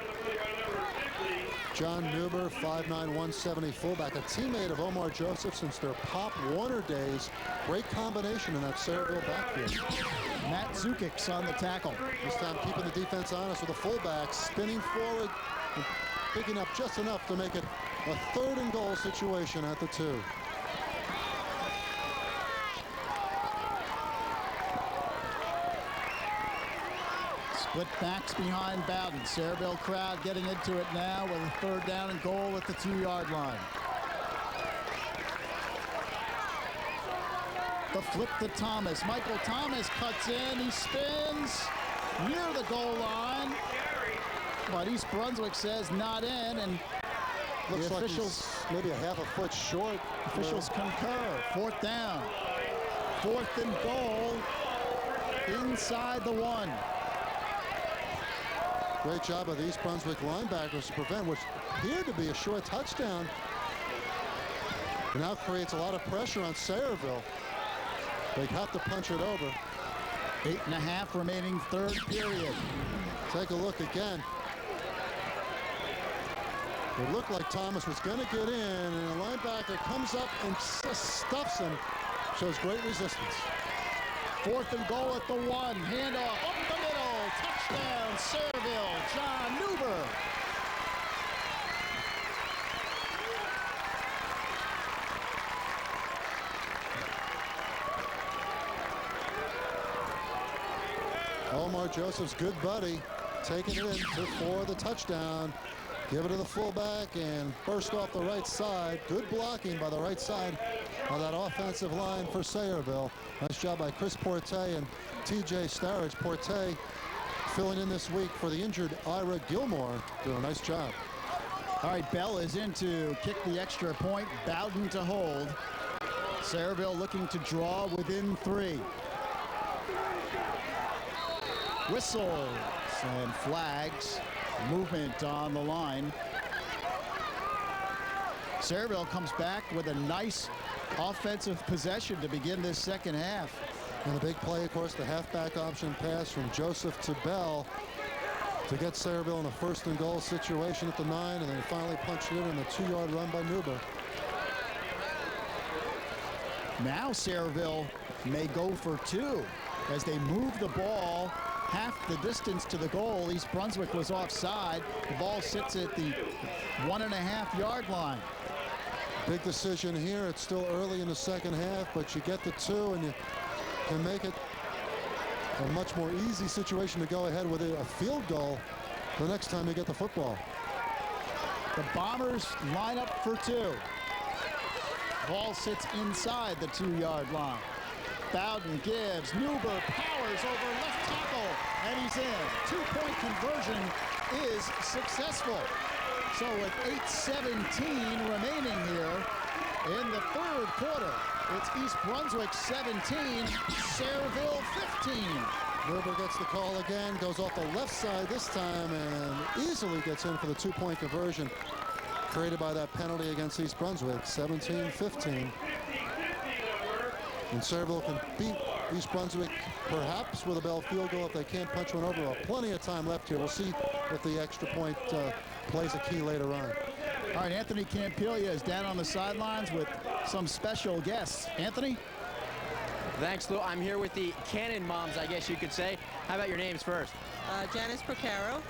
Speaker 2: John Neuber, 5'9", 170 fullback, a teammate of Omar Joseph since their Pop Warner days. Great combination in that Sayreville backfield.
Speaker 1: Matt Zukic's on the tackle.
Speaker 2: This time keeping the defense honest with the fullback, spinning forward, picking up just enough to make it a 3rd and goal situation at the 2.
Speaker 1: Split backs behind Bowden. Sayreville crowd getting into it now with a 3rd down and goal at the 2-yard line. The flip to Thomas. Michael Thomas cuts in. He spins near the goal line. But East Brunswick says not in, and
Speaker 2: Looks
Speaker 1: the
Speaker 2: like
Speaker 1: officials,
Speaker 2: he's maybe a half a foot short.
Speaker 1: officials concur. 4th down. 4th and goal inside the 1.
Speaker 2: Great job of the East Brunswick linebackers to prevent what appeared to be a short touchdown. It now creates a lot of pressure on Sayreville. They have to punch it over.
Speaker 1: 8.5 remaining 3rd period.
Speaker 2: Take a look again. It looked like Thomas was going to get in, and the linebacker comes up and stuffs him. Shows great resistance.
Speaker 1: 4th and goal at the 1. Handoff up the middle. Touchdown, Sayreville. John Newber.
Speaker 2: Omar Joseph's good buddy taking it in for the touchdown. Give it to the fullback and burst off the right side. Good blocking by the right side of that offensive line for Sayreville. Nice job by Chris Porte and TJ Starridge. Porte filling in this week for the injured Ira Gilmore. Doing a nice job.
Speaker 1: All right, Bell is in to kick the extra point. Bowden to hold. Sayreville looking to draw within 3. Whistles and flags. Movement on the line. Sayreville comes back with a nice offensive possession to begin this 2nd half.
Speaker 2: And the big play, of course, the halfback option pass from Joseph to Bell to get Sayreville in a 1st and goal situation at the 9, and then finally punched it in the 2-yard run by Newber.
Speaker 1: Now Sayreville may go for 2 as they move the ball half the distance to the goal. East Brunswick was offside. The ball sits at the 1.5-yard line.
Speaker 2: Big decision here. It's still early in the 2nd half, but you get the 2 and you can make it a much more easy situation to go ahead with a field goal the next time you get the football.
Speaker 1: The Bombers line up for 2. Ball sits inside the 2-yard line. Bowden gives. Newber powers over left tackle, and he's in. 2-point conversion is successful. So with 8:17 remaining here in the 3rd quarter, it's East Brunswick 17, Sayreville 15.
Speaker 2: Newber gets the call again, goes off the left side this time, and easily gets in for the 2-point conversion created by that penalty against East Brunswick, 17-15. And Sayreville can beat East Brunswick perhaps with a Bell field goal if they can't punch one over. Well, plenty of time left here. We'll see if the extra point plays a key later on.
Speaker 1: All right, Anthony Campilia is down on the sidelines with some special guests. Anthony?
Speaker 3: Thanks, Lou. I'm here with the Cannon moms, I guess you could say. How about your names first?
Speaker 5: Janice Procaro,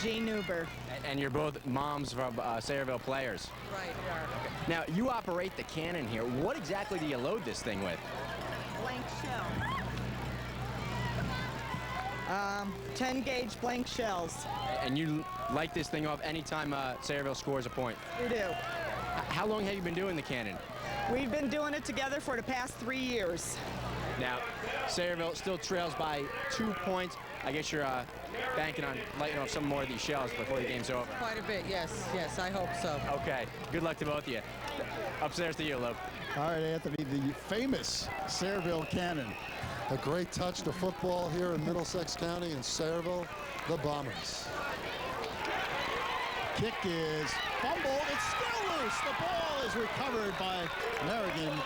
Speaker 5: Jean Newber.
Speaker 3: And you're both moms from Sayreville players.
Speaker 5: Right, we are.
Speaker 3: Now, you operate the cannon here. What exactly do you load this thing with?
Speaker 5: Blank shell. 10-gauge blank shells.
Speaker 3: And you light this thing off anytime Sayreville scores a point.
Speaker 5: We do.
Speaker 3: How long have you been doing the cannon?
Speaker 5: We've been doing it together for the past 3 years.
Speaker 3: Now, Sayreville still trails by 2 points. I guess you're banking on lighting off some more of these shells before the game's over.
Speaker 5: Quite a bit, yes, I hope so.
Speaker 3: Okay, good luck to both of you. Upstairs to you, Lou.
Speaker 1: All right, Anthony, the famous Sayreville cannon.
Speaker 2: A great touch to football here in Middlesex County, and Sayreville, the Bombers.
Speaker 1: Kick is fumbled. It's still loose. The ball is recovered by Merrigan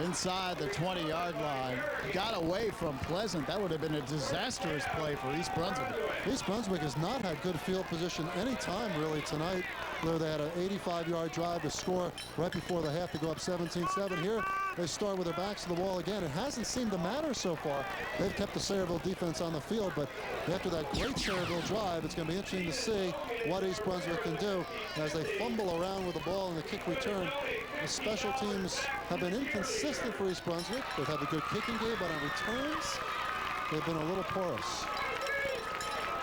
Speaker 1: inside the 20-yard line. Got away from Pleasant. That would have been a disastrous play for East Brunswick.
Speaker 2: East Brunswick has not had good field position any time really tonight. They had an 85-yard drive to score right before the half to go up 17-7 here. they start with their backs to the wall again. It hasn't seemed to matter so far. They've kept the Sayreville defense on the field, but after that great Sayreville drive, it's going to be interesting to see what East Brunswick can do as they fumble around with the ball in the kick return. The special teams have been inconsistent for East Brunswick. They've had a good kicking game, but on returns, they've been a little porous.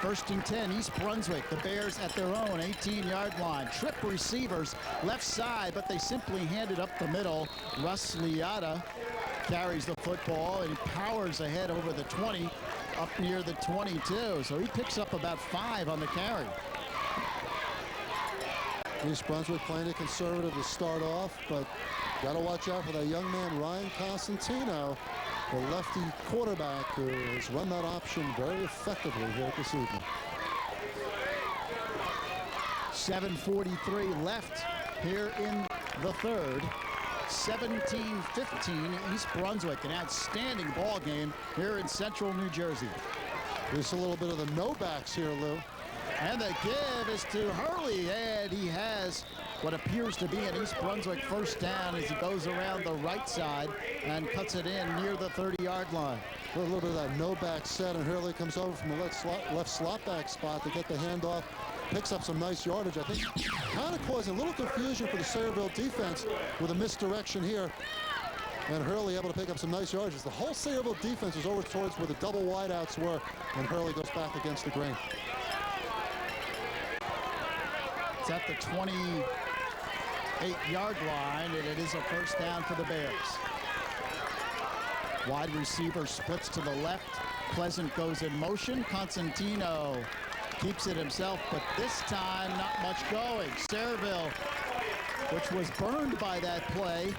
Speaker 1: 1st and 10, East Brunswick. The Bears at their own 18-yard line. Trip receivers left side, but they simply hand it up the middle. Russ Liotta carries the football and he powers ahead over the 20, up near the 22. So he picks up about 5 on the carry.
Speaker 2: East Brunswick playing it conservative to start off, but got to watch out for that young man, Ryan Constantino, the lefty quarterback who has run that option very effectively here this evening.
Speaker 1: 7:43 left here in the third. 17-15 East Brunswick. An outstanding ball game here in central New Jersey.
Speaker 2: There's a little bit of the no-backs here, Lou.
Speaker 1: And the give is to Hurley, and he has what appears to be an East Brunswick first down as he goes around the right side and cuts it in near the 30-yard line.
Speaker 2: A little bit of that no-back set, and Hurley comes over from the left slot back spot to get the handoff. Picks up some nice yardage. I think kind of causing a little confusion for the Sayreville defense with a misdirection here. And Hurley able to pick up some nice yardage. The whole Sayreville defense is over towards where the double wideouts were, and Hurley goes back against the grain.
Speaker 1: It's at the 28-yard line, and it is a first down for the Bears. Wide receiver splits to the left. Pleasant goes in motion. Constantino keeps it himself, but this time not much going. Sayreville, which was burned by that play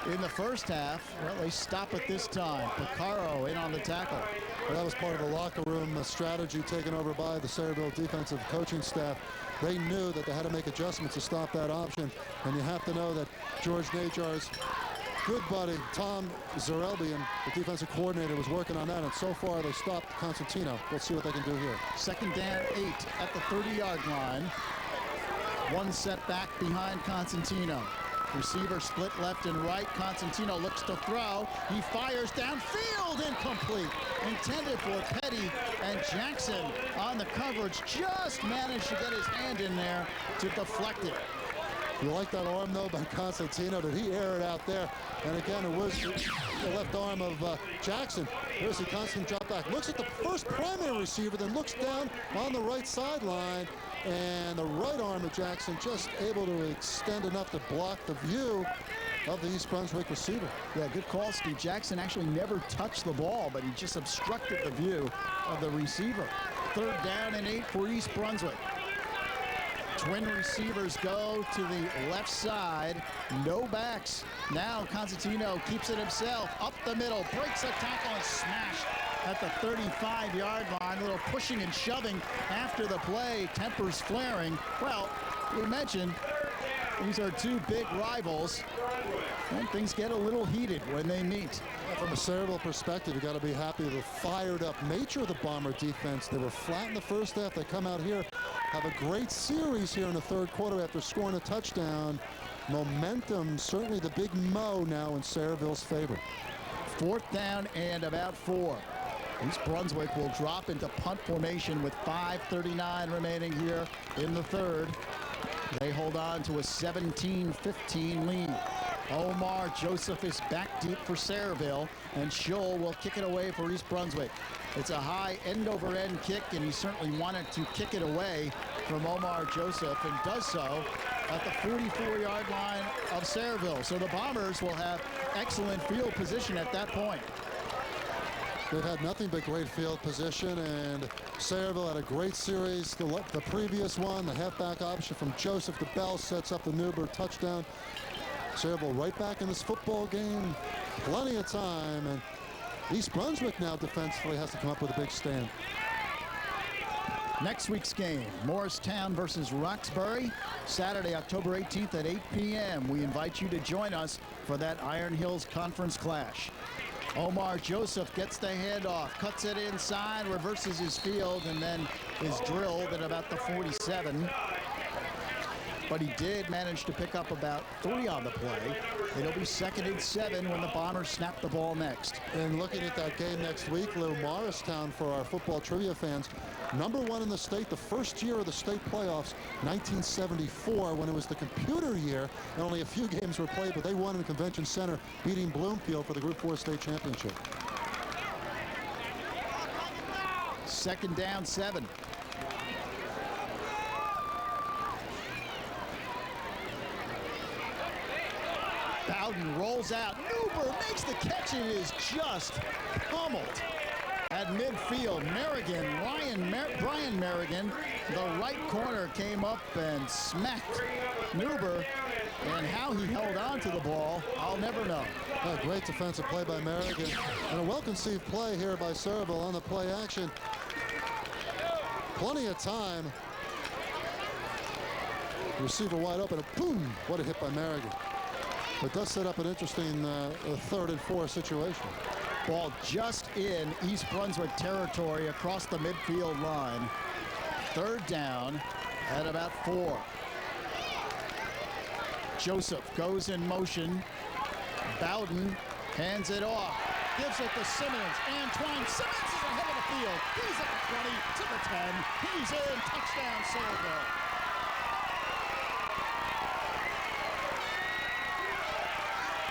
Speaker 1: in the first half, well, they stop it this time. Picaro in on the tackle.
Speaker 2: Well, that was part of the locker room strategy taken over by the Sayreville defensive coaching staff. They knew that they had to make adjustments to stop that option, and you have to know that George Najar's good buddy, Tom Zarelbian, the defensive coordinator, was working on that, and so far they stopped Constantino. We'll see what they can do here. 2nd
Speaker 1: down 8 at the 30-yard line. One set back behind Constantino. Receiver split left and right. Constantino looks to throw. He fires downfield, incomplete. Intended for Petty, and Jackson on the coverage just managed to get his hand in there to deflect it.
Speaker 2: You like that arm, though, by Constantino? Did he air it out there? And again, it was the left arm of Jackson. Here's the constant drop back. Looks at the first primary receiver, then looks down on the right sideline. And the right arm of Jackson just able to extend enough to block the view of the East Brunswick receiver.
Speaker 1: Yeah, good call, Steve. Jackson actually never touched the ball, but he just obstructed the view of the receiver. 3rd down and 8 for East Brunswick. Twin receivers go to the left side. No backs. Now Constantino keeps it himself. Up the middle. Breaks a tackle and smashed at the 35-yard line. A little pushing and shoving after the play. Tempers flaring. Well, we mentioned these are two big rivals, and things get a little heated when they meet.
Speaker 2: From a Sayreville perspective, you got to be happy with the fired-up nature of the Bomber defense. They were flat in the first half. They come out here, have a great series here in the third quarter after scoring a touchdown. Momentum, certainly the big mo now in Sayreville's favor.
Speaker 1: 4th down and about 4. East Brunswick will drop into punt formation with 5:39 remaining here in the third. They hold on to a 17-15 lead. Omar Joseph is back deep for Sayreville, and Schull will kick it away for East Brunswick. It's a high end-over-end kick, and he certainly wanted to kick it away from Omar Joseph, and does so at the 44-yard line of Sayreville. So the Bombers will have excellent field position at that point.
Speaker 2: They've had nothing but great field position, and Sayreville had a great series. The previous one, the halfback option from Joseph to Bell, sets up the Newburgh touchdown. Sayreville right back in this football game. Plenty of time, and East Brunswick now defensively has to come up with a big stand.
Speaker 1: Next week's game, Morristown versus Roxbury, Saturday, October 18th at 8 p.m. We invite you to join us for that Iron Hills Conference clash. Omar Joseph gets the handoff, cuts it inside, reverses his field, and then is drilled at about the 47. but he did manage to pick up about 3 on the play. It'll be 2nd and 7 when the Bombers snap the ball next.
Speaker 2: And looking at that game next week, Lou, Morristown, for our football trivia fans, #1 in the state, the first year of the state playoffs, 1974, when it was the computer year, and only a few games were played, but they won in the Convention Center, beating Bloomfield for the Group 4 state championship.
Speaker 1: 2nd down 7. Bowden rolls out. Newber makes the catch. It is just pummeled at midfield. Merrigan, Brian Merrigan, the right corner, came up and smacked Newber. And how he held on to the ball, I'll never know.
Speaker 2: A great defensive play by Merrigan. And a well-conceived play here by Sayreville on the play action. Plenty of time. Receiver wide open. And boom! What a hit by Merrigan. It does set up an interesting 3rd and 4 situation.
Speaker 1: Ball just in East Brunswick territory across the midfield line. 3rd down at about 4. Joseph goes in motion. Bowden hands it off. Gives it to Simmons. Antoine Simmons is ahead of the field. He's at the 20 to the 10. He's in. Touchdown, Sayreville.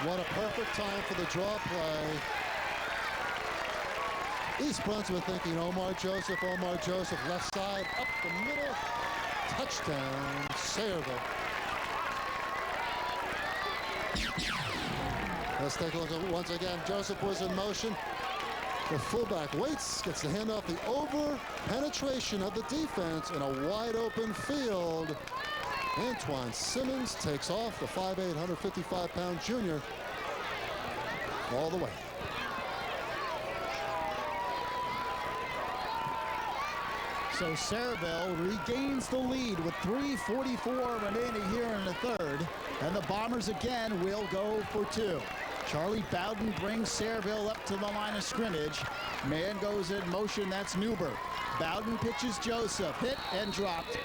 Speaker 2: What a perfect time for the draw play. East Brunswick thinking Omar Joseph, left side, up the middle. Touchdown, Sayreville. Let's take a look at it once again. Joseph was in motion. The fullback waits, gets the handoff, the over penetration of the defense in a wide open field. Antoine Simmons takes off, the 5'8", 155-pound junior, all the way.
Speaker 1: So Sayreville regains the lead with 3:44 remaining here in the 3rd. And the Bombers again will go for 2. Charlie Bowden brings Sayreville up to the line of scrimmage. Man goes in motion, that's Newber. Bowden pitches Joseph, hit and dropped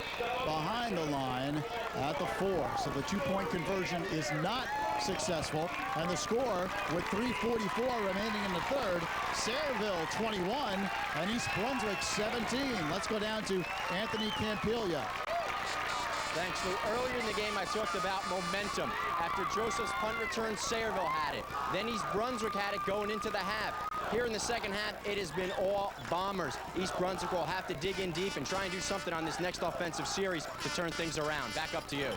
Speaker 1: behind the line at the 4. So the 2-point conversion is not successful. And the score with 3:44 remaining in the 3rd, Sayreville 21 and East Brunswick 17. Let's go down to Anthony Campiglia.
Speaker 3: Thanks, Lou. Earlier in the game, I talked about momentum. After Joseph's punt return, Sayreville had it. Then East Brunswick had it going into the half. Here in the second half, it has been all Bombers. East Brunswick will have to dig in deep and try and do something on this next offensive series to turn things around. Back up to you.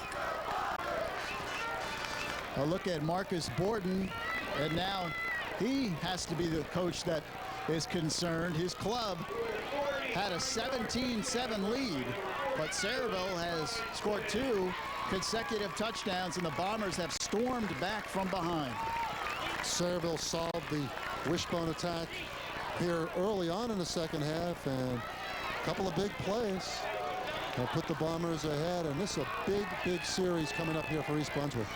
Speaker 1: A look at Marcus Borden, and now he has to be the coach that is concerned. His club had a 17-7 lead, but Sayreville has scored 2 consecutive touchdowns, and the Bombers have stormed back from behind.
Speaker 2: Sayreville solved the wishbone attack here early on in the second half, and a couple of big plays that put the Bombers ahead, and this is a big, big series coming up here for East Brunswick.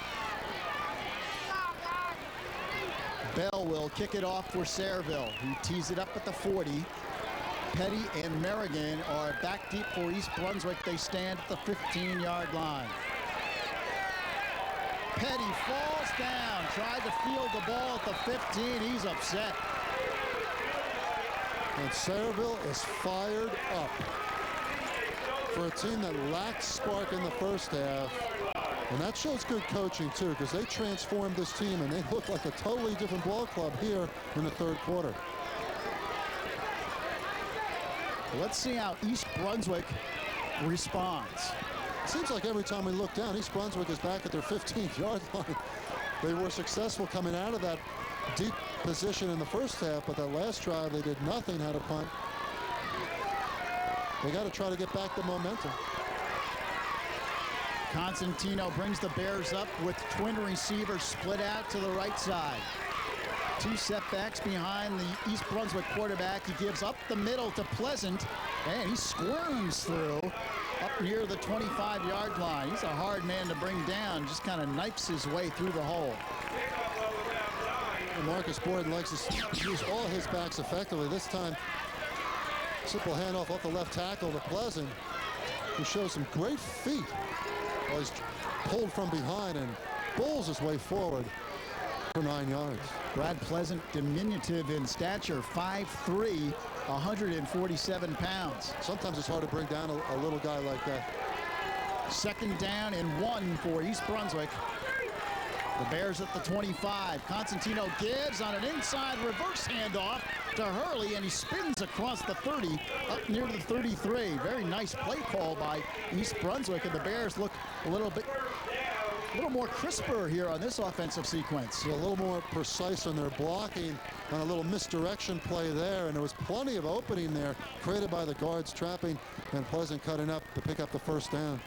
Speaker 1: Bell will kick it off for Sayreville. He tees it up at the 40. Petty and Merrigan are back deep for East Brunswick. They stand at the 15-yard line. Petty falls down, tried to field the ball at the 15. He's upset.
Speaker 2: And Sayreville is fired up. For a team that lacked spark in the first half, and that shows good coaching too, because they transformed this team and they look like a totally different ball club here in the 3rd quarter.
Speaker 1: Let's see how East Brunswick responds.
Speaker 2: Seems like every time we look down, East Brunswick is back at their 15th-yard line. They were successful coming out of that deep position in the first half, but that last drive they did nothing, had a punt. They got to try to get back the momentum.
Speaker 1: Constantino brings the Bears up with twin receivers split out to the right side. 2 setbacks behind the East Brunswick quarterback. He gives up the middle to Pleasant, and he squirms through up near the 25-yard line. He's a hard man to bring down, just kind of knifes his way through the hole.
Speaker 2: And Marcus Borden likes to use all his backs effectively. This time, simple handoff off the left tackle to Pleasant. who shows some great feet. Well, he's pulled from behind and bowls his way forward for 9 yards.
Speaker 1: Brad Pleasant, diminutive in stature, 5'3", 147 pounds.
Speaker 2: Sometimes it's hard to bring down a little guy like that.
Speaker 1: 2nd down and 1 for East Brunswick. The Bears at the 25. Constantino gives on an inside reverse handoff to Hurley, and he spins across the 30 up near the 33. Very nice play call by East Brunswick, and the Bears look a little more crisper here on this offensive sequence.
Speaker 2: A little more precise on their blocking on a little misdirection play there, and there was plenty of opening there created by the guards trapping, and Pleasant cutting up to pick up the 1st down.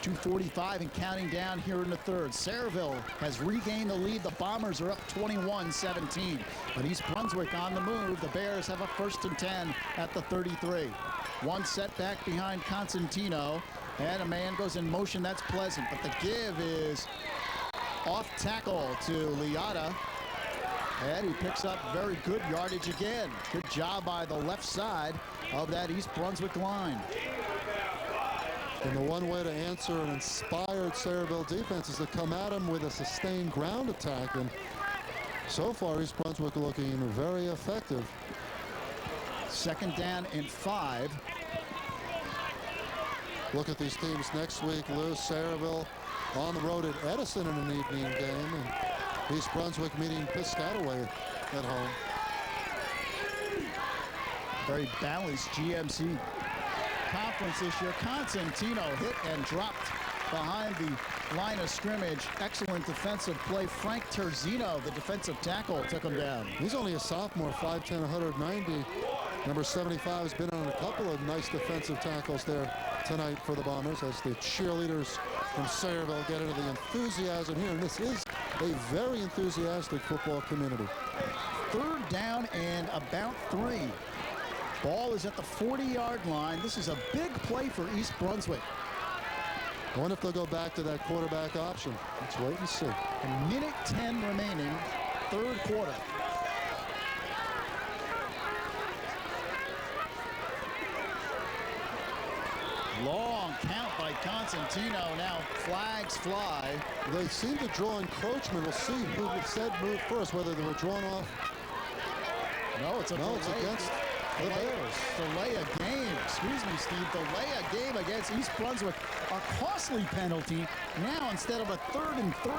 Speaker 1: 2:45 and counting down here in the 3rd. Sayreville has regained the lead. The Bombers are up 21-17. But East Brunswick on the move. The Bears have a 1st and 10 at the 33. One setback behind Constantino. And a man goes in motion. That's Pleasant. But the give is off tackle to Liotta. And he picks up very good yardage again. Good job by the left side of that East Brunswick line.
Speaker 2: And the one way to answer an inspired Sayreville defense is to come at him with a sustained ground attack. And so far, East Brunswick looking very effective.
Speaker 1: 2nd down and 5.
Speaker 2: Look at these teams next week. Lou, Sayreville on the road at Edison in an evening game. And East Brunswick meeting Piscataway at home.
Speaker 1: Very balanced GMC conference this year. Constantino hit and dropped behind the line of scrimmage. Excellent defensive play. Frank Terzino, the defensive tackle, took him down.
Speaker 2: He's only a sophomore, 5'10", 190. Number 75 has been on a couple of nice defensive tackles there tonight for the Bombers as the cheerleaders from Sayreville get into the enthusiasm here. And this is a very enthusiastic football community.
Speaker 1: 3rd down and about 3. Ball is at the 40-yard line. This is a big play for East Brunswick.
Speaker 2: I wonder if they'll go back to that quarterback option. Let's wait and see.
Speaker 1: A minute 10 remaining, 3rd quarter. Long count by Constantino. Now flags fly.
Speaker 2: They seem to draw encroachment. We'll see who said move first, whether they were drawn off.
Speaker 1: No, it's against
Speaker 2: the Bears.
Speaker 1: Delay a game. Excuse me, Steve. Delay a game against East Brunswick. A costly penalty. Now instead of a 3rd and 3,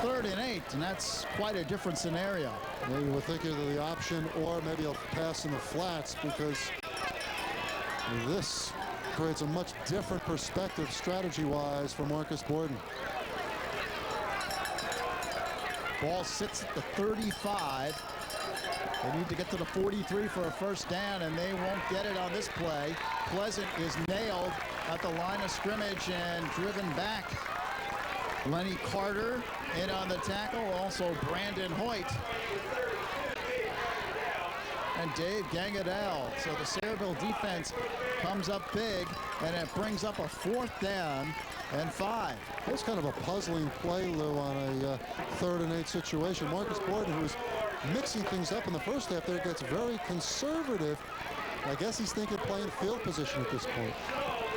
Speaker 1: 3rd and 8. And that's quite a different scenario.
Speaker 2: Maybe we're thinking of the option or maybe a pass in the flats, because this creates a much different perspective strategy-wise for Marcus Borden.
Speaker 1: Ball sits at the 35. They need to get to the 43 for a 1st down, and they won't get it on this play. Pleasant is nailed at the line of scrimmage and driven back. Lenny Carter in on the tackle, also Brandon Hoyt. And Dave Gangadel. So the Sayreville defense comes up big, and it brings up a 4th down and 5.
Speaker 2: That's kind of a puzzling play, Lou, on a 3rd and 8 situation. Marcus Borden, who was mixing things up in the 1st half there, gets very conservative. I guess he's thinking playing field position at this point.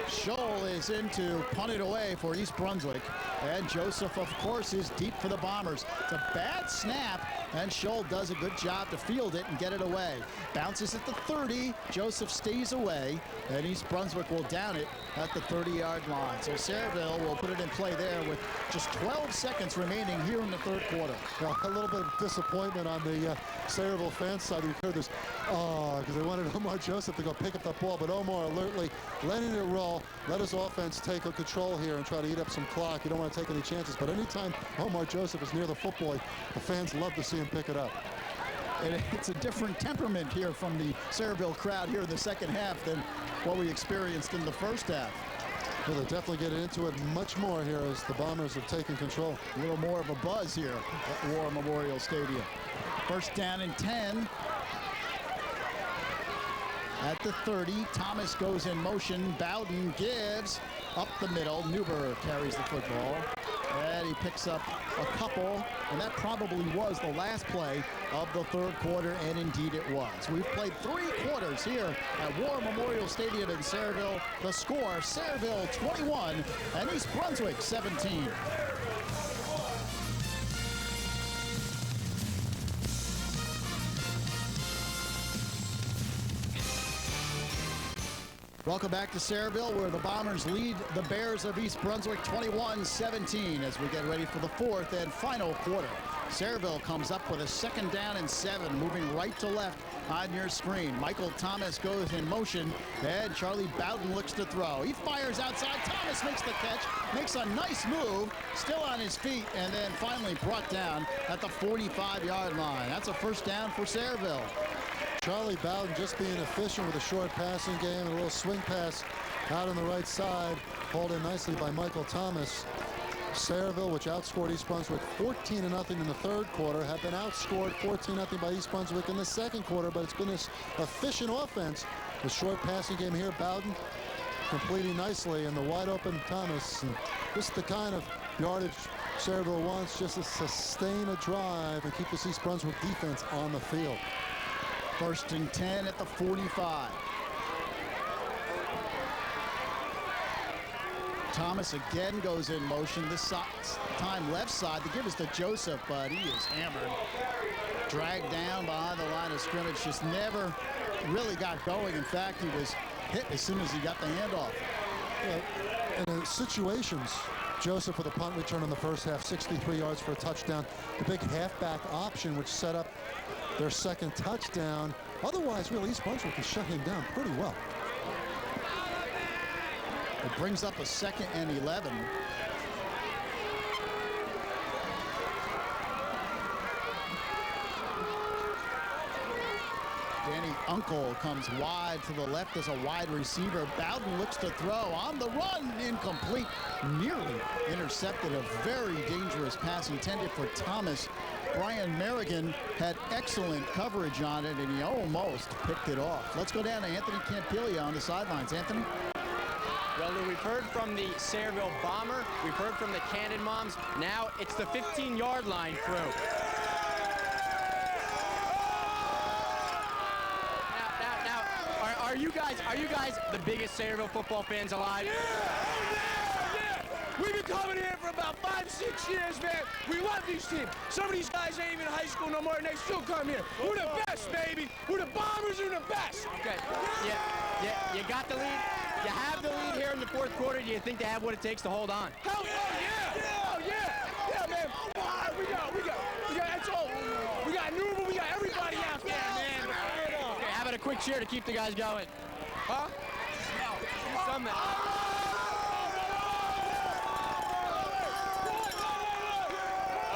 Speaker 1: Scholl is in to punt it away for East Brunswick. And Joseph, of course, is deep for the Bombers. It's a bad snap, and Scholl does a good job to field it and get it away. Bounces at the 30. Joseph stays away, and East Brunswick will down it at the 30-yard line. So Sayreville will put it in play there with just 12 seconds remaining here in the 3rd quarter.
Speaker 2: Well, a little bit of disappointment on the Sayreville fan side. We heard this, because they wanted Omar Joseph to go pick up that ball, but Omar alertly letting it roll, let his offense take control here and try to eat up some clock. You don't want to take any chances, but anytime Omar Joseph is near the football, the fans love to see him pick it up.
Speaker 1: And it's a different temperament here from the Sayreville crowd here in the 2nd half than what we experienced in the 1st half.
Speaker 2: Well, they're definitely getting into it much more here as the Bombers have taken control.
Speaker 1: A little more of a buzz here at War Memorial Stadium. 1st down and 10. At the 30, Thomas goes in motion. Bowden gives up the middle. Newberg carries the football. And he picks up a couple, and that probably was the last play of the third quarter, and indeed it was. We've played 3 quarters here at War Memorial Stadium in Sayreville. The score, Sayreville 21 and East Brunswick 17. Welcome back to Sayreville, where the Bombers lead the Bears of East Brunswick 21-17 as we get ready for the 4th and final quarter. Sayreville comes up with a 2nd down and 7, moving right to left on your screen. Michael Thomas goes in motion, and Charlie Bowden looks to throw. He fires outside. Thomas makes the catch, makes a nice move, still on his feet, and then finally brought down at the 45-yard line. That's a 1st down for Sayreville.
Speaker 2: Charlie Bowden just being efficient with a short passing game and a little swing pass out on the right side, hauled in nicely by Michael Thomas. Sayreville, which outscored East Brunswick 14-0 in the third quarter, have been outscored 14-0 by East Brunswick in the second quarter, but it's been this efficient offense. The short passing game here, Bowden completing nicely, and the wide open Thomas. And just the kind of yardage Sayreville wants, just to sustain a drive and keep this East Brunswick defense on the field.
Speaker 1: 1st and 10 at the 45. Thomas again goes in motion, this time left side. The give is to Joseph, but he is hammered. Dragged down behind the line of scrimmage, just never really got going. In fact, he was hit as soon as he got the handoff.
Speaker 2: In the situations, Joseph with a punt return in the first half, 63 yards for a touchdown. The big halfback option, which set up their 2nd touchdown. Otherwise, really, East Brunswick has shut him down pretty well.
Speaker 1: It brings up a 2nd and 11. Danny Uncle comes wide to the left as a wide receiver. Bowden looks to throw on the run, incomplete, nearly intercepted. A very dangerous pass intended for Thomas. Brian Merrigan had excellent coverage on it, and he almost picked it off. Let's go down to Anthony Campilia on the sidelines. Anthony?
Speaker 3: Well, Lou, we've heard from the Sayreville Bomber. We've heard from the Cannon Moms. Now it's the 15-yard line crew. Now, are you guys the biggest Sayreville football fans alive?
Speaker 6: We've been coming here for about 5-6 years, man. We love these teams. Some of these guys ain't even in high school no more, and they still come here. We're the best, baby. We're the Bombers, are the best.
Speaker 3: Okay. Yeah, you got the lead. You have the lead here in the 4th quarter. Do you think they have what it takes to hold on?
Speaker 6: Oh, yeah, man. We got, that's all. We got Newman, we got everybody out there, man.
Speaker 3: Okay, how about a quick cheer to keep the guys going?
Speaker 6: Huh?
Speaker 3: Do something.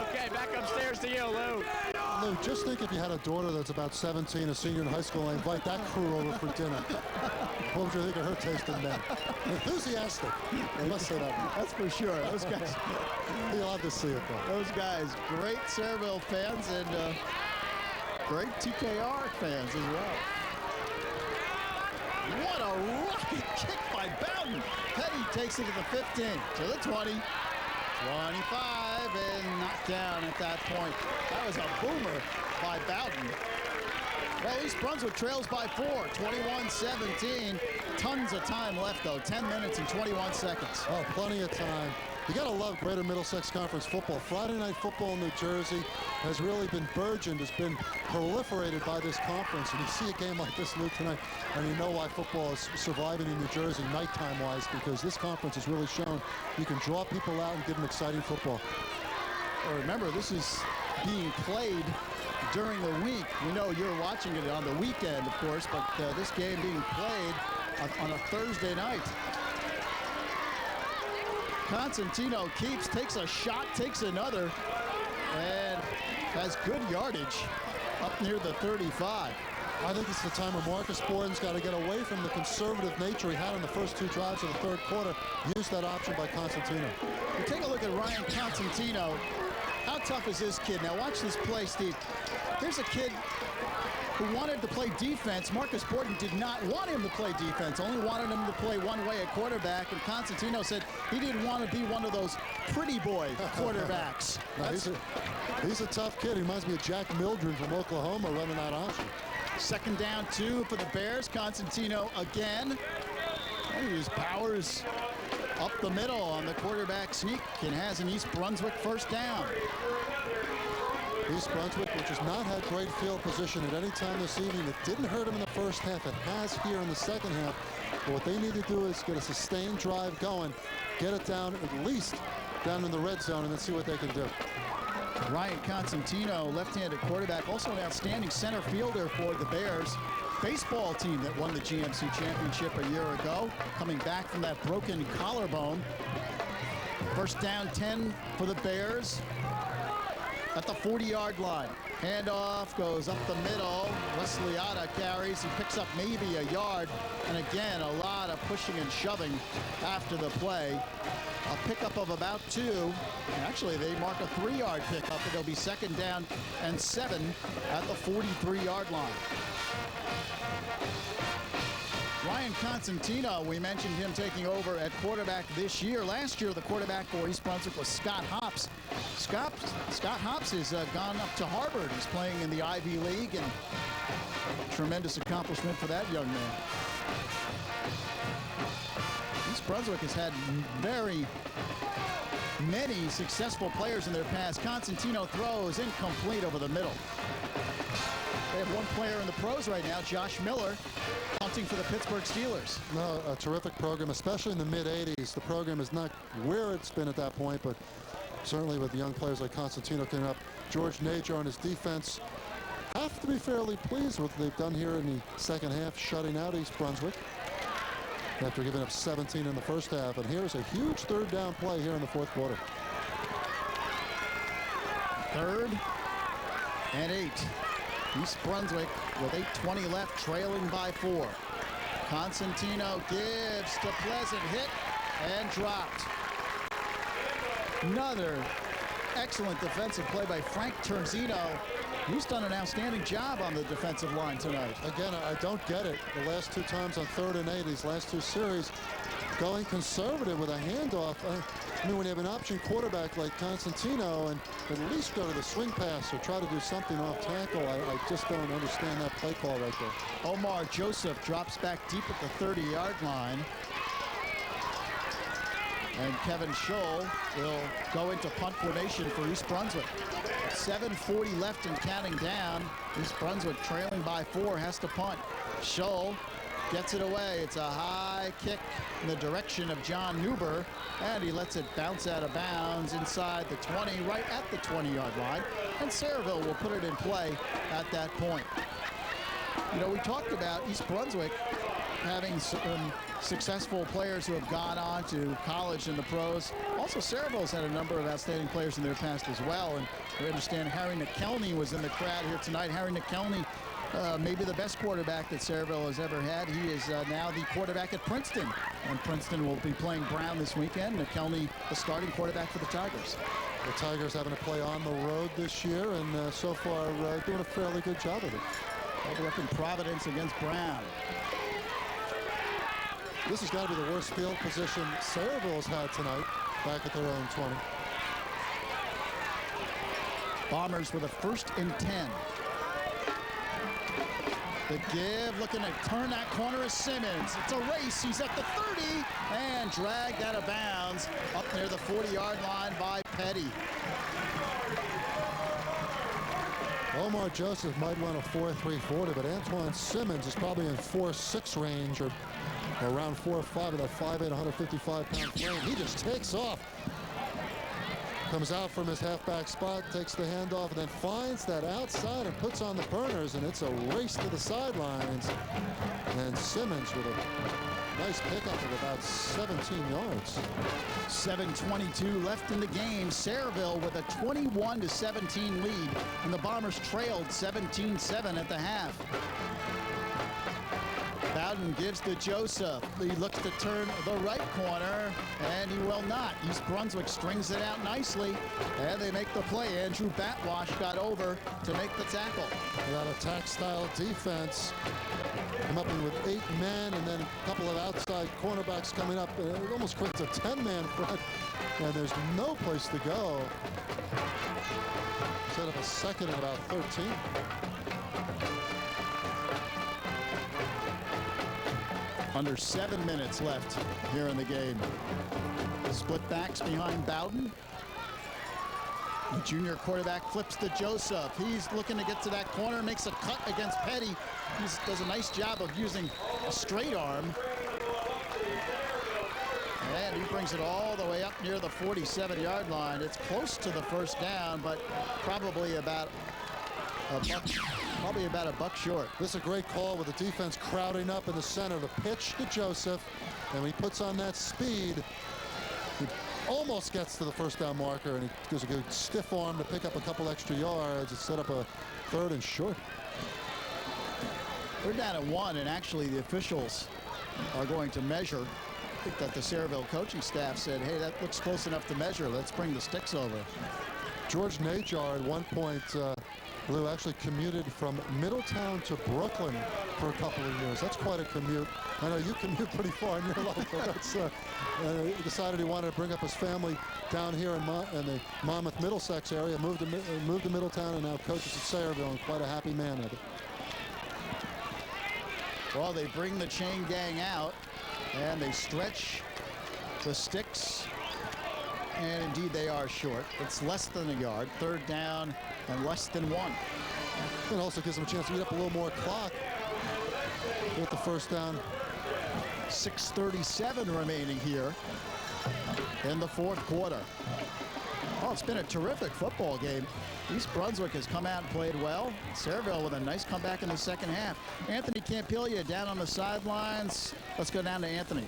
Speaker 3: Okay, back upstairs to you, Lou.
Speaker 2: Lou, just think if you had a daughter that's about 17, a senior in high school, and invite that crew over for dinner. What would you think of her taste in men? Enthusiastic. I must say that.
Speaker 1: That's for sure. Those guys.
Speaker 2: You'll have to see it, though.
Speaker 1: Those guys, great Sayreville fans and great TKR fans as well. What a rocket kick by Bowden. Petty takes it to the 15, to the 20, 25, and knocked down at that point. That was a boomer by Bowden. Well, East Brunswick trails by 4, 21-17. Tons of time left, though. 10 minutes and 21 seconds.
Speaker 2: Oh, plenty of time. You got to love Greater Middlesex Conference football. Friday night football in New Jersey has really been burgeoned, has been proliferated by this conference. And you see a game like this, Luke, tonight, and you know why football is surviving in New Jersey nighttime-wise, because this conference has really shown you can draw people out and give them exciting football.
Speaker 1: Well, remember, this is being played during the week. We know you're watching it on the weekend, of course, but this game being played on a Thursday night. Constantino keeps, takes a shot, takes another, and has good yardage up near the 35.
Speaker 2: I think it's the time where Marcus Borden's got to get away from the conservative nature he had in the first 2 drives of the third quarter. Use that option by Constantino.
Speaker 1: You take a look at Ryan Constantino. How tough is this kid? Now watch this play, Steve. Here's a kid who wanted to play defense. Marcus Borden did not want him to play defense, only wanted him to play one way at quarterback, and Constantino said he didn't want to be one of those pretty boy quarterbacks.
Speaker 2: He's a tough kid. He reminds me of Jack Mildren from Oklahoma running that option.
Speaker 1: Second down 2 for the Bears. Constantino again. And his powers up the middle on the quarterback sneak and has an East Brunswick first down.
Speaker 2: East Brunswick, which has not had great field position at any time this evening. It didn't hurt them in the first half. It has here in the second half. But what they need to do is get a sustained drive going, get it down at least down in the red zone, and then see what they can do.
Speaker 1: Ryan Constantino, left-handed quarterback, also an outstanding center fielder for the Bears. Baseball team that won the GMC championship a year ago, coming back from that broken collarbone. First down 10 for the Bears at the 40-yard line. Handoff goes up the middle. Wesley Otta carries. He picks up maybe a yard. And again, a lot of pushing and shoving after the play. A pickup of about 2. And actually, they mark a 3-yard pickup. It'll be second down and 7 at the 43-yard line. Ryan Constantino, we mentioned him taking over at quarterback this year. Last year, the quarterback for East Brunswick was Scott Hops. Scott Hops has gone up to Harvard. He's playing in the Ivy League, and tremendous accomplishment for that young man. East Brunswick has had very many successful players in their past. Constantino throws incomplete over the middle. They have one player in the pros right now, Josh Miller, punting for the Pittsburgh Steelers.
Speaker 2: No, a terrific program, especially in the mid-'80s. The program is not where it's been at that point, but certainly with young players like Constantino coming up. George Najar and his defense have to be fairly pleased with what they've done here in the second half, shutting out East Brunswick after giving up 17 in the first half. And here's a huge third down play here in the fourth quarter.
Speaker 1: 3rd and 8. East Brunswick with 8:20 left, trailing by 4. Constantino gives to Pleasant, hit and dropped. Another excellent defensive play by Frank Terzino. He's done an outstanding job on the defensive line tonight.
Speaker 2: Again, I don't get it. The last 2 times on 3rd and 8, these last 2 series, going conservative with a handoff. I mean, when you have an option quarterback like Constantino, and at least go to the swing pass or try to do something off tackle, I just don't understand that play call right there.
Speaker 1: Omar Joseph drops back deep at the 30-yard line. And Kevin Scholl will go into punt formation for East Brunswick. 7:40 left and counting down. East Brunswick trailing by 4, has to punt. Scholl gets it away. It's a high kick in the direction of John Newber, and he lets it bounce out of bounds inside the 20, right at the 20-yard line. And Sayreville will put it in play at that point. You know, we talked about East Brunswick having some successful players who have gone on to college and the pros. Also, Sayreville's had a number of outstanding players in their past as well. And we understand Harry McKelney was in the crowd here tonight. Harry McKelney, maybe the best quarterback that Sayreville has ever had. He is now the quarterback at Princeton. And Princeton will be playing Brown this weekend. McKelney, the starting quarterback for the Tigers.
Speaker 2: The Tigers having to play on the road this year, and so far doing a fairly good job of it.
Speaker 1: Over up in Providence against Brown.
Speaker 2: This has got to be the worst field position Sayreville's had tonight, back at their own 20.
Speaker 1: Bombers with a 1st and 10. The give, looking to turn that corner is Simmons. It's a race. He's at the 30 and dragged out of bounds up near the 40-yard line by Petty.
Speaker 2: Omar Joseph might run a 4.340, but Antoine Simmons is probably in 4.6 range, or around 4.5 of that 5'8", 155-pound frame. He just takes off. Comes out from his halfback spot, takes the handoff, and then finds that outside and puts on the burners, and it's a race to the sidelines. And Simmons with a nice pickup of about 17 yards.
Speaker 1: 7:22 left in the game. Sayreville with a 21-17 lead, and the Bombers trailed 17-7 at the half. Bowden Bowden gives to Joseph. He looks to turn the right corner, and he will not. East Brunswick strings it out nicely, and they make the play. Andrew Batwash got over to make the tackle.
Speaker 2: That attack-style defense. Come up in with 8 men, and then a couple of outside cornerbacks coming up. It almost creates a 10-man front, and there's no place to go. Set up a second at about 13.
Speaker 1: Under 7 minutes left here in the game. Split backs behind Bowden. The junior quarterback flips to Joseph. He's looking to get to that corner, makes a cut against Petty. He does a nice job of using a straight arm. And he brings it all the way up near the 47-yard line. It's close to the first down, but probably about a buck short.
Speaker 2: This is a great call with the defense crowding up in the center. The pitch to Joseph, and when he puts on that speed, he almost gets to the first down marker, and he gives a good stiff arm to pick up a couple extra yards. It's set up a 3rd and short.
Speaker 1: We're down at 1, and actually the officials are going to measure. I think that the Sayreville coaching staff said, hey, that looks close enough to measure. Let's bring the sticks over.
Speaker 2: George Najar at one point, Lou, actually commuted from Middletown to Brooklyn for a couple of years. That's quite a commute. I know you commute pretty far in your life, but that's, he decided he wanted to bring up his family down here in the Monmouth, Middlesex area, moved to Middletown, and now coaches at Sayreville, and quite a happy man at it.
Speaker 1: Well, they bring the chain gang out, and they stretch the sticks, and indeed they are short. It's less than a yard, 3rd down and less than 1.
Speaker 2: It also gives them a chance to eat up a little more clock with the first down.
Speaker 1: 6:37 remaining here in the 4th quarter. Oh, it's been a terrific football game. East Brunswick has come out and played well. Sayreville with a nice comeback in the second half. Anthony Campilia down on the sidelines. Let's go down to Anthony.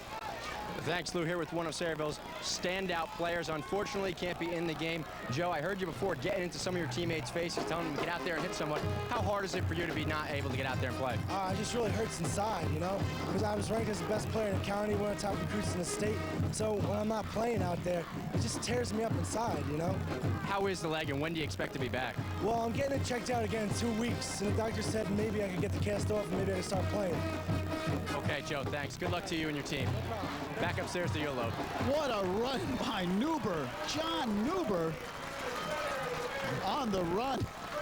Speaker 3: Thanks, Lou, here with one of Sayreville's standout players. Unfortunately, can't be in the game. Joe, I heard you before getting into some of your teammates' faces, telling them to get out there and hit someone. How hard is it for you to be not able to get out there and play?
Speaker 7: It just really hurts inside, you know, because I was ranked as the best player in the county, one of the top recruits in the state. So when I'm not playing out there, it just tears me up inside, you know.
Speaker 3: How is the leg, and when do you expect to be back?
Speaker 7: Well, I'm getting it checked out again in 2 weeks, and the doctor said maybe I could get the cast off and maybe I can start playing.
Speaker 3: Okay, Joe, thanks. Good luck to you and your team. Back upstairs to your load.
Speaker 1: What a run by Newber. John Newber on the run.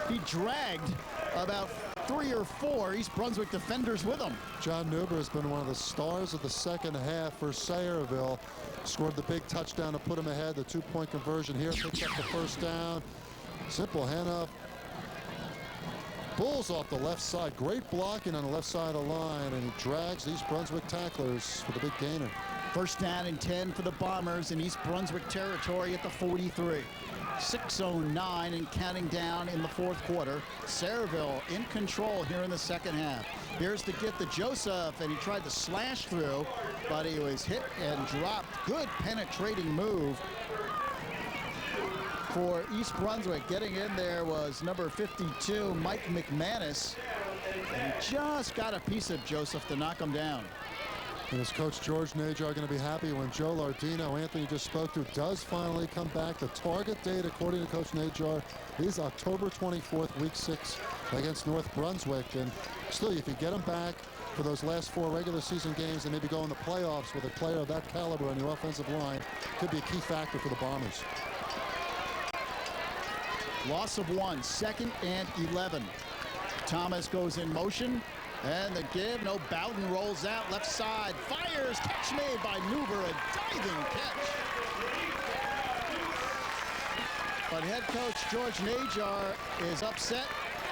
Speaker 1: He dragged about 3 or 4 East Brunswick defenders with him.
Speaker 2: John Newber has been one of the stars of the second half for Sayreville. Scored the big touchdown to put him ahead. The 2-point conversion here picks up the first down. Simple handoff. Bulls off the left side. Great blocking on the left side of the line, and he drags these Brunswick tacklers for the big gainer.
Speaker 1: First down and 10 for the Bombers in East Brunswick territory at the 43. 6:09 and counting down in the 4th quarter. Sayreville in control here in the second half. Here's the get to Joseph, and he tried to slash through, but he was hit and dropped. Good penetrating move for East Brunswick. Getting in there was number 52, Mike McManus, and he just got a piece of Joseph to knock him down.
Speaker 2: And his coach George Najar going to be happy when Joe Lardino, Anthony just spoke to, does finally come back. The target date, according to Coach Najar, is October 24th, week 6 against North Brunswick. And still, if you get him back for those last 4 regular season games and maybe go in the playoffs with a player of that caliber on your offensive line, could be a key factor for the Bombers.
Speaker 1: Loss of 1, 2nd and 11. Thomas goes in motion, and the give. No, Bowden rolls out left side, fires, catch made by Newber, a diving catch. But head coach George Najar is upset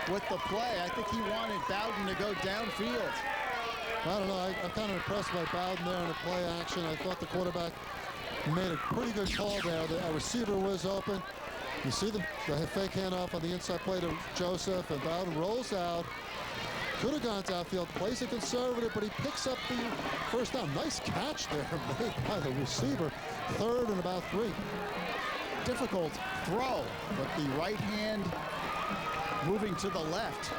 Speaker 1: with the play. I think he wanted Bowden to go downfield.
Speaker 2: I don't know. I'm kind of impressed by Bowden there in the play action. I thought the quarterback made a pretty good call there. The receiver was open. You see the fake handoff on the inside play to Joseph, and Bowden rolls out. Could have gone downfield, plays it conservative, but he picks up the first down. Nice catch there made by the receiver. 3rd and about 3.
Speaker 1: Difficult throw, but the right hand moving to the left.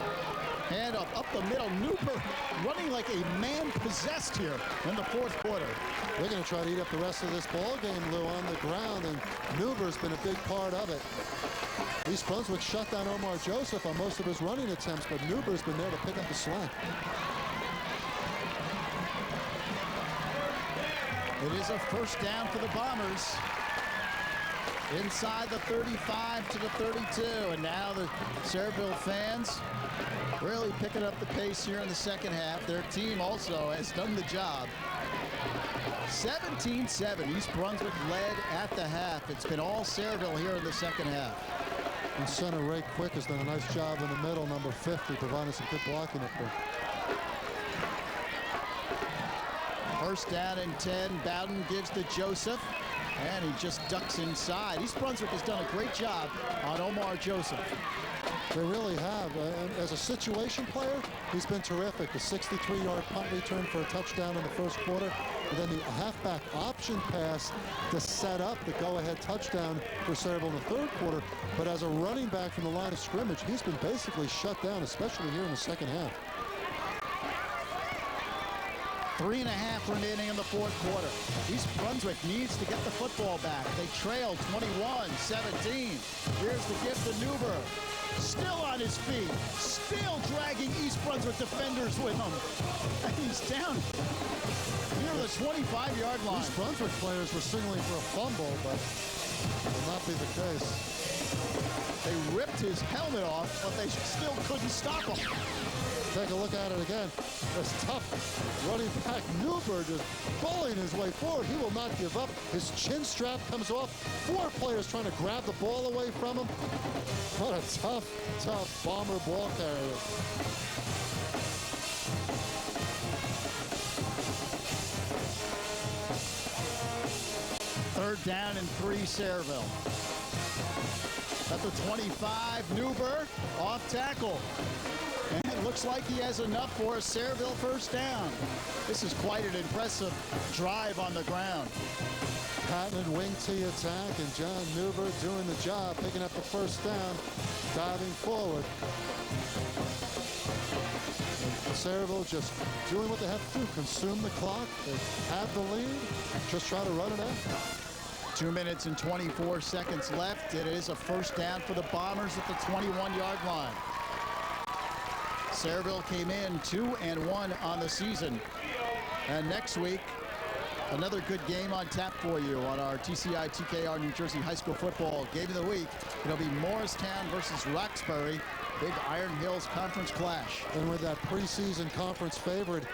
Speaker 1: Hand up the middle. Newber running like a man possessed here in the fourth quarter.
Speaker 2: They're going to try to eat up the rest of this ball game, Lou, on the ground, and Newber's been a big part of it. East Brunswick shut down Omar Joseph on most of his running attempts, but Newber's been there to pick up the slack.
Speaker 1: It is a first down for the Bombers. Inside the 35 to the 32, and now the Sayreville fans really picking up the pace here in the second half. Their team also has done the job. 17-7, East Brunswick led at the half. It's been all Sayreville here in the second half.
Speaker 2: And center Ray Quick has done a nice job in the middle, number 50, providing some good blocking up there.
Speaker 1: First down and 10. Bowden gives to Joseph, and he just ducks inside. East Brunswick has done a great job on Omar Joseph.
Speaker 2: They really have. And as a situation player, he's been terrific. A 63-yard punt return for a touchdown in the first quarter. And then the halfback option pass to set up the go-ahead touchdown for Sayreville in the third quarter. But as a running back from the line of scrimmage, he's been basically shut down, especially here in the second half.
Speaker 1: 3.5 remaining in the fourth quarter. East Brunswick needs to get the football back. They trail 21-17. Here's the gift to Newber. Still on his feet. Still dragging East Brunswick defenders with him. And he's down near the 25-yard line.
Speaker 2: East Brunswick players were signaling for a fumble, but will not be the case.
Speaker 1: They ripped his helmet off, but they still couldn't stop him.
Speaker 2: Take a look at it again. This tough running back Newber just bullying his way forward. He will not give up. His chin strap comes off. 4 players trying to grab the ball away from him. What a tough Bomber ball carrier.
Speaker 1: Third down and 3, Sayreville. At the 25, Newber off tackle. And it looks like he has enough for a Sayreville first down. This is quite an impressive drive on the ground.
Speaker 2: Patton and wing T attack, and John Newber doing the job, picking up the first down, diving forward. And Sayreville just doing what they have to do, consume the clock. They have the lead, just try to run it out.
Speaker 1: 2 minutes and 24 seconds left. It is a first down for the Bombers at the 21-yard line. Sayreville came in 2-1 on the season. And next week, another good game on tap for you on our TCI TKR New Jersey High School Football Game of the Week. It'll be Morristown versus Roxbury. Big Iron Hills Conference clash.
Speaker 2: And with that preseason conference favorite,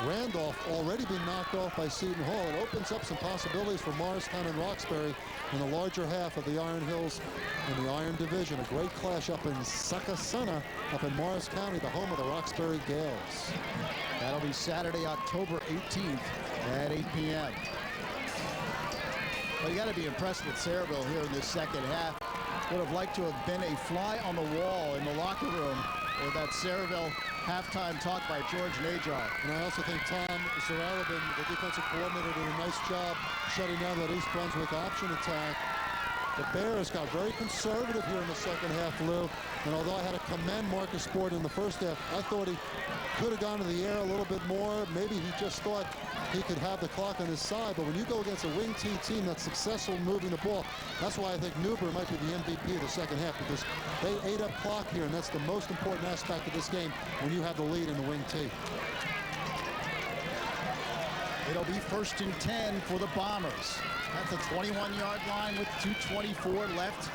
Speaker 2: Randolph, already been knocked off by Seton Hall, it opens up some possibilities for Morristown and Roxbury in the larger half of the Iron Hills and the Iron Division. A great clash up in Succasunna, up in Morris County, the home of the Roxbury Gales.
Speaker 1: That'll be Saturday, October 18th at 8 p.m. Well, you got to be impressed with Sayreville here in this second half. Would have liked to have been a fly on the wall in the locker room with that Sayreville halftime talk by George Najar.
Speaker 2: And I also think Tom Sayreville, the defensive coordinator, did a nice job shutting down that East Brunswick option attack. The Bears got very conservative here in the second half, Lou. And although I had to commend Marcus Sport in the first half, I thought he could have gone to the air a little bit more. Maybe he just thought he could have the clock on his side. But when you go against a wing T team that's successful moving the ball, that's why I think Newber might be the MVP of the second half, because they ate up clock here, and that's the most important aspect of this game when you have the lead in the wing T.
Speaker 1: It'll be 1st and 10 for the Bombers at the 21-yard line with 2:24 left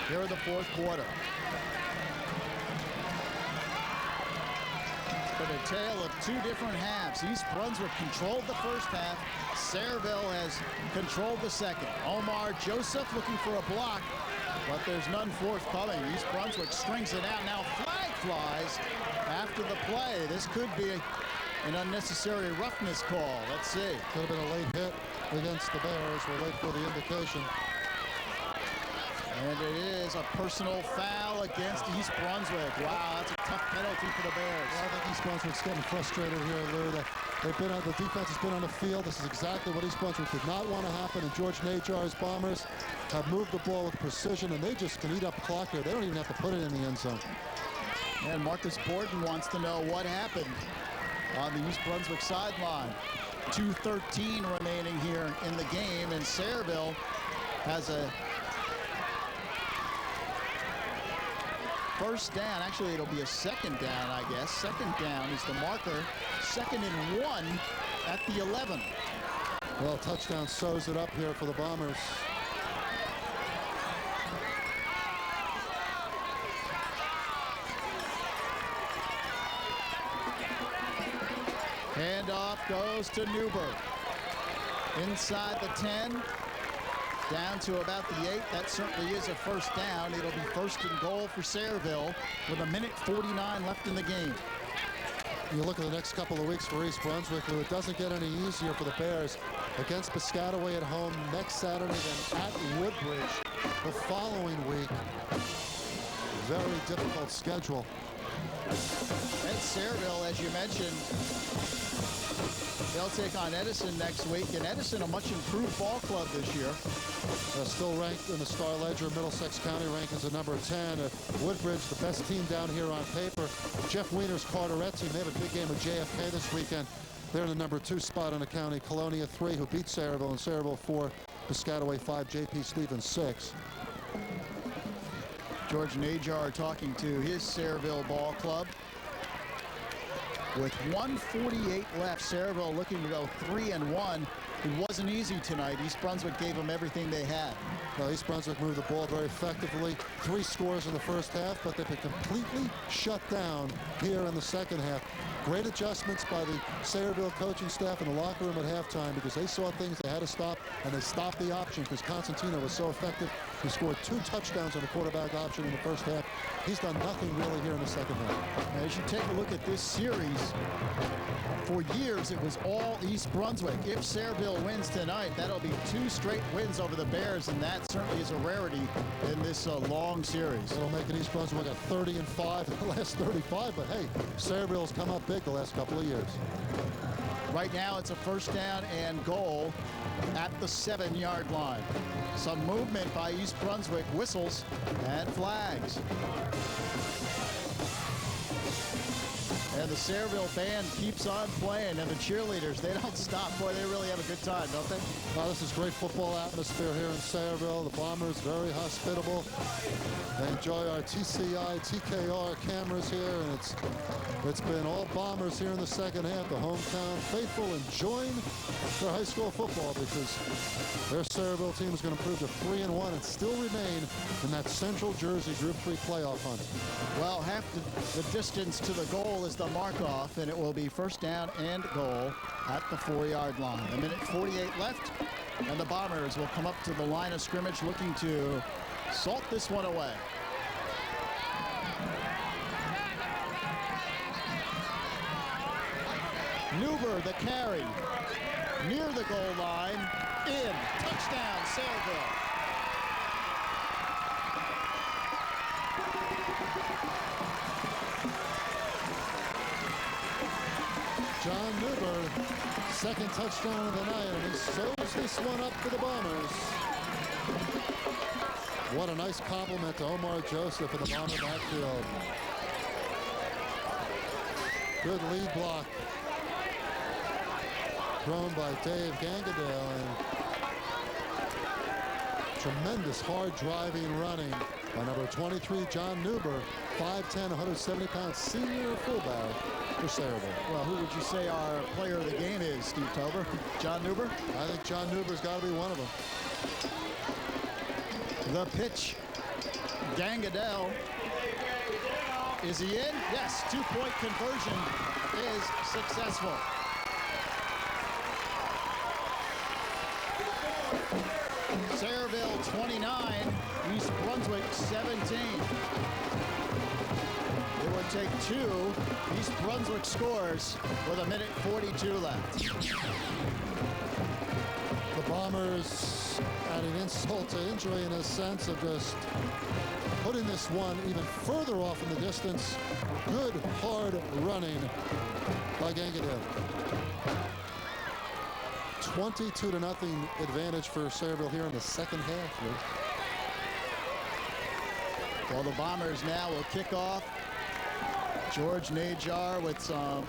Speaker 1: here in the fourth quarter. It's been a tale of 2 different halves. East Brunswick controlled the first half. Sayreville has controlled the second. Omar Joseph looking for a block, but there's none forthcoming. East Brunswick strings it out. Now flag flies after the play. This could be an unnecessary roughness call. Let's see.
Speaker 2: Could have been a late hit against the Bears. We'll wait for the indication.
Speaker 1: And it is a personal foul against East Brunswick. Wow, that's a tough penalty for the Bears.
Speaker 2: Well, I think East Brunswick's getting frustrated here, Lou. The defense has been on the field. This is exactly what East Brunswick did not want to happen, and George Najar's Bombers have moved the ball with precision, and they just can eat up clock here. They don't even have to put it in the end zone.
Speaker 1: And Marcus Borden wants to know what happened on the East Brunswick sideline. 2:13 remaining here in the game, and Sayreville has a first down. Actually, it'll be a second down, I guess. Second down is the marker. 2nd and 1 at the 11.
Speaker 2: Well, touchdown sews it up here for the Bombers.
Speaker 1: Handoff goes to Newberg. Inside the 10, down to about the 8. That certainly is a first down. It'll be 1st and goal for Sayreville with 1:49 left in the game.
Speaker 2: You look at the next couple of weeks for East Brunswick, Lou, it doesn't get any easier for the Bears. Against Piscataway at home next Saturday, then at Woodbridge the following week. Very difficult schedule.
Speaker 1: And Sayreville, as you mentioned, they'll take on Edison next week. And Edison, a much improved ball club this year.
Speaker 2: They're still ranked in the Star Ledger Middlesex County rankings at number 10. Woodbridge, the best team down here on paper. Jeff Wiener's Carteret team, they have a big game with JFK this weekend. They're in the number 2 spot in the county. Colonia 3, who beat Sayreville, and Sayreville 4, Piscataway 5, JP Stevens 6.
Speaker 1: George Najar talking to his Sayreville ball club. With 1:48 left, Sayreville looking to go 3-1. It wasn't easy tonight. East Brunswick gave them everything they had.
Speaker 2: Well, East Brunswick moved the ball very effectively. 3 scores in the first half, but they've been completely shut down here in the second half. Great adjustments by the Sayreville coaching staff in the locker room at halftime, because they saw things they had to stop, and they stopped the option because Constantino was so effective. He scored 2 touchdowns on the quarterback option in the first half. He's done nothing really here in the second half.
Speaker 1: As you take a look at this series, for years it was all East Brunswick. If Sayreville wins tonight, that'll be 2 straight wins over the Bears, and that certainly is a rarity in this long series.
Speaker 2: It'll make it East Brunswick at 30-5 in the last 35, but hey, Sayreville's come up big the last couple of years.
Speaker 1: Right now it's a first down and goal at the 7-yard line. Some movement by East Brunswick, whistles and flags. And the Sayreville band keeps on playing, and the cheerleaders, they don't stop. Boy, they really have a good time, don't they?
Speaker 2: Well, this is great football atmosphere here in Sayreville. The Bombers very hospitable. They enjoy our TCI, TKR cameras here, and it's been all Bombers here in the second half. The hometown faithful enjoying their high school football, because their Sayreville team is going to improve to 3-1 and still remain in that Central Jersey Group 3 playoff hunt.
Speaker 1: Well, half the distance to the goal is the mark-off, and it will be first down and goal at the 4-yard line. 1:48 left, and the Bombers will come up to the line of scrimmage looking to salt this one away. Newber, the carry, near the goal line, in, touchdown, Sayreville.
Speaker 2: John Newber, second touchdown of the night, and he sews this one up for the Bombers. What a nice compliment to Omar Joseph in the Bomber backfield. Good lead block. Thrown by Dave Gangadale, and tremendous hard driving running by number 23, John Newber, 5'10", 170-pound senior fullback for Sayreville.
Speaker 1: Well, who would you say our player of the game is, Steve Tober? John Newber?
Speaker 2: I think John Newber's got to be one of them.
Speaker 1: The pitch. Gangadel. Is he in? Yes, 2-point conversion is successful. Sayreville 29, East Brunswick 17. It would take 2 East Brunswick scores with 1:42 left.
Speaker 2: The Bombers adding insult to injury in a sense of just putting this one even further off in the distance. Good, hard running by Gangadale. 22-0 advantage for Sayreville here in the second half.
Speaker 1: Well, the Bombers now will kick off. George Najar with some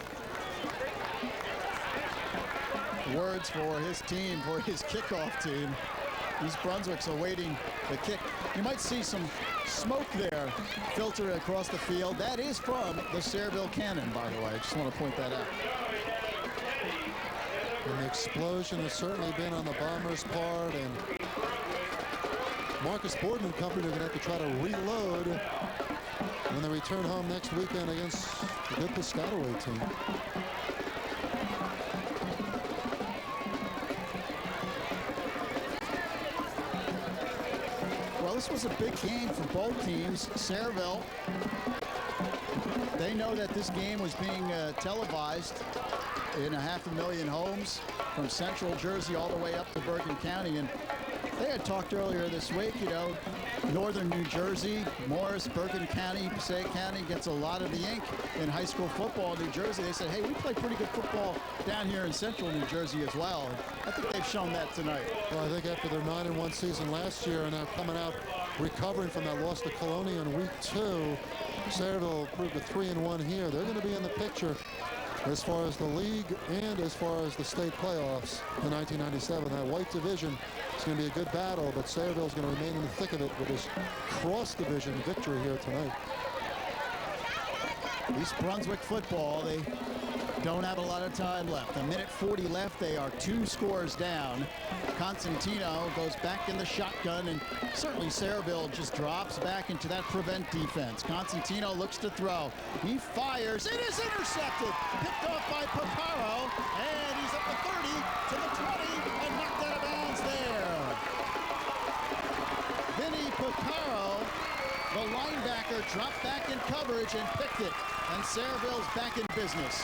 Speaker 1: words for his team, for his kickoff team. East Brunswick's awaiting the kick. You might see some smoke there filter across the field. That is from the Sayreville cannon, by the way. I just want to point that out.
Speaker 2: And the explosion has certainly been on the Bombers' part, and Marcus Boardman and company are going to have to try to reload when they return home next weekend against the good Piscataway team.
Speaker 1: Well, this was a big game for both teams. Sayreville, they know that this game was being televised in 500,000 homes from central Jersey all the way up to Bergen County. And they had talked earlier this week, you know, northern New Jersey, Morris, Bergen County, Passaic County gets a lot of the ink in high school football in New Jersey. They said, hey, we play pretty good football down here in central New Jersey as well. And I think they've shown that tonight.
Speaker 2: Well, I think after their 9-1 season last year and now coming out recovering from that loss to Colonia in week 2, Sayreville proved a 3-1 here. They're going to be in the picture as far as the league and as far as the state playoffs in 1997. That white division is going to be a good battle, but Sayreville is going to remain in the thick of it with this cross-division victory here tonight.
Speaker 1: East Brunswick football, they don't have a lot of time left. 1:40 left. They are 2 scores down. Constantino goes back in the shotgun, and certainly Sayreville just drops back into that prevent defense. Constantino looks to throw. He fires. It is intercepted. Picked off by Paparo, and he's at the 30 to the 20 and knocked out of bounds there. Vinny Paparo, the linebacker, dropped back in coverage and picked it. And Sayreville's back in business.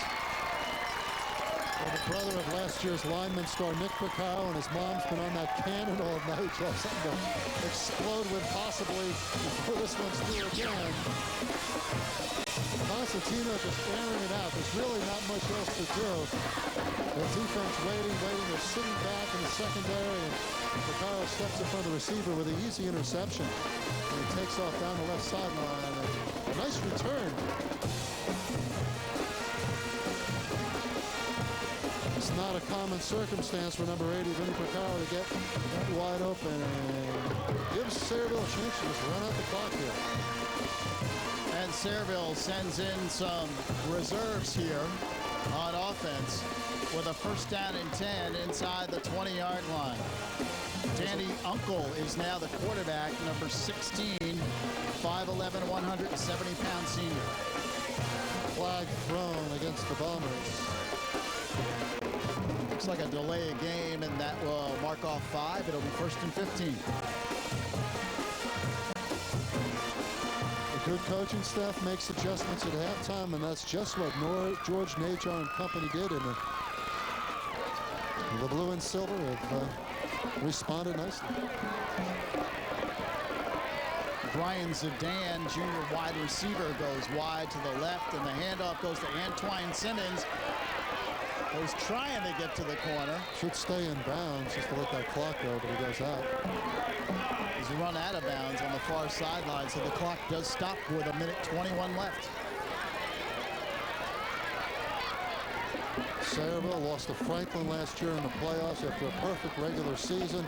Speaker 2: Well, the brother of last year's lineman star Nick Precaro, and his mom's been on that cannon all night. You'll have something to explode with possibly before this one's through again. Constantino just airing it out. There's really not much else to do. The defense waiting. They're sitting back in the secondary, and Precaro steps in front of the receiver with an easy interception. And he takes off down the left sideline. A nice return. It's not a common circumstance for number 80, Vinny Precaro, to get that wide open and gives Sayreville a chance to just run out the clock here.
Speaker 1: And Sayreville sends in some reserves here on offense with a first down and 10 inside the 20-yard line. Danny Uncle is now the quarterback, number 16, 5'11", 170-pound senior.
Speaker 2: Flag thrown against the Bombers.
Speaker 1: Looks like a delay of game, and that will mark off 5. It'll be 1st and 15.
Speaker 2: The good coaching staff makes adjustments at halftime, and that's just what George Najar and company did. And the blue and silver have responded nicely.
Speaker 1: Brian Zidane, junior wide receiver, goes wide to the left, and the handoff goes to Antwine Simmons, who's trying to get to the corner.
Speaker 2: Should stay in bounds just to let that clock go, but he goes out.
Speaker 1: He's run out of bounds on the far sideline, so the clock does stop with 1:21 left.
Speaker 2: Sayreville lost to Franklin last year in the playoffs after a perfect regular season.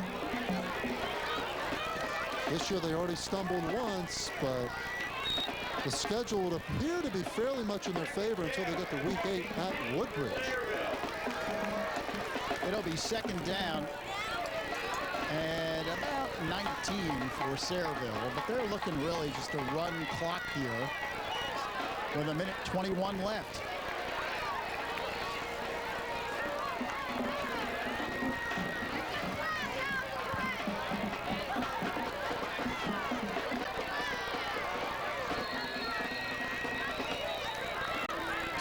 Speaker 2: This year they already stumbled once, but the schedule would appear to be fairly much in their favor until they get to week 8 at Woodbridge.
Speaker 1: It'll be 2nd down and about 19 for Sayreville, but they're looking really just to run clock here with 1:21 left.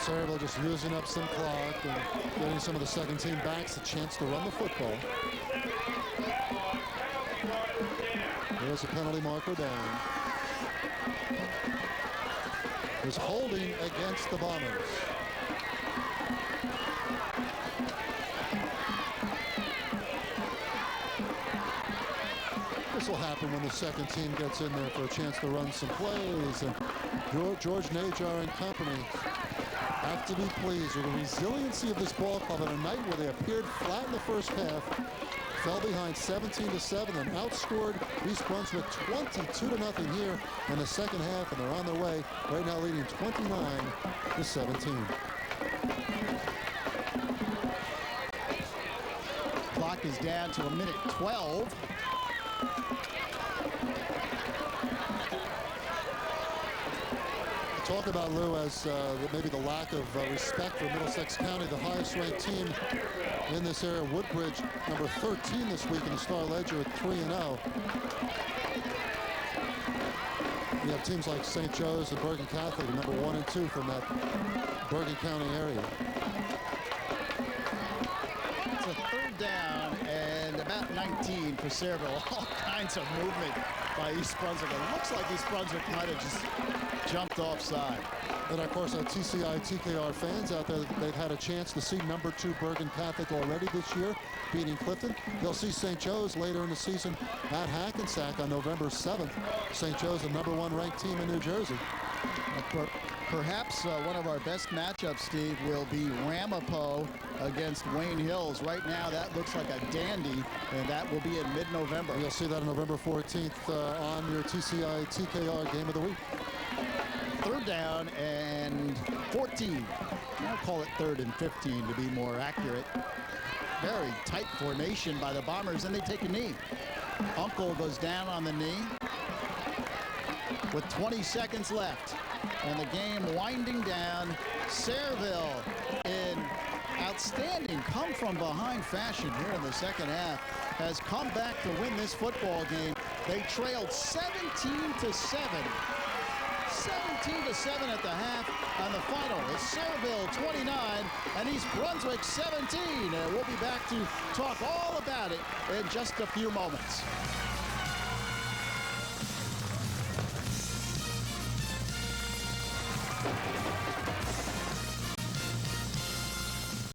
Speaker 2: Sayreville just using up some clock and giving some of the second team backs a chance to run the football. There's a penalty marker down. There's holding against the Bombers. This will happen when the second team gets in there for a chance to run some plays. And George Najar and company have to be pleased with the resiliency of this ball club on a night where they appeared flat in the first half, fell behind 17-7, and outscored East Brunswick 22-0 here in the second half, and they're on their way right now, leading 29-17.
Speaker 1: Clock is down to 1:12.
Speaker 2: Talk about, Lou, as maybe the lack of respect for Middlesex County, the highest ranked team in this area. Woodbridge, number 13 this week in the Star Ledger at 3-0. You have teams like St. Joe's and Bergen Catholic, number 1 and 2 from that Bergen County area.
Speaker 1: It's a third down and about 19 for Sayreville. All kinds of movement by East Brunswick. It looks like East Brunswick might have just jumped offside.
Speaker 2: And of course, our TCI, TKR fans out there, they've had a chance to see number 2 Bergen Catholic already this year, beating Clifton. They'll see St. Joe's later in the season at Hackensack on November 7th. St. Joe's, the number 1 ranked team in New Jersey.
Speaker 1: Perhaps one of our best matchups, Steve, will be Ramapo against Wayne Hills. Right now, that looks like a dandy, and that will be in mid-November.
Speaker 2: You'll see that on November 14th on your TCI, TKR Game of the Week.
Speaker 1: Third down and 14. I'll call it 3rd and 15 to be more accurate. Very tight formation by the Bombers, and they take a knee. Uncle goes down on the knee with 20 seconds left. And the game winding down. Sayreville in outstanding come-from-behind fashion here in the second half has come back to win this football game. They trailed 17-7. 17-7 at the half, and the final is Sayreville 29 and East Brunswick 17. And we'll be back to talk all about it in just a few moments.